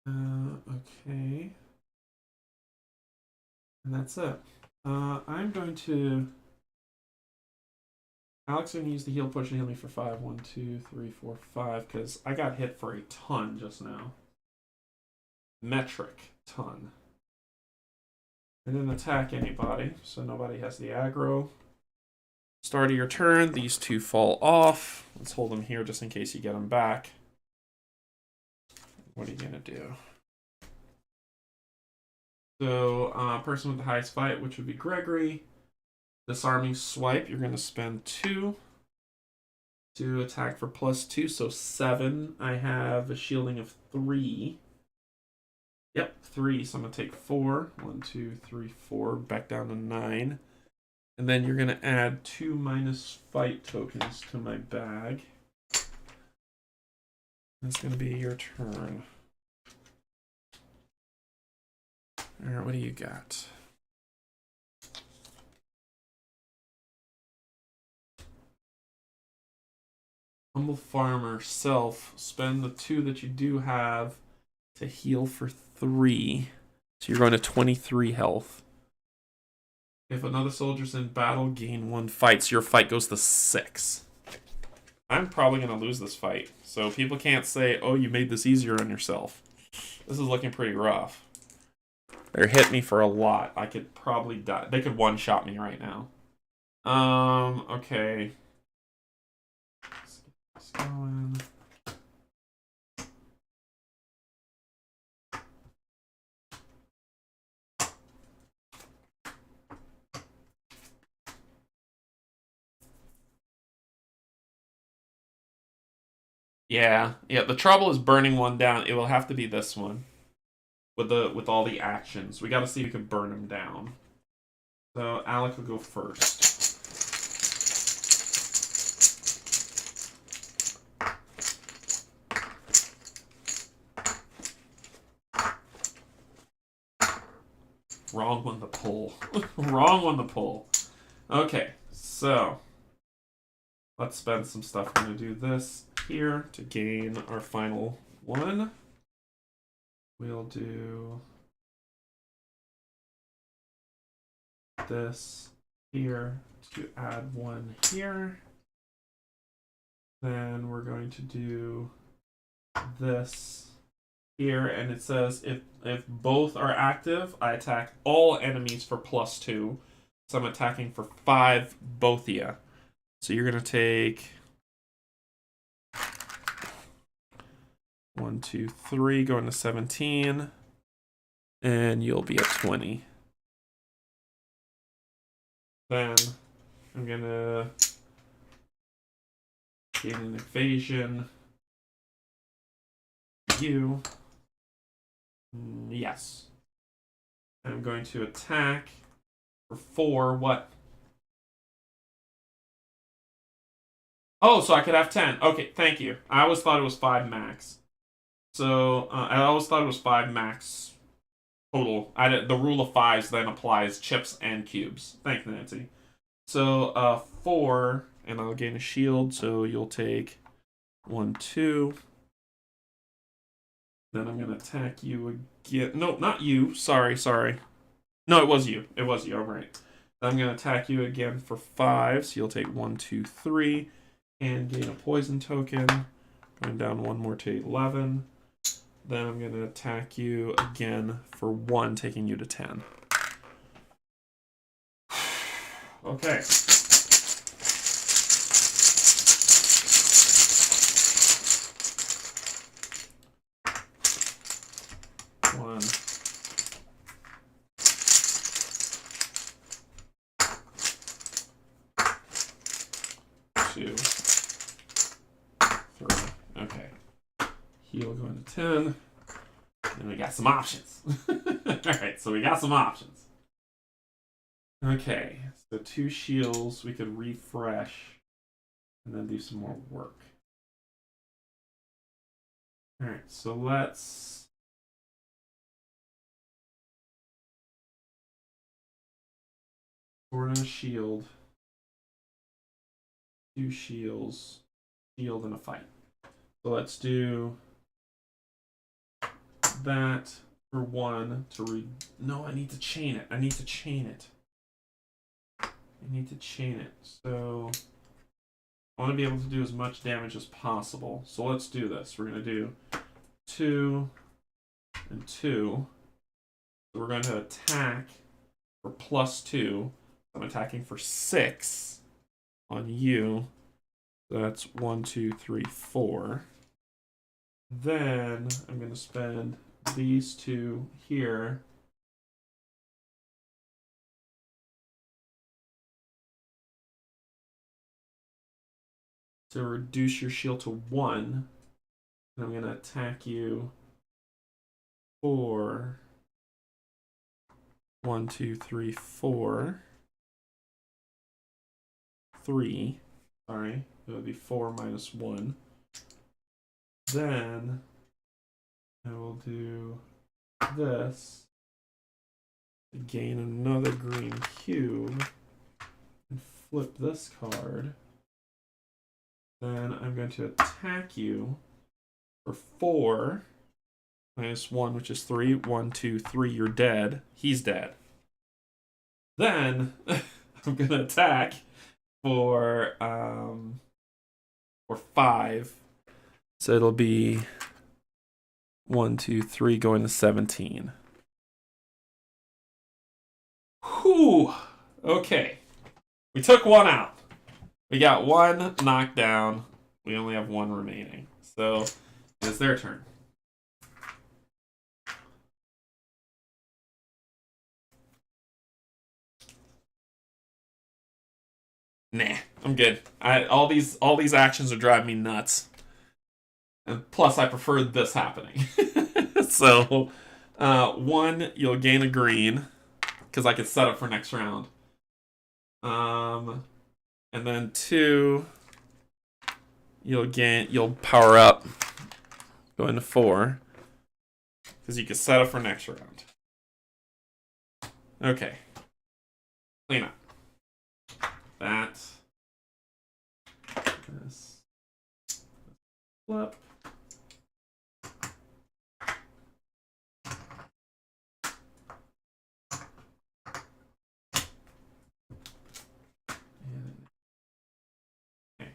Okay. And that's it. I'm going to... Alex is going to use the heal push and heal me for 5. 1, 2, 3, 4, 5, because I got hit for a ton just now. Metric ton. I didn't attack anybody, so nobody has the aggro. Start of your turn, these two fall off. Let's hold them here just in case you get them back. What are you going to do? So, person with the highest fight, which would be Gregory. Disarming swipe, you're going to spend 2 to attack for +2, so 7. I have a shielding of 3. Yep, 3, so I'm going to take 4. 1, 2, 3, 4, back down to 9. And then you're going to add 2 minus fight tokens to my bag. That's going to be your turn. Alright, what do you got? Humble Farmer, self, spend the 2 that you do have to heal for 3. So you're going to 23 health. If another soldier's in battle, gain 1 fight. So your fight goes to 6. I'm probably going to lose this fight. So people can't say, oh, you made this easier on yourself. This is looking pretty rough. They're hitting me for a lot. I could probably die. They could one-shot me right now. Okay. Let's get this going. Yeah. The trouble is burning one down. It will have to be this one. With all the actions. We gotta see if we can burn him down. So Alec will go first. Wrong one to pull. Wrong one to pull. Okay, so let's spend some stuff. I'm gonna do this here to gain our final 1. We'll do this here to add 1 here. Then we're going to do this here, and it says if both are active, I attack all enemies for +2. So I'm attacking for 5 both of you. So you're gonna take 1, 2, 3, going to 17, and you'll be at 20. Then I'm gonna gain an evasion. You. Yes. I'm going to attack for 4. What? Oh, so I could have 10. Okay, thank you. I always thought it was 5 max. So I always thought it was 5 max total. The rule of 5s then applies chips and cubes. Thanks, Nancy. So 4, and I'll gain a shield. So you'll take 1, 2. Then I'm gonna attack you again. No, not you. Sorry. No, it was you. All right. I'm gonna attack you again for 5. So you'll take 1, 2, 3, and gain a poison token. Going down 1 more to 11. Then I'm gonna attack you again for 1, taking you to 10. Okay. One. 2. 3. Okay. Heal going to 10. And we got some options. Alright, so we got some options. Okay, so 2 shields. We could refresh and then do some more work. Alright, so let's... Sword and a shield. 2 shields, shield, and a fight. So let's do that for 1 to read. No, I need to chain it. I need to chain it. So I want to be able to do as much damage as possible. So let's do this. We're going to do 2 and 2. So we're going to attack for +2. I'm attacking for 6 on you. So that's 1, 2, 3, 4. Then I'm going to spend these 2 here. To reduce your shield to 1. And I'm going to attack you for 1, 2, 3, 4. 3. Sorry, it would be 4 minus 1. Then I will do this to gain another green cube and flip this card. Then I'm going to attack you for 4 minus 1, which is 3. 1, 2, 3, you're dead. He's dead. Then I'm going to attack for 5. So it'll be 1, 2, 3 going to 17. Whew. Okay. We took 1 out. We got 1 knocked down. We only have 1 remaining. So it's their turn. Nah, I'm good. All these actions are driving me nuts. And plus, I prefer this happening. So, 1, you'll gain a green because I could set up for next round. And then 2, you'll power up, go into 4 because you can set up for next round. Okay, clean up. That. This. Flip. Okay.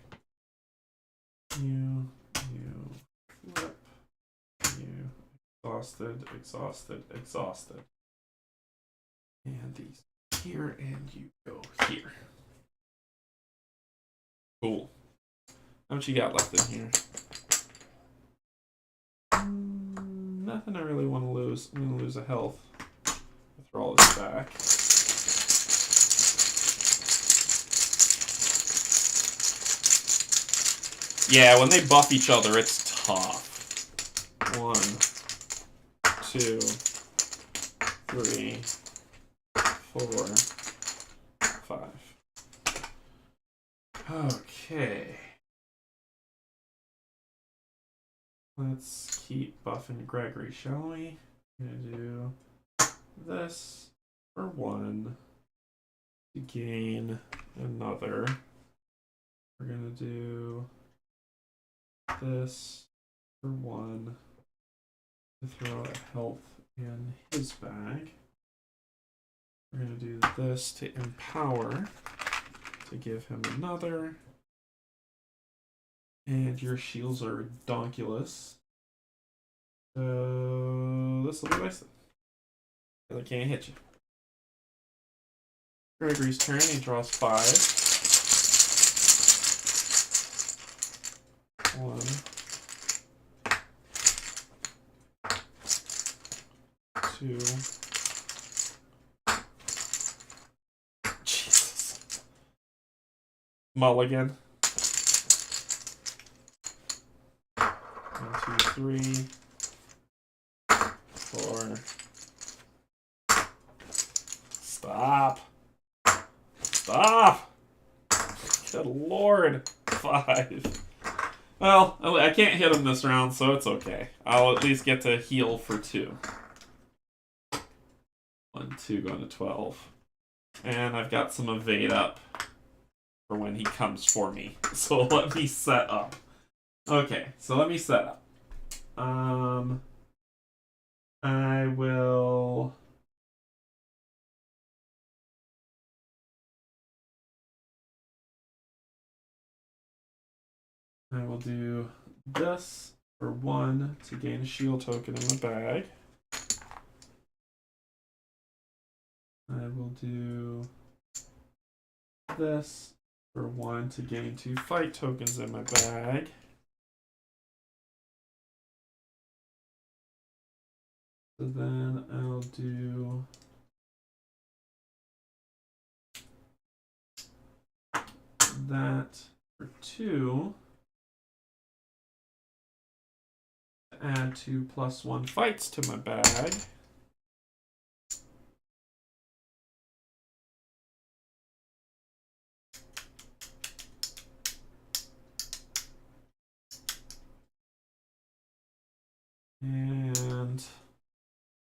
You flip. You exhausted. And these here, and you go here. Cool. How much you got left in here? Nothing I really want to lose. I'm going to lose a health. I'll throw all this back. Yeah, when they buff each other, it's tough. 1, 2, 3, 4, 5. Okay. Let's keep buffing Gregory, shall we? I'm gonna do this for 1 to gain another. We're gonna do this for 1 to throw a health in his bag. We're gonna do this to empower, to give him another. And your shields are redonkulous. So this will be wasted. Because I can't hit you. Gregory's turn, he draws 5. 1. 2. Jesus. Mulligan. 1, 2, 3, 4. Stop. Stop. Good Lord. 5. Well, I can't hit him this round, so it's okay. I'll at least get to heal for 2. 1, 2 going to 12. And I've got some evade up for when he comes for me. So let me set up. Okay, so let me set up. I will... do this for 1 to gain a shield token in the bag. I will do this for 1 to gain 2 fight tokens in my bag. So then I'll do that for 2 to add 2 +1 fights to my bag. And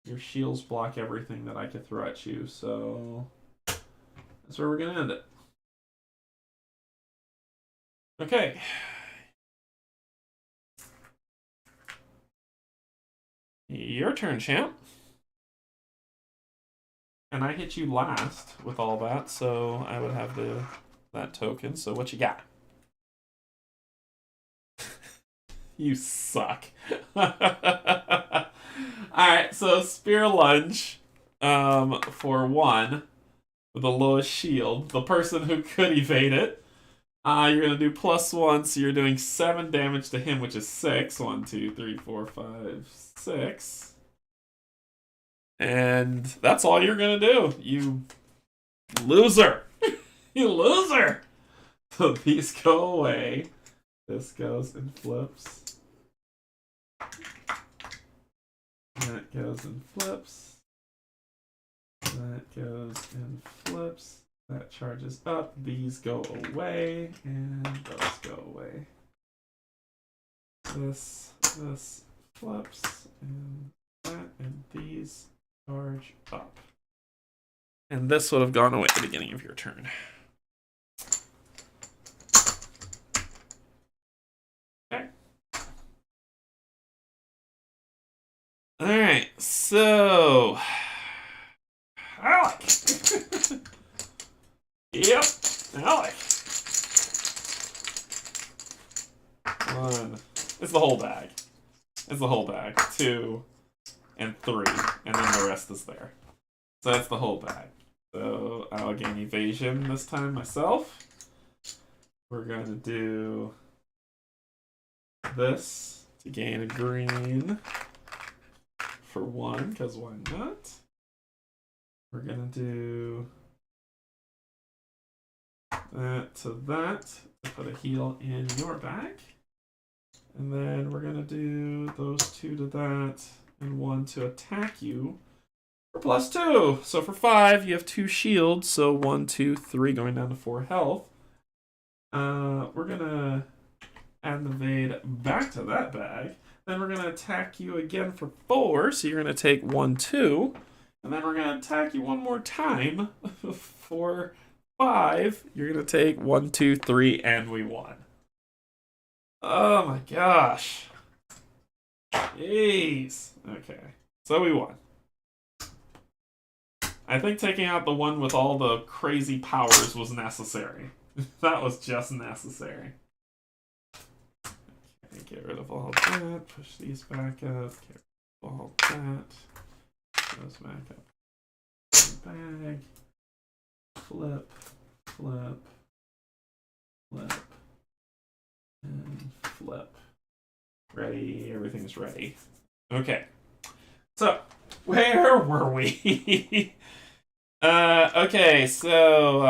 your shields block everything that I could throw at you, so that's where we're going to end it. Okay. Your turn, champ. And I hit you last with all that, so I would have that token. So what you got? You suck. Alright, so Spear Lunge for 1 with the lowest shield. The person who could evade it. You're going to do +1, so you're doing 7 damage to him, which is 6. 1, 2, 3, 4, 5, 6. And that's all you're going to do. You loser. You loser. So these go away. This goes and flips. That goes and flips. That goes and flips. That charges up. These go away. And those go away. This flips. And that. And these charge up. And this would have gone away at the beginning of your turn. Okay. Alright, so... Alec! Yep, Alec. 1. It's the whole bag. It's the whole bag. 2 and 3. And then the rest is there. So that's the whole bag. So I'll gain evasion this time myself. We're going to do this to gain a green for 1, because why not? We're going to do that to put a heal in your bag. And then we're going to do those 2 to that and 1 to attack you for +2. So for 5, you have 2 shields. So 1, 2, 3 going down to 4 health. We're going to add the evade back to that bag. Then we're going to attack you again for 4. So you're going to take 1, 2. And then we're going to attack you one more time for 5. You're going to take 1, 2, 3, and we won. Oh my gosh. Jeez. Okay. So we won. I think taking out the one with all the crazy powers was necessary. That was just necessary. Okay, get rid of all that. Push these back up. Get rid of all that. Goes back up. Bag. Flip. Flip. Flip. And flip. Ready. Everything's ready. Okay. So, where were we? Okay, so,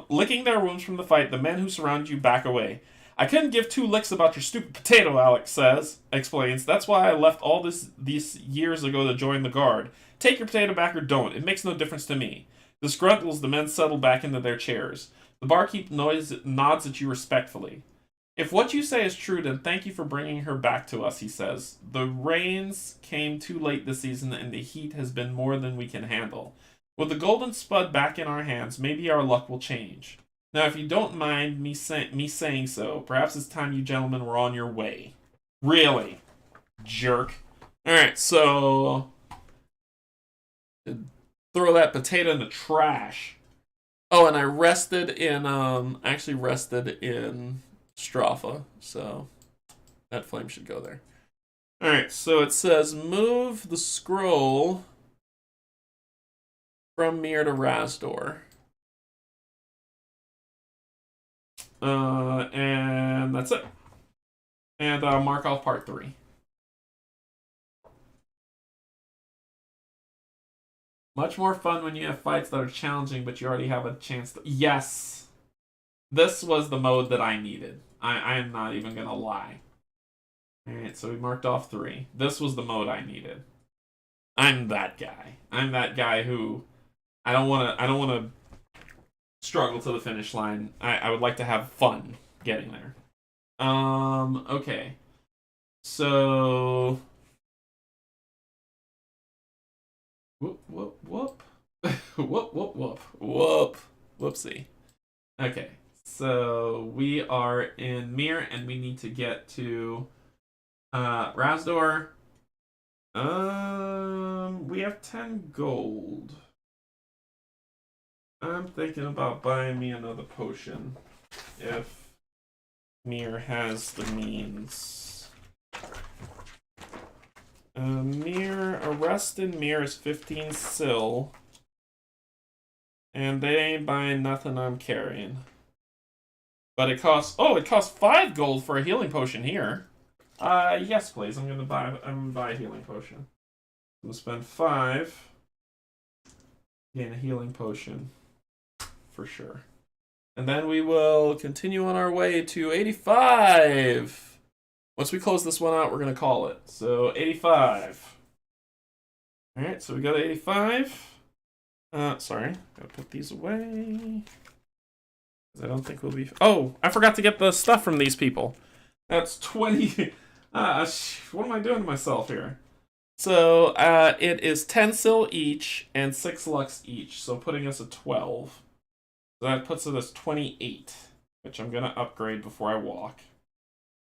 licking their wounds from the fight, the men who surround you back away. I couldn't give 2 licks about your stupid potato, Alex explains. That's why I left all these years ago to join the guard. Take your potato back or don't. It makes no difference to me. Disgruntled, the men settle back into their chairs. The barkeep nods at you respectfully. If what you say is true, then thank you for bringing her back to us, he says. The rains came too late this season, and the heat has been more than we can handle. With the golden spud back in our hands, maybe our luck will change. Now, if you don't mind me saying so, perhaps it's time you gentlemen were on your way. Really? Jerk. Alright, so... throw that potato in the trash. Oh, and I rested in, actually rested in Stropha, so that flame should go there. Alright, so it says move the scroll from Mir to Razdor. And that's it. And mark off part 3. Much more fun when you have fights that are challenging, but you already have a chance to... Yes! This was the mode that I needed. I am not even gonna lie. Alright, so we marked off 3. This was the mode I needed. I'm that guy. I'm that guy who... I don't wanna struggle to the finish line. I would like to have fun getting there. Okay. So... Whoop, whoop, whoop. Whoop, whoop, whoop. Whoop. Whoopsie. Okay. So we are in Mir, and we need to get to Razdor. We have 10 gold. I'm thinking about buying me another potion if Mir has the means. A rest in Mir is 15 sil. And they ain't buying nothing I'm carrying. But it costs... Oh, it costs 5 gold for a healing potion here. Yes, please. I'm gonna buy a healing potion. I'm gonna spend 5. Gain a healing potion. For sure. And then we will continue on our way to 85. Once we close this one out, we're gonna call it. So 85. Alright, so we got 85. Sorry. Gotta put these away. I don't think we'll be... Oh, I forgot to get the stuff from these people. That's 20... what am I doing to myself here? So, it is 10 sil each and 6 lux each, so putting us at 12. So that puts it as 28, which I'm gonna upgrade before I walk.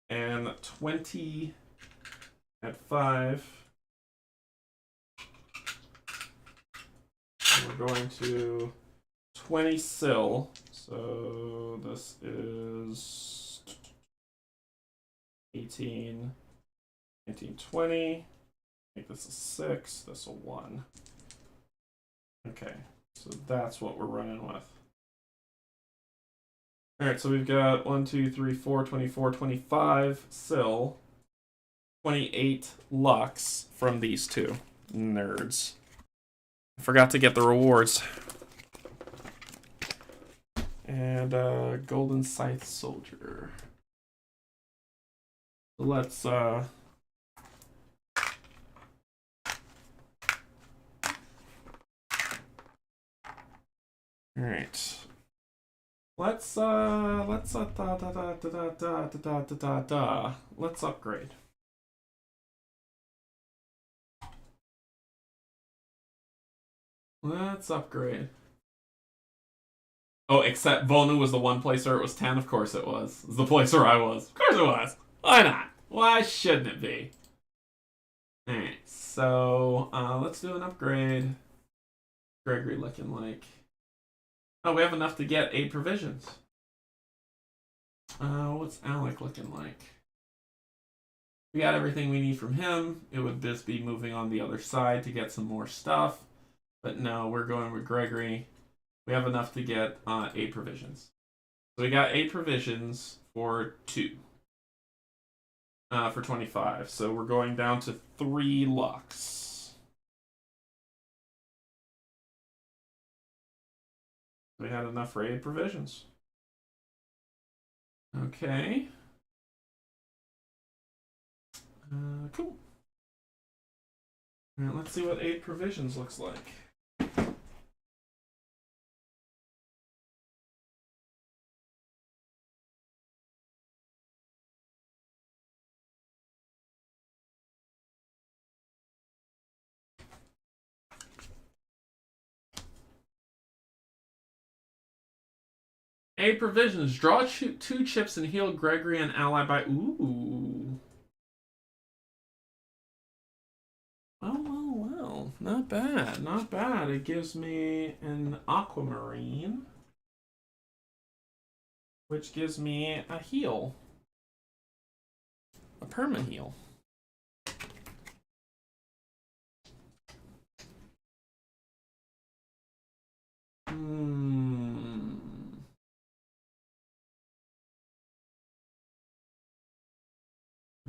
And 20 at 5. And we're going to 20 sil. So this is 18, 19, 20. Make this a 6, this a 1. Okay, so that's what we're running with. Alright, so we've got 1, 2, 3, 4, 24, 25 sil, 28 lux from these two nerds. I forgot to get the rewards. And golden scythe soldier. Let's alright. Let's upgrade. Let's upgrade. Oh, except Vonu was the one place where it was 10? Of course it was. It was the place where I was. Of course it was. Why not? Why shouldn't it be? Alright, so let's do an upgrade. Gregory looking like... Oh, we have enough to get 8 provisions. What's Alec looking like? We got everything we need from him. It would just be moving on the other side to get some more stuff. But no, we're going with Gregory. We have enough to get 8 provisions. So we got 8 provisions for 2. For 25. So we're going down to 3 lux. We had enough for 8 provisions. Okay. Cool. Alright, let's see what 8 provisions looks like. A provisions. Draw 2 chips and heal Gregory and ally by... Ooh. Well. Not bad. Not bad. It gives me an aquamarine, which gives me a heal. A perma heal.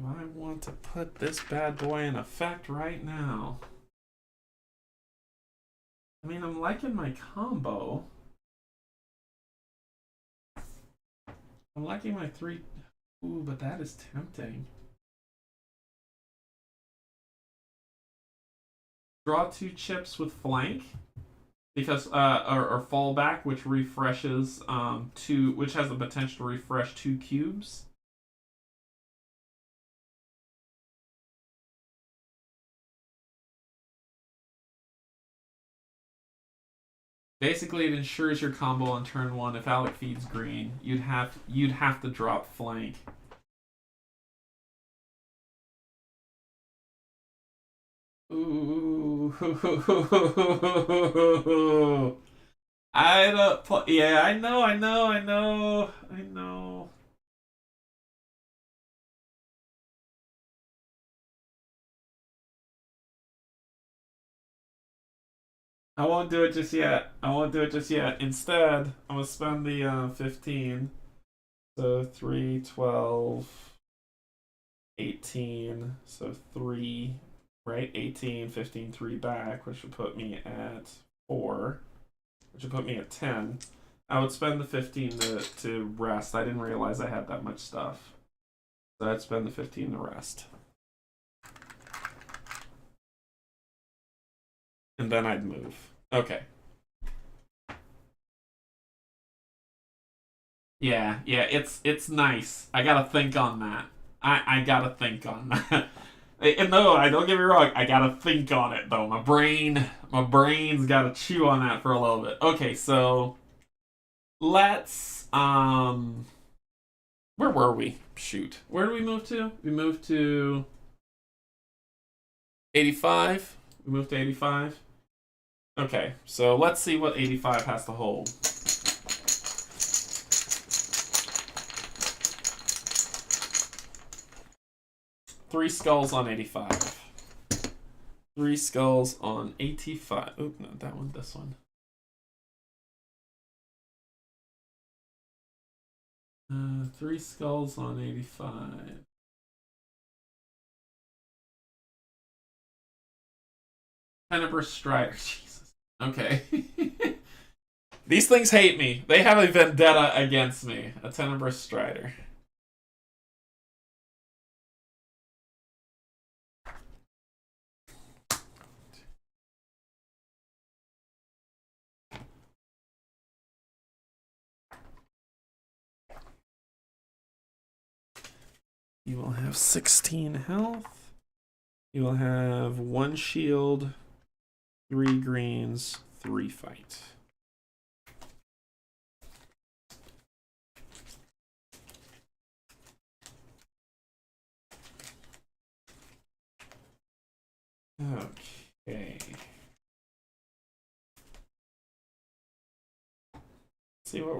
I want to put this bad boy in effect right now. I mean, I'm liking my combo. I'm liking my 3. Ooh, but that is tempting. Draw 2 chips with flank. Because, or fallback, which refreshes, which has the potential to refresh 2 cubes. Basically, it ensures your combo on turn 1. If Alec feeds green, you'd have to drop flank. Ooh. I don't. Yeah, I know. I won't do it just yet. Instead, I'm going to spend the 15. So 3, 12, 18. So 3, right? 18, 15, 3 back, which would put me at 4, which would put me at 10. I would spend the 15 to rest. I didn't realize I had that much stuff. So I'd spend the 15 to rest. And then I'd move. Okay. Yeah, it's nice. I gotta think on that. I gotta think on that. And no, I don't get me wrong. I gotta think on it though. My brain's gotta chew on that for a little bit. Okay, so let's where were we? Shoot, where did we move to? We moved to 85. We moved to 85. Okay, so let's see what 85 has to hold. Three skulls on 85. 3 skulls on 85. Oh, not that one, this one. 3 skulls on 85. Tenebrous Strider. Jesus. Okay. These things hate me. They have a vendetta against me. A Tenebrous Strider. You will have 16 health. You will have 1 shield, 3 greens, 3 fight. Okay. Let's see what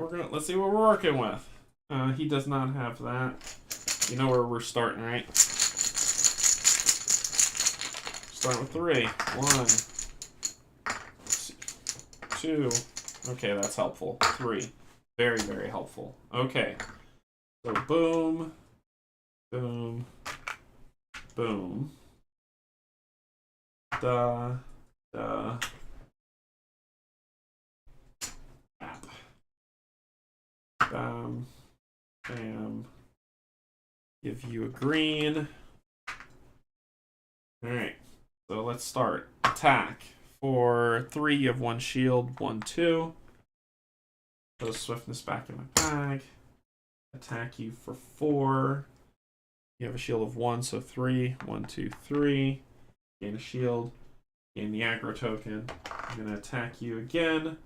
we're working with. He does not have that. You know where we're starting, right? Start with 3. 1, 2. Okay, that's helpful. 3. Very, very helpful. Okay. So boom, boom, boom. Da, da. App. Bam, bam. Give you a green. Alright, so let's start. Attack. For 3, you have 1 shield, 1, 2. Put a swiftness back in my bag. Attack you for 4. You have a shield of 1, so 3. 1, 2, 3. Gain a shield. Gain the aggro token. I'm going to attack you again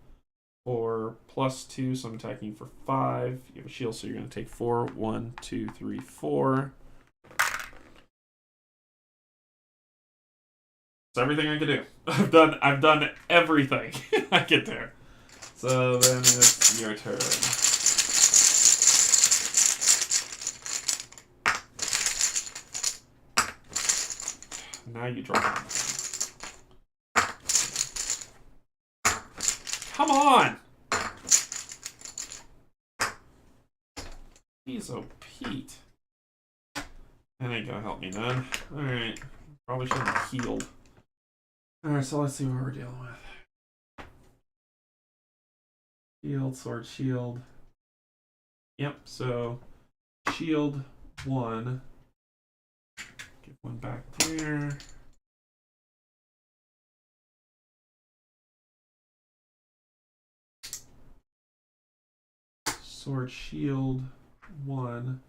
for +2, so I'm attacking you for 5. You have a shield, so you're going to take 4. 1, 2, 3, 4. That's everything I can do. I've done everything I can do. So then it's your turn. Now you draw. Come on! He's a Pete. That ain't gonna help me none. Alright. Probably shouldn't have healed. Alright, so let's see what we're dealing with. Shield, sword, shield. Yep, so shield 1. Give 1 back there. Sword, shield 1.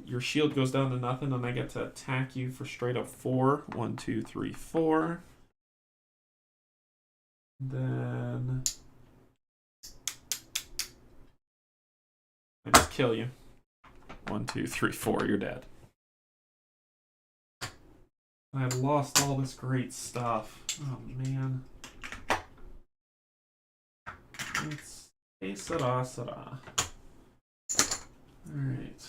Your shield goes down to nothing, and I get to attack you for straight up 4. 1, 2, 3, 4. Then I just kill you. 1, 2, 3, 4. You're dead. I lost all this great stuff. Oh man. It's Sarah. Alright.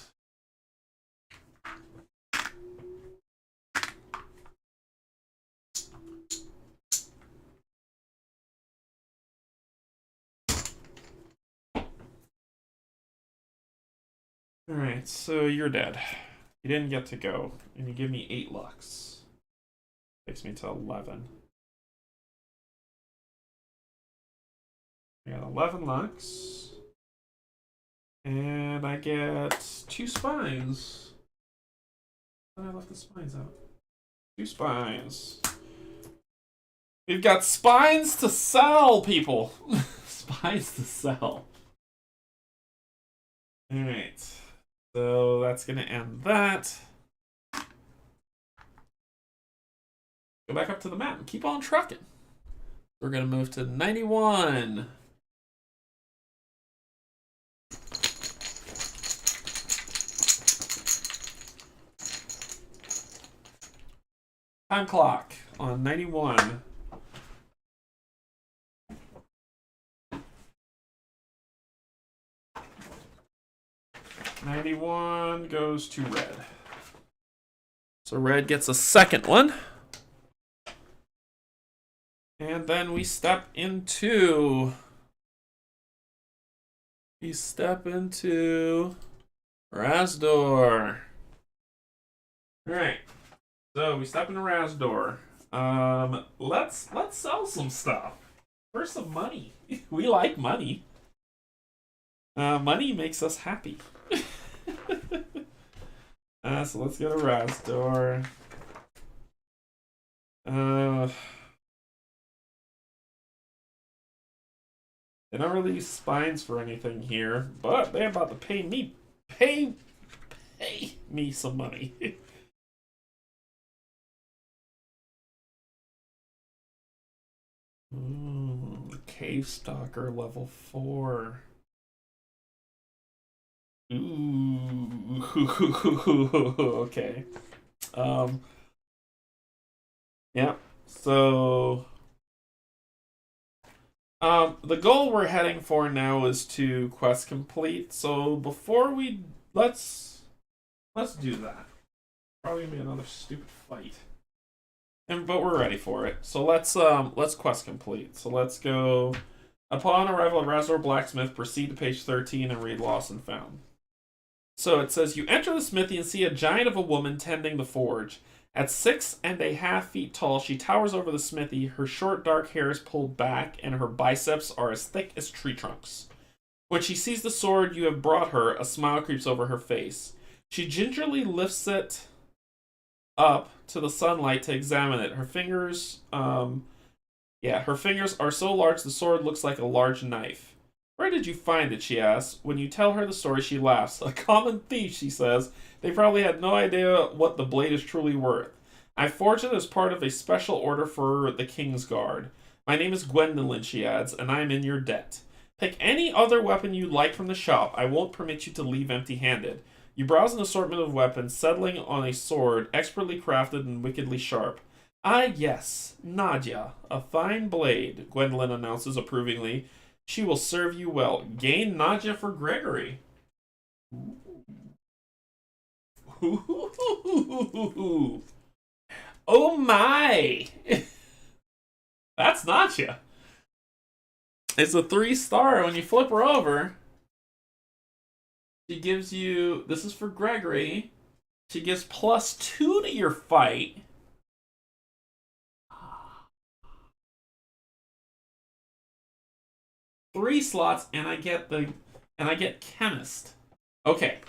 Alright, so you're dead. You didn't get to go, and you give me 8 lux. Takes me to 11. I got 11 lux. And I get 2 spines. I left the spines out. 2 spines. We've got spines to sell, people. Spines to sell. Alright. So that's going to end that. Go back up to the map and keep on trucking. We're going to move to 91. Time clock on 91. '91 goes to red. So red gets a second one. And then we step into Razdor. Alright. So we step into Razdor. Let's sell some stuff. For some money. We like money. Money makes us happy. So let's go to Razdor. They don't really use spines for anything here, but they're about to pay me some money. Ooh, Cave Stalker level 4. Ooh, okay. Yeah. So, the goal we're heading for now is to quest complete. So before we let's do that. Probably gonna be another stupid fight. But we're ready for it. So let's quest complete. So let's go. Upon arrival at Razdor Blacksmith, proceed to page 13 and read Lost and Found. So it says, you enter the smithy and see a giant of a woman tending the forge. At 6.5 feet tall, she towers over the smithy. Her short dark hair is pulled back, and her biceps are as thick as tree trunks. When she sees the sword you have brought her, a smile creeps over her face. She gingerly lifts it up to the sunlight to examine it. Her fingers, her fingers are so large the sword looks like a large knife. Where did you find it, she asks. When you tell her the story, she laughs. A common thief, she says. They probably had no idea what the blade is truly worth. I forged it as part of a special order for the King's Guard. My name is Gwendolyn, she adds, and I am in your debt. Pick any other weapon you like from the shop. I won't permit you to leave empty-handed. You browse an assortment of weapons, settling on a sword, expertly crafted and wickedly sharp. Ah, yes, Nadia, a fine blade, Gwendolyn announces approvingly. She will serve you well. Gain Nadia for Gregory. Ooh. Oh my! That's Nadia. It's a 3-star. When you flip her over, she gives you, this is for Gregory, she gives +2 to your fight. Three slots, and I get chemist. Okay.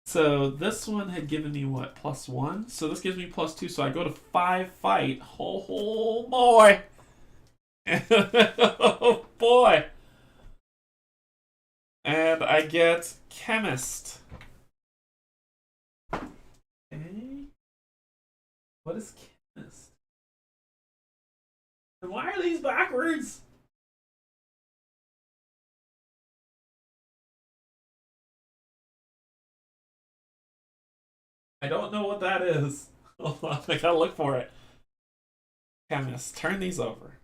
So this one had given me what, +1? So this gives me +2, so I go to 5 fight. Oh boy. Oh boy. And I get chemist. Okay. What is chemist? And why are these backwards? I don't know what that is. Hold on, I gotta look for it. Chemist, turn these over.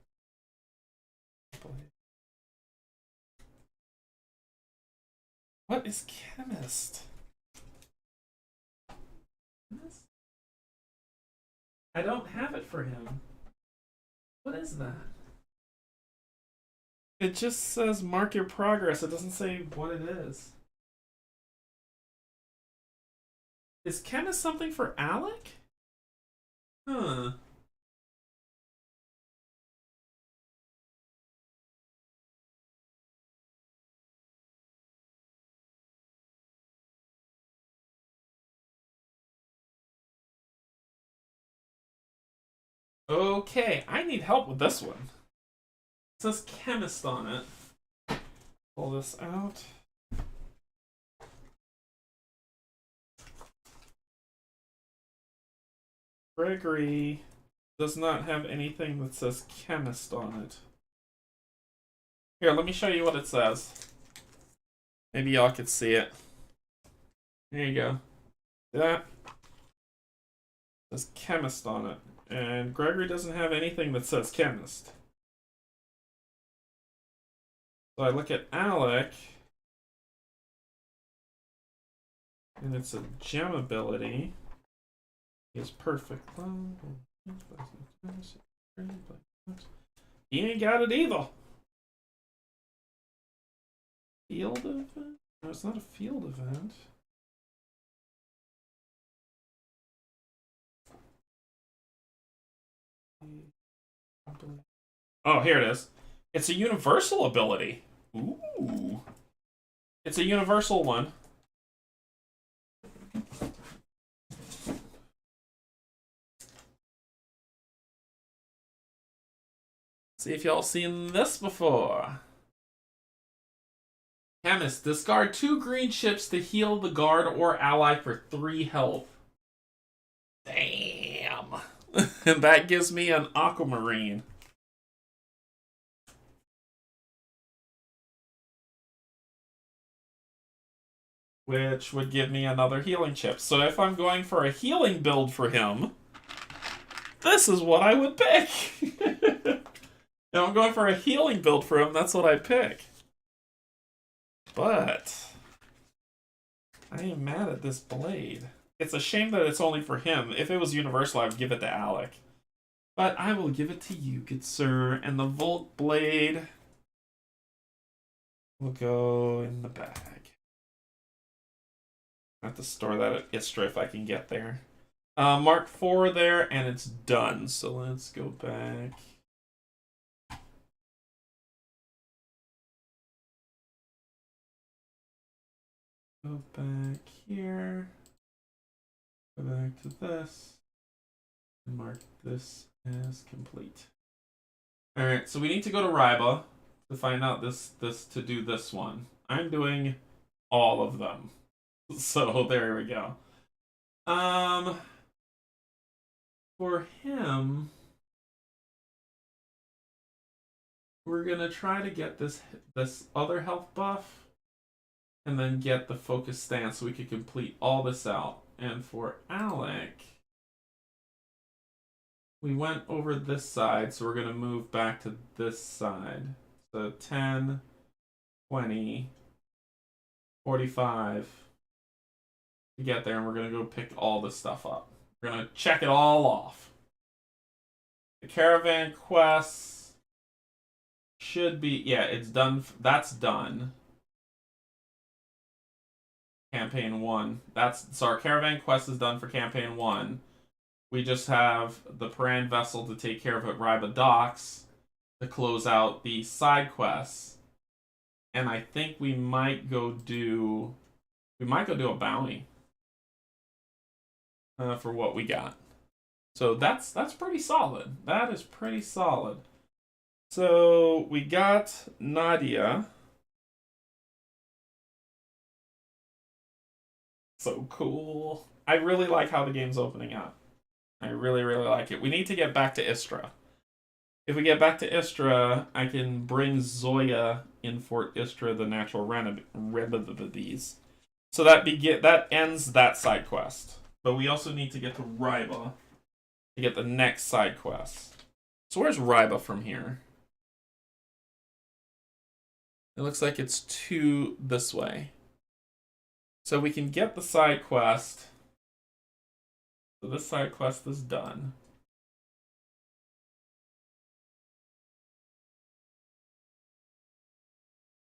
What is chemist? I don't have it for him. What is that? It just says mark your progress. It doesn't say what it is. Is chemist something for Alec? Huh. Okay, I need help with this one. It says chemist on it. Pull this out. Gregory does not have anything that says chemist on it. Here, let me show you what it says. Maybe y'all could see it. There you go. See that? It says chemist on it. And Gregory doesn't have anything that says chemist. So I look at Alec, and it's a gem ability. He's perfect. He ain't got it either. Field event? No, it's not a field event. Oh, here it is. It's a universal ability. Ooh. It's a universal one. See if y'all seen this before. Chemist, discard 2 green chips to heal the guard or ally for 3 health. Damn. And that gives me an aquamarine. Which would give me another healing chip. So if I'm going for a healing build for him, this is what I would pick. If I'm going for a healing build for him, that's what I'd pick. But I am mad at this blade. It's a shame that it's only for him. If it was universal, I would give it to Alec. But I will give it to you, good sir. And the Volt blade will go in the bag. I have to store that at Istra if I can get there. Mark 4 there, and it's done. So let's go back. Go back here. Go back to this. And mark this as complete. Alright, so we need to go to Ryba to find out to do this one. I'm doing all of them. So there we go. For him, we're gonna try to get this other health buff, and then get the focus stance so we can complete all this out. And for Alec, we went over this side, so we're gonna move back to this side. So 10, 20, 45 to get there, and we're gonna go pick all this stuff up. We're gonna check it all off. The caravan quests should be, yeah, it's done. That's done. Campaign 1. So our caravan quest is done for campaign 1. We just have the Paran vessel to take care of at Riba Docks to close out the side quests. And I think we might go do a bounty for what we got. So that's pretty solid. That is pretty solid. So we got Nadia. So cool. I really like how the game's opening up. I really, really like it. We need to get back to Istra. If we get back to Istra, I can bring Zoya in Fort Istra, the natural remedies. So that ends that side quest. But we also need to get to Riba to get the next side quest. So where's Riba from here? It looks like it's 2 this way. So we can get the side quest. So this side quest is done.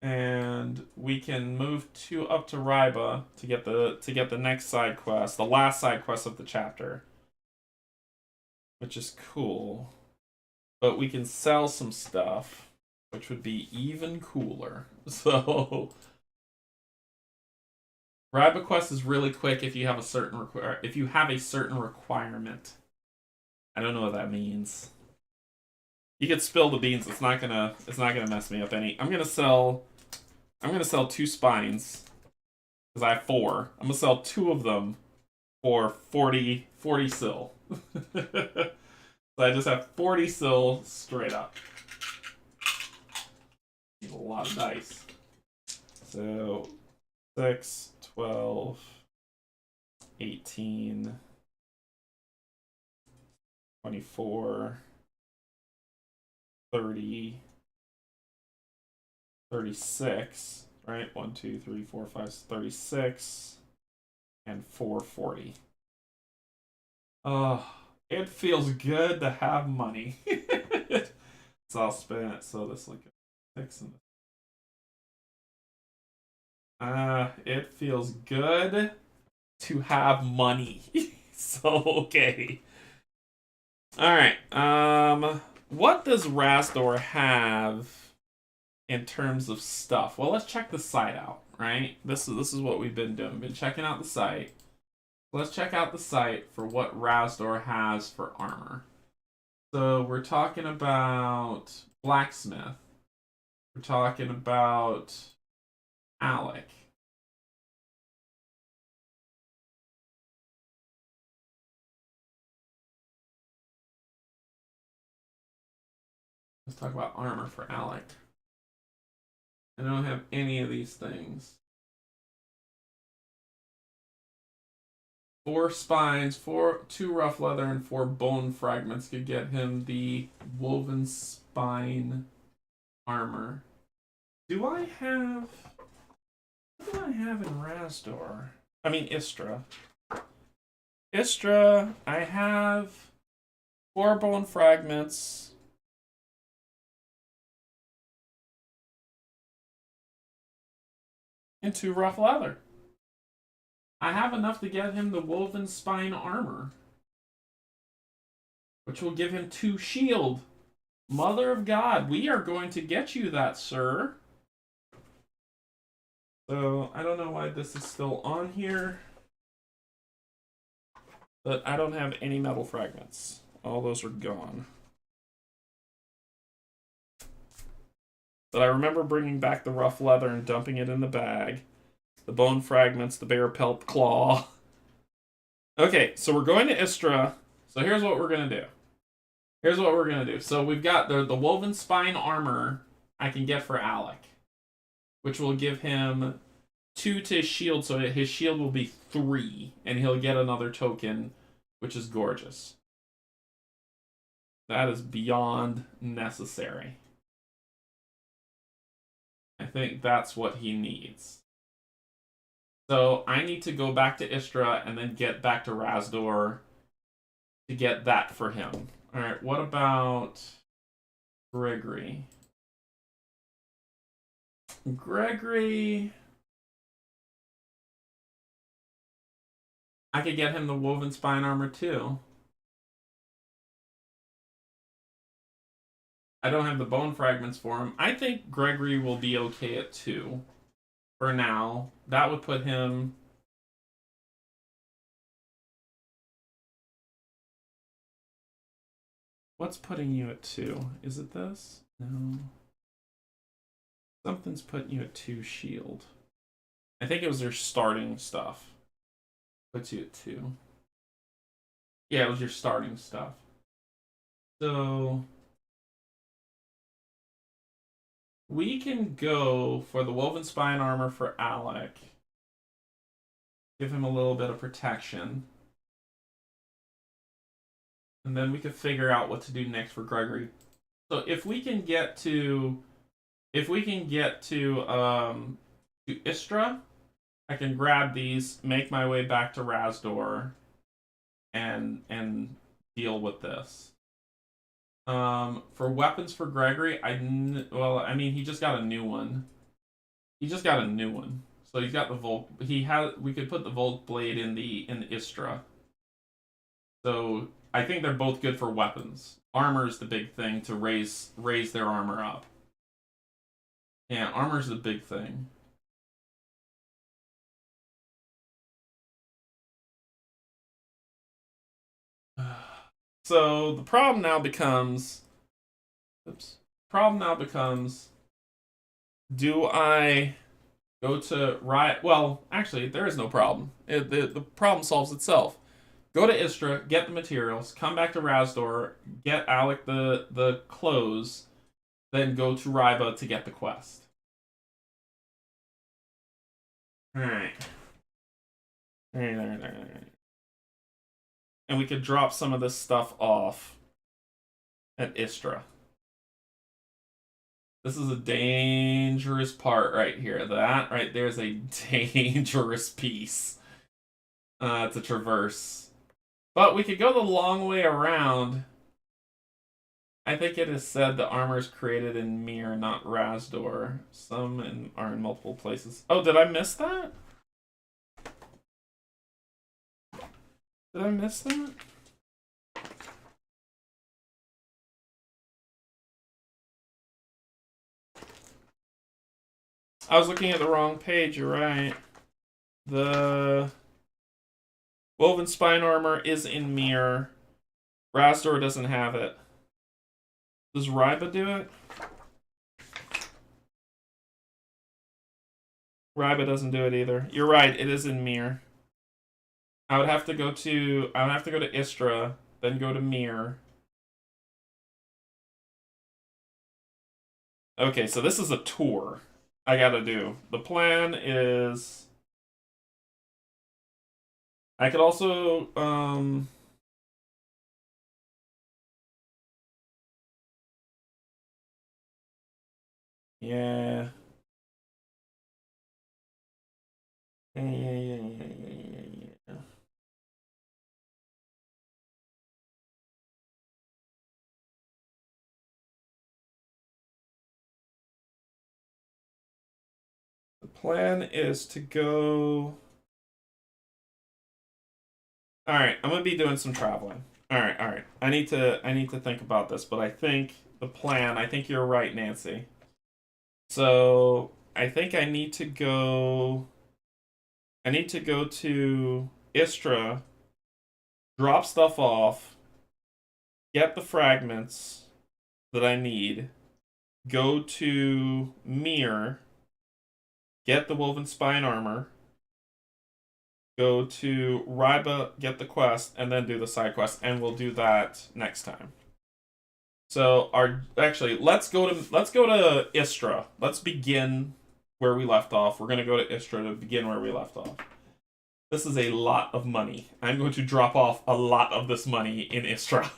And we can move up to Riba to get the next side quest, the last side quest of the chapter, which is cool. But we can sell some stuff, which would be even cooler. So Riba quest is really quick if you have a certain requirement. I don't know what that means. You could spill the beans. It's not gonna mess me up any. I'm gonna sell 2 spines because I have 4. I'm gonna sell 2 of them for 40 sil. So I just have 40 sil straight up. Need a lot of dice. So 6, 12, 18, 24, 30, 36, right? 1, 2, 3, 4, 5, 36, and 440. Oh, it feels good to have money. So I'll spend it. So this will get 6 and it feels good to have money. So okay. Alright. What does Rasdor have in terms of stuff? Well, let's check the site out, right? This is what we've been doing. We've been checking out the site. Let's check out the site for what Rasdor has for armor. So we're talking about blacksmith. We're talking about Alec. Let's talk about armor for Alec. I don't have any of these things. 4 spines, 2 rough leather, and 4 bone fragments could get him the woven spine armor. What do I have in Rasdor? I mean Istra. Istra, I have 4 bone fragments. And 2 rough leather. I have enough to get him the woven spine armor, which will give him 2 shield. Mother of God, we are going to get you that, sir. So, I don't know why this is still on here. But I don't have any metal fragments. All those are gone. But I remember bringing back the rough leather and dumping it in the bag. The bone fragments, the bear pelt claw. Okay, so we're going to Istra. So here's what we're going to do. So we've got the woven spine armor I can get for Alec, which will give him 2 to his shield, so his shield will be 3, and he'll get another token, which is gorgeous. That is beyond necessary. I think that's what he needs. So I need to go back to Istra and then get back to Razdor to get that for him. Alright, what about Gregory? Gregory... I could get him the woven spine armor too. I don't have the bone fragments for him. I think Gregory will be okay at 2 for now. That would put him... What's putting you at 2? Is it this? No. Something's putting you at 2 shield. I think it was their starting stuff. Puts you at 2. Yeah, it was your starting stuff. So... we can go for the woven spine armor for Alec. Give him a little bit of protection. And then we could figure out what to do next for Gregory. So if we can get to Istra, I can grab these, make my way back to Razdor, and deal with this. For weapons for Gregory, I mean, he just got a new one. So he's got the Volk. We could put the Volk blade in the Istra. So I think they're both good for weapons. Armor is the big thing to raise their armor up. Yeah, armor's the big thing. So the problem now becomes, do I go to Riot? Well, actually, there is no problem. The problem solves itself. Go to Istra, get the materials, come back to Razdor, get Alec the clothes, then go to Ryba to get the quest. Alright. And we could drop some of this stuff off at Istra. This is a dangerous part right here. That right there is a dangerous piece to traverse. But we could go the long way around. I think it is said the armor is created in Mir, not Razdor. Some are in multiple places. Oh, did I miss that? Did I miss that? I was looking at the wrong page, you're right. The woven spine armor is in Mir. Razdor doesn't have it. Does Ryba do it? Ryba doesn't do it either. You're right, it is in Mir. I would have to go to Istra, then go to Mir. Okay, so this is a tour I gotta do. The plan is I could also yeah. Yeah. The plan is to go. All right, I'm gonna be doing some traveling. All right. I need to think about this, but I think the plan. I think you're right, Nancy. So I think I need to go. I need to go to Istra, drop stuff off, get the fragments that I need, go to Mir, get the woven spine armor, go to Ryba, get the quest, and then do the side quest, and we'll do that next time. So let's go to Istra. Let's begin where we left off. We're gonna go to Istra to begin where we left off. This is a lot of money. I'm going to drop off a lot of this money in Istra.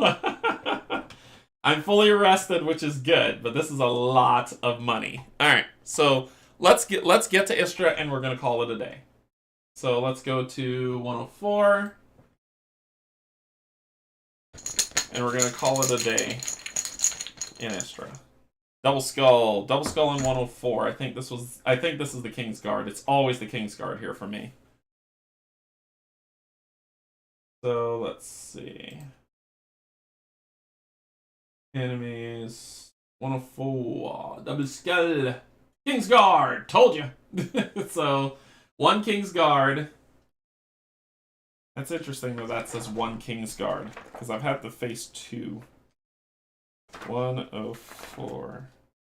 I'm fully rested, which is good, but this is a lot of money. All right, so let's get to Istra, and we're gonna call it a day. So let's go to 104, and we're gonna call it a day in Istra. Double skull in 104. I think this is the King's Guard. It's always the King's Guard here for me. So let's see. Enemies 104. Double skull. King's Guard. Told you. So 1 King's Guard. That's interesting that says 1 King's Guard, because I've had to face 2. 104.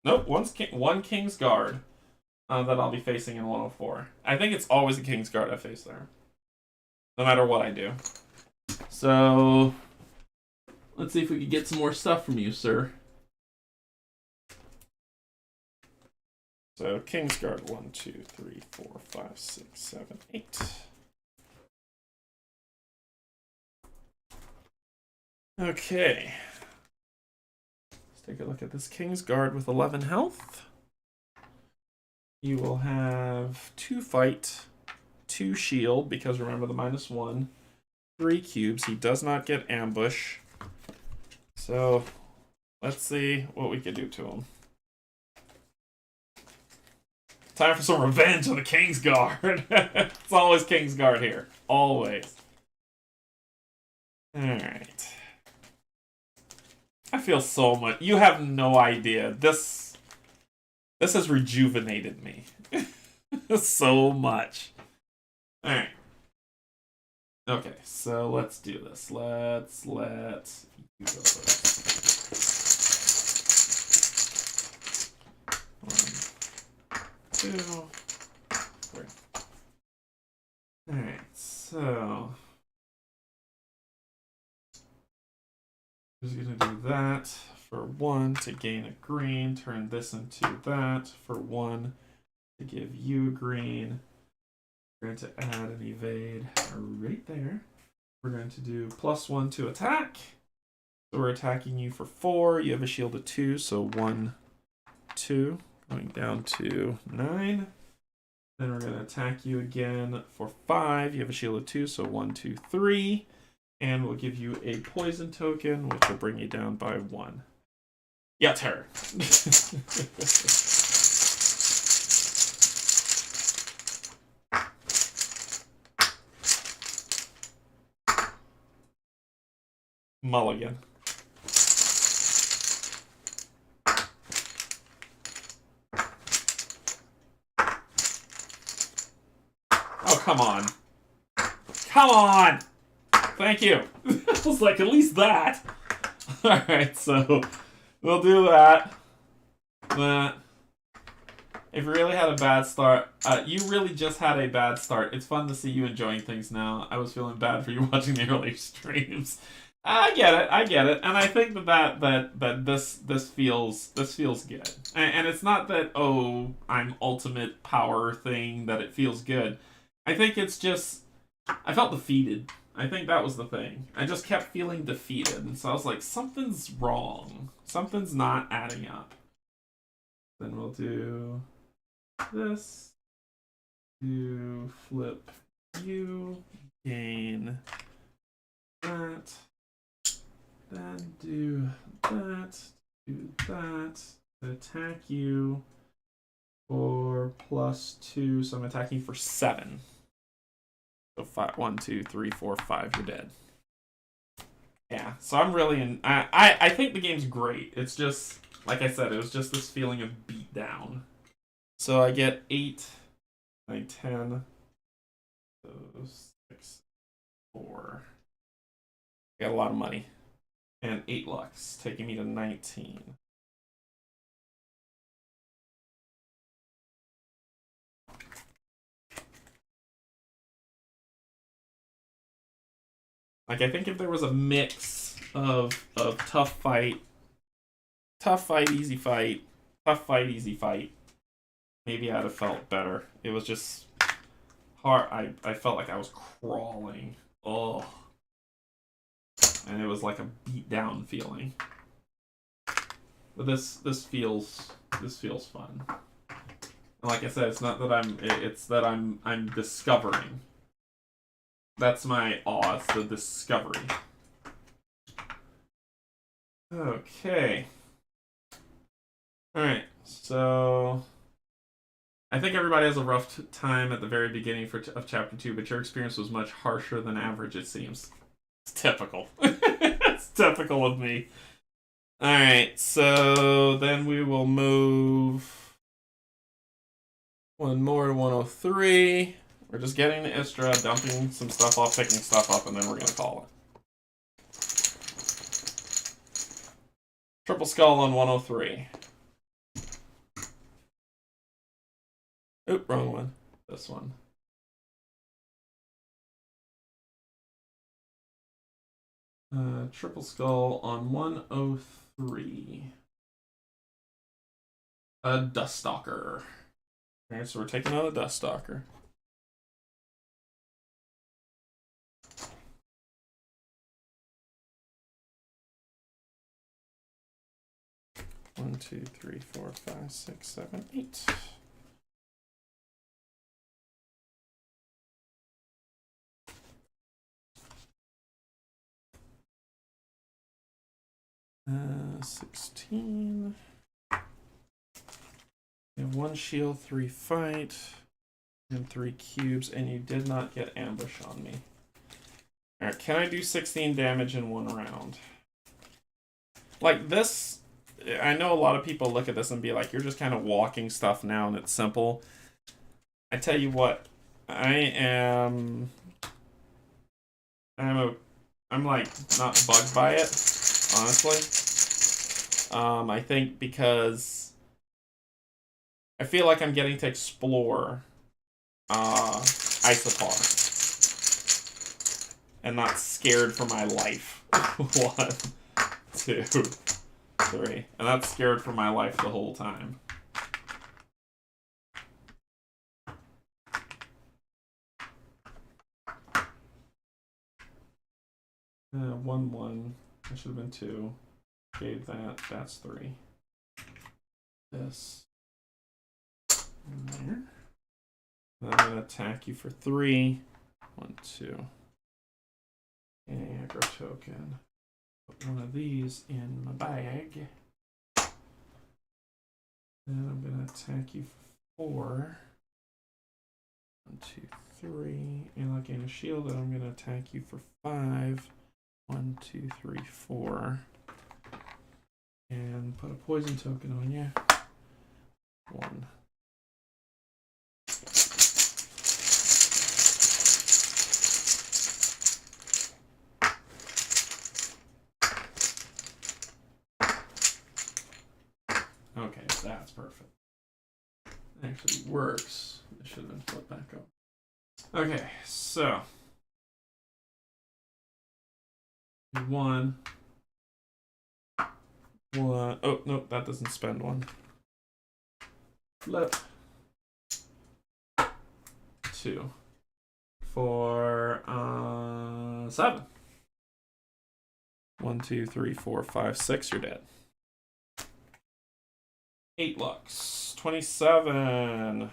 Nope, 1 King's Guard that I'll be facing in 104. I think it's always the King's Guard I face there, no matter what I do. So let's see if we can get some more stuff from you, sir. So King's Guard 1, 2, 3, 4, 5, 6, 7, 8. Okay. Take a look at this King's Guard with 11 health. You will have 2 fight, 2 shield, because remember the -1, 3 cubes. He does not get ambush. So let's see what we can do to him. Time for some revenge on the King's Guard. It's always King's Guard here. Always. Alright. I feel so much. You have no idea. This has rejuvenated me so much. All right. Okay, so let's do this. Let's let you go first. 1, 2, 3. All right, so. Just gonna do that for 1 to gain a green, turn this into that for 1 to give you a green. We're going to add an evade right there. We're going to do +1 to attack. So we're attacking you for 4. You have a shield of 2, so 1, 2, going down to 9. Then we're going to attack you again for 5. You have a shield of 2, so 1, 2, 3. And we'll give you a poison token, which will bring you down by 1. Your turn. Mulligan. Oh, come on. Come on! Thank you. I was like, at least that. Alright, so we'll do that. That. If you really had a bad start, you really just had a bad start. It's fun to see you enjoying things now. I was feeling bad for you watching the early streams. I get it, and I think that this feels good. And it's not that I'm ultimate power thing that it feels good. I think it's just I felt defeated. I think that was the thing. I just kept feeling defeated, and so I was like, something's wrong. Something's not adding up. Then we'll do this. Do flip you, gain that. Then do that. Do that. Attack you for +2, so I'm attacking for 7. So 5, 1, 2, 3, 4, 5. You're dead. Yeah. So I'm really in. I think the game's great. It's just like I said. It was just this feeling of beat down. So I get 8, 9, 10, 6, 4. I got a lot of money, and 8 lux, taking me to 19. Like, I think if there was a mix of tough fight tough fight, easy fight. Tough fight, easy fight. Maybe I'd have felt better. It was just hard. I felt like I was crawling. Oh. And it was like a beat down feeling. But this feels fun. And like I said, it's not that it's that I'm discovering. That's my awe, it's the discovery. Okay. Alright, so I think everybody has a rough time at the very beginning of Chapter 2, but your experience was much harsher than average, it seems. It's typical. It's typical of me. Alright, so then we will move one more to 103. We're just getting to Istra, dumping some stuff off, picking stuff up, and then we're going to call it. Triple Skull on 103. Oop, wrong one. This one. Triple Skull on 103. A Duststalker. Alright, so we're taking out a Duststalker. One, two, three, four, five, six, seven, 8. Uh, 16. You have 1 shield, 3 fight, and 3 cubes, and you did not get ambush on me. Alright, can I do 16 damage in 1 round? Like this, I know a lot of people look at this and be like, you're just kind of walking stuff now and it's simple. I tell you what, I'm like not bugged by it, honestly. I think because I feel like I'm getting to explore Isofar and not scared for my life. 1, 2, 3, and that's scared for my life the whole time. One. That should have been 2. Gave that. That's 3. This. And there. And I'm gonna attack you for 3. 1, 2. And aggro token. Put one of these in my bag. Then I'm gonna attack you for 4. 1, 2, 3. And I'll gain a shield, and I'm gonna attack you for 5. 1, 2, 3, 4. And put a poison token on you. 1. Okay, that's perfect. It actually works. It should have been flipped back up. Okay, so 1. Oh, nope, that doesn't spend 1. Flip. 2. For 7. 1, 2, 3, 4, 5, 6. You're dead. 8 lux. 27.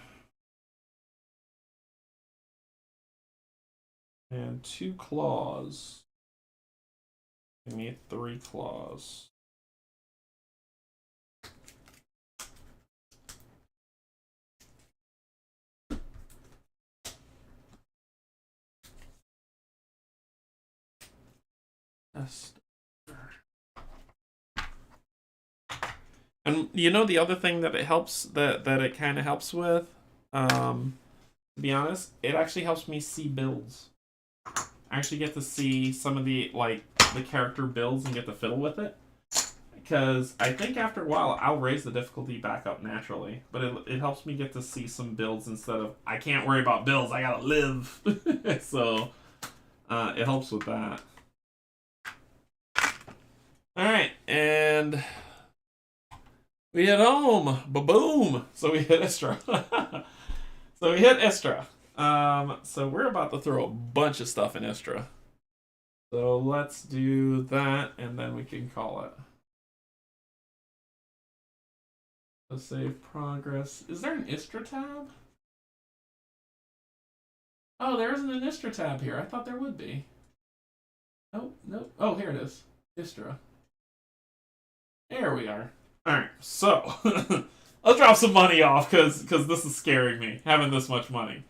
And 2 claws. Give me 3 claws. And you know the other thing that it helps that it kind of helps with, to be honest, it actually helps me see builds. I actually get to see some of the character builds and get to fiddle with it. Because I think after a while I'll raise the difficulty back up naturally, but it helps me get to see some builds instead of I can't worry about builds, I gotta live. So it helps with that. Alright, and We hit home. Ba-boom. So we hit Istra. So we hit Istra. So we're about to throw a bunch of stuff in Istra. So let's do that, and then we can call it. Let's save progress. Is there an Istra tab? Oh, there isn't an Istra tab here. I thought there would be. Nope, nope. Oh, here it is. Istra. There we are. Alright, so let's drop some money off because this is scaring me, having this much money.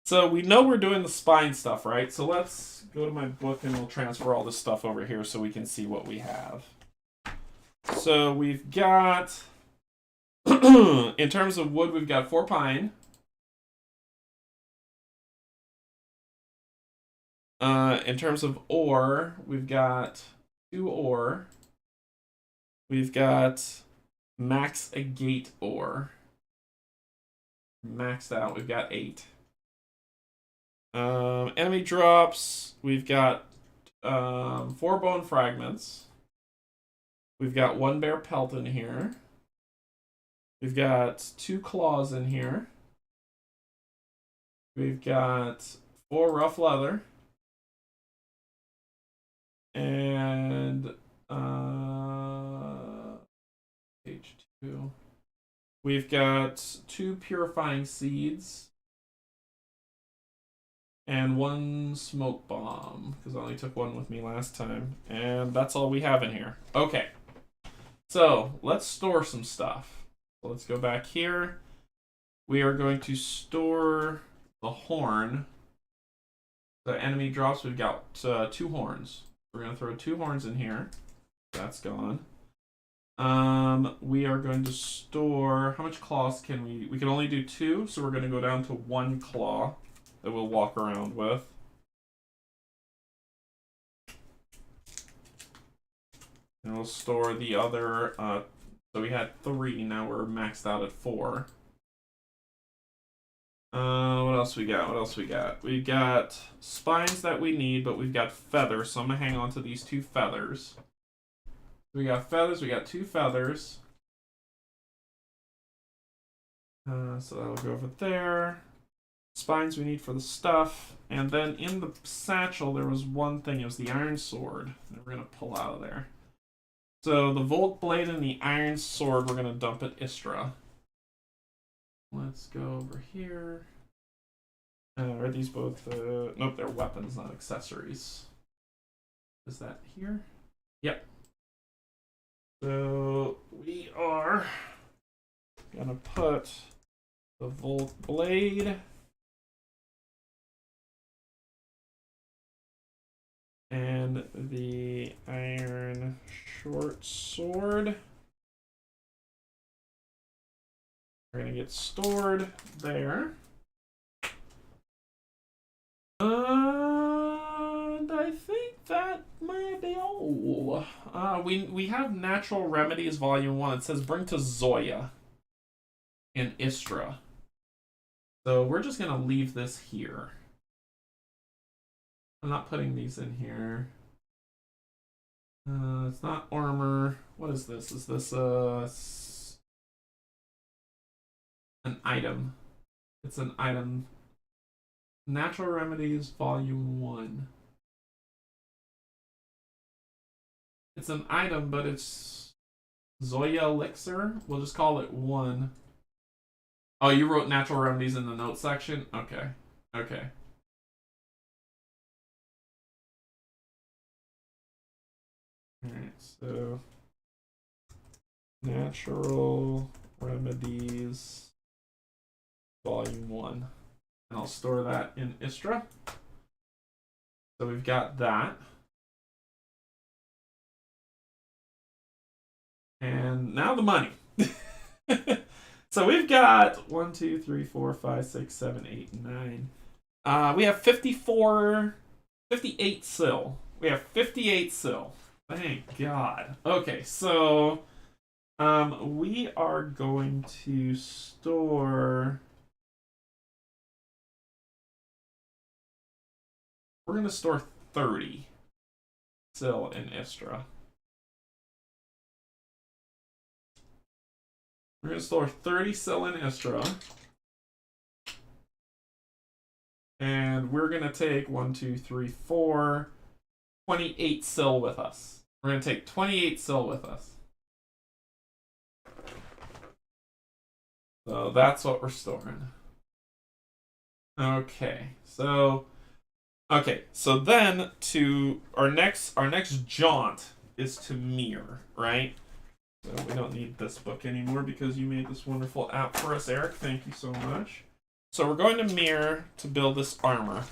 So we know we're doing the spine stuff, right? So let's go to my book and we'll transfer all this stuff over here so we can see what we have. So we've got, in terms of wood, we've got 4 pine. In terms of ore, we've got 2 ore. We've got max agate ore. Maxed out, we've got 8. Enemy drops, we've got 4 bone fragments. We've got 1 bear pelt in here. We've got 2 claws in here. We've got 4 rough leather. And page 2. We've got 2 purifying seeds. And 1 smoke bomb, because I only took 1 with me last time. And that's all we have in here. Okay. So, let's store some stuff. So let's go back here. We are going to store the horn. The enemy drops, we've got 2 horns. We're going to throw 2 horns in here. That's gone. We are going to store... How much claws can we... We can only do 2, so we're going to go down to 1 claw that we'll walk around with. And we'll store the other... so we had 3, now we're maxed out at 4. What else we got? What else we got? We got spines that we need, but we've got feathers, so I'm gonna hang on to these 2 feathers. We got feathers, we got 2 feathers. So that'll go over there. Spines we need for the stuff. And then in the satchel, there was one thing. It was the iron sword that we're gonna pull out of there. So the Volt Blade and the iron sword, we're gonna dump at Istra. Let's go over here. Are these both... nope, they're weapons, not accessories. Is that here? Yep. So we are gonna put the Volt Blade and the iron short sword. We're gonna get stored there. And I think that might be all. We have Natural Remedies Volume 1. It says bring to Zoya in Istra. So we're just gonna leave this here. I'm not putting these in here. It's not armor. What is this? Is this an item? It's an item. Natural Remedies Volume 1. It's an item, but it's Zoya Elixir. We'll just call it 1. Oh, you wrote Natural Remedies in the notes section? Okay. Okay. Alright, so Natural Remedies Volume 1. And I'll store that in Istra. So we've got that. And now the money. So we've got 1, 2, 3, 4, 5, 6, 7, 8, 9. We have 58 sil. We have 58 sil. Thank God. Okay, so we are going to store... We're going to store 30 sil in Istra. We're going to store 30 sil in Istra. And we're going to take 1, 2, 3, 4, 28 sil with us. We're going to take 28 sil with us. So that's what we're storing. Okay, so then to our next jaunt is to Mir, right? So we don't need this book anymore because you made this wonderful app for us, Eric. Thank you so much. So we're going to Mir to build this armor.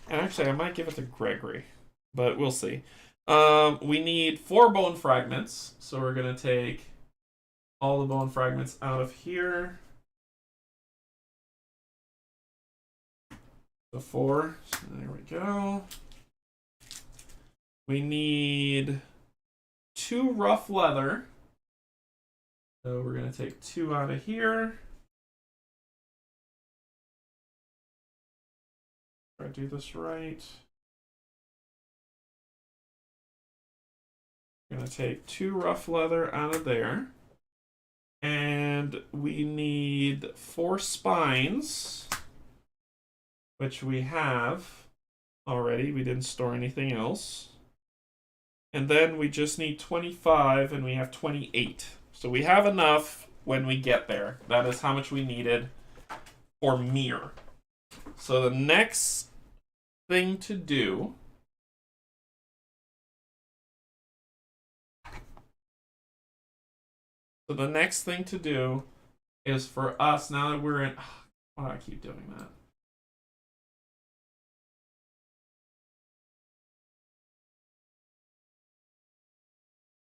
And actually, I might give it to Gregory, but we'll see. We need 4 bone fragments, so we're going to take all the bone fragments out of here. The 4. So there we go. We need 2 rough leather. So we're going to take 2 out of here. Try to do this right. I'm going to take 2 rough leather out of there. And we need 4 spines, which we have already. We didn't store anything else. And then we just need 25, and we have 28. So we have enough when we get there. That is how much we needed for Mir. So the next thing to do is for us, now that we're in... Why do I keep doing that?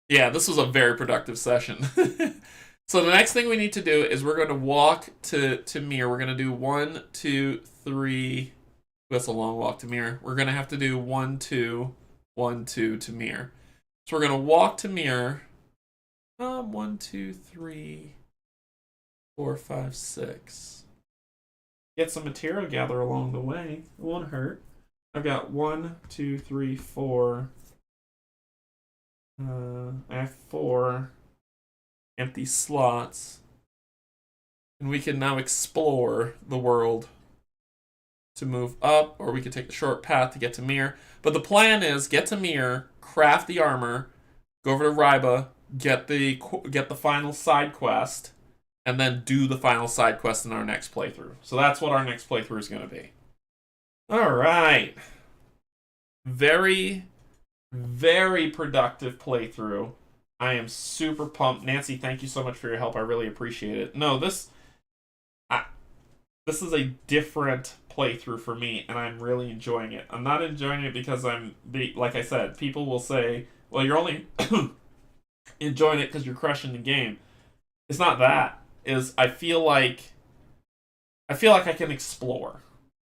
Yeah, this was a very productive session. So the next thing we need to do is we're going to walk to Mir. We're going to do 1, 2, 3. That's a long walk to Mir. We're going to have to do 1, 2, 1, 2 to Mir. So we're going to walk to Mir. 1, 2, 3, 4, 5, 6. Get some material gather along the way. It won't hurt. I've got 1, 2, 3, 4. I have 4 empty slots. And we can now explore the world to move up, or we could take the short path to get to Mir. But the plan is get to Mir, craft the armor, go over to Ryba, get the final side quest, and then do the final side quest in our next playthrough. So that's what our next playthrough is going to be. All right. Very, very productive playthrough. I am super pumped. Nancy, thank you so much for your help. I really appreciate it. No, this is a different playthrough for me, and I'm really enjoying it. I'm not enjoying it because like I said, people will say, well, you're only enjoying it because you're crushing the game. It's not that. I feel like I can explore.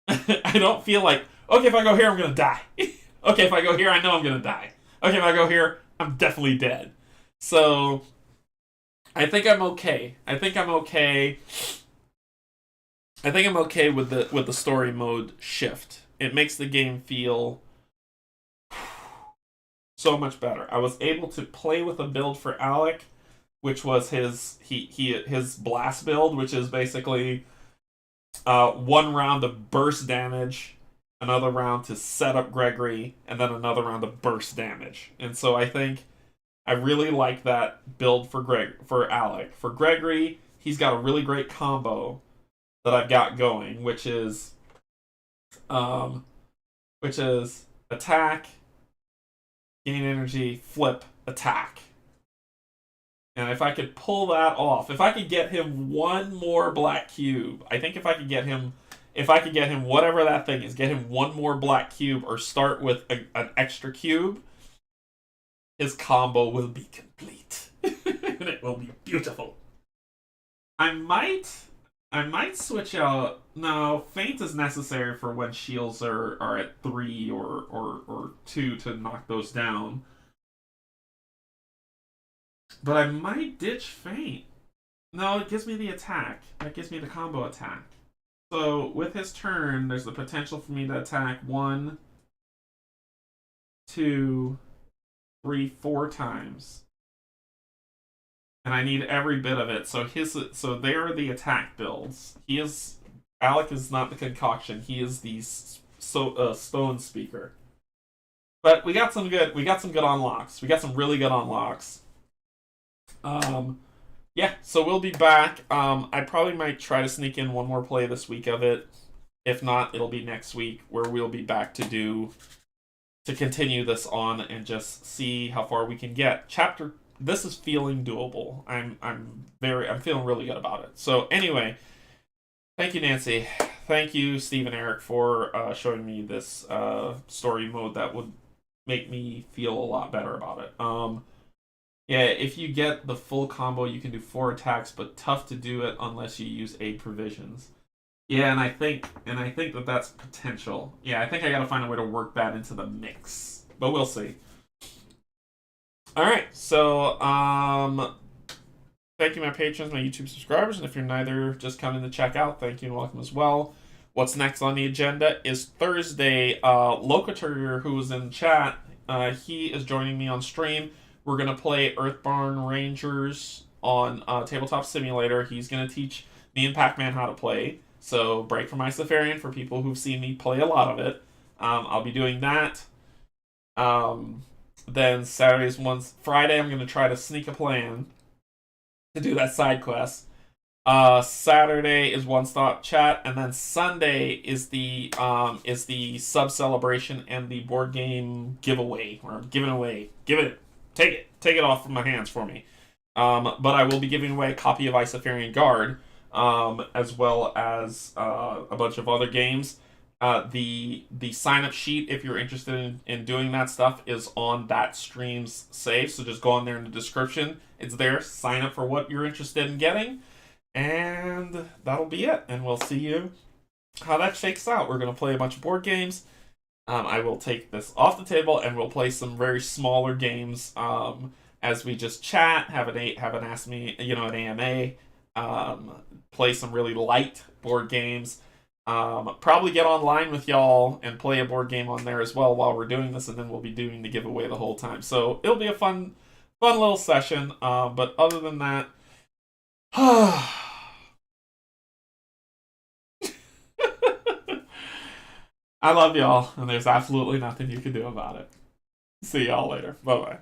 I don't feel like, okay, if I go here, I'm going to die. Okay, if I go here, I know I'm going to die. Okay, if I go here, I'm definitely dead. So, I think I'm okay. I think I'm okay with the story mode shift. It makes the game feel so much better. I was able to play with a build for Alec, which was his blast build, which is basically 1 round of burst damage, another round to set up Gregory, and then another round of burst damage. And so I think I really like that build for Alec. For Gregory, he's got a really great combo that I've got going, which is attack, gain energy, flip, attack. And if I could pull that off, if I could get him 1 more black cube, I think if I could get him whatever that thing is, get him 1 more black cube or start with an extra cube, his combo will be complete. And it will be beautiful. I might switch out. No, feint is necessary for when shields are at 3 or 2 to knock those down. But I might ditch feint. No, it gives me the attack. That gives me the combo attack. So with his turn, there's the potential for me to attack 1, 2, 3, 4 times. and I need every bit of it. So they are the attack builds. Alec is not the concoction. He is the stone speaker. But we got some good unlocks. We got some really good unlocks. Yeah, so we'll be back. I probably might try to sneak in one more play this week of it. If not, it'll be next week where we'll be back to continue this on and just see how far we can get. This is feeling doable. I'm feeling really good about it. So anyway, thank you, Nancy. Thank you, Steve and Eric, for showing me this story mode that would make me feel a lot better about it. Yeah, if you get the full combo, you can do 4 attacks, but tough to do it unless you use 8 provisions. Yeah, and I think that that's potential. Yeah, I think I gotta find a way to work that into the mix, but we'll see. All right, so thank you, my patrons, my YouTube subscribers, and if you're neither, just coming to check out, thank you and welcome as well. What's next on the agenda is Thursday. Locator, who was in chat, he is joining me on stream. We're going to play Earthborn Rangers on Tabletop Simulator. He's going to teach me and Pac-Man how to play. So break from Isofarian for people who've seen me play a lot of it. I'll be doing that. Then Friday, I'm going to try to sneak a plan to do that side quest. Saturday is One Stop Chat, and then Sunday is the sub celebration and the board game giveaway, or giving away. Take it off from my hands for me. But I will be giving away a copy of Isofarian Guard, as well as a bunch of other games. The sign up sheet, if you're interested in doing that stuff, is on that stream's save. So just go on there in the description. It's there. Sign up for what you're interested in getting. And that'll be it. And we'll see you how that shakes out. We're going to play a bunch of board games. I will take this off the table and we'll play some very smaller games as we just chat, have an Ask Me, an AMA, play some really light board games. Probably get online with y'all and play a board game on there as well while we're doing this, and then we'll be doing the giveaway the whole time. So it'll be a fun little session. But other than that, I love y'all, and there's absolutely nothing you can do about it. See y'all later. Bye-bye.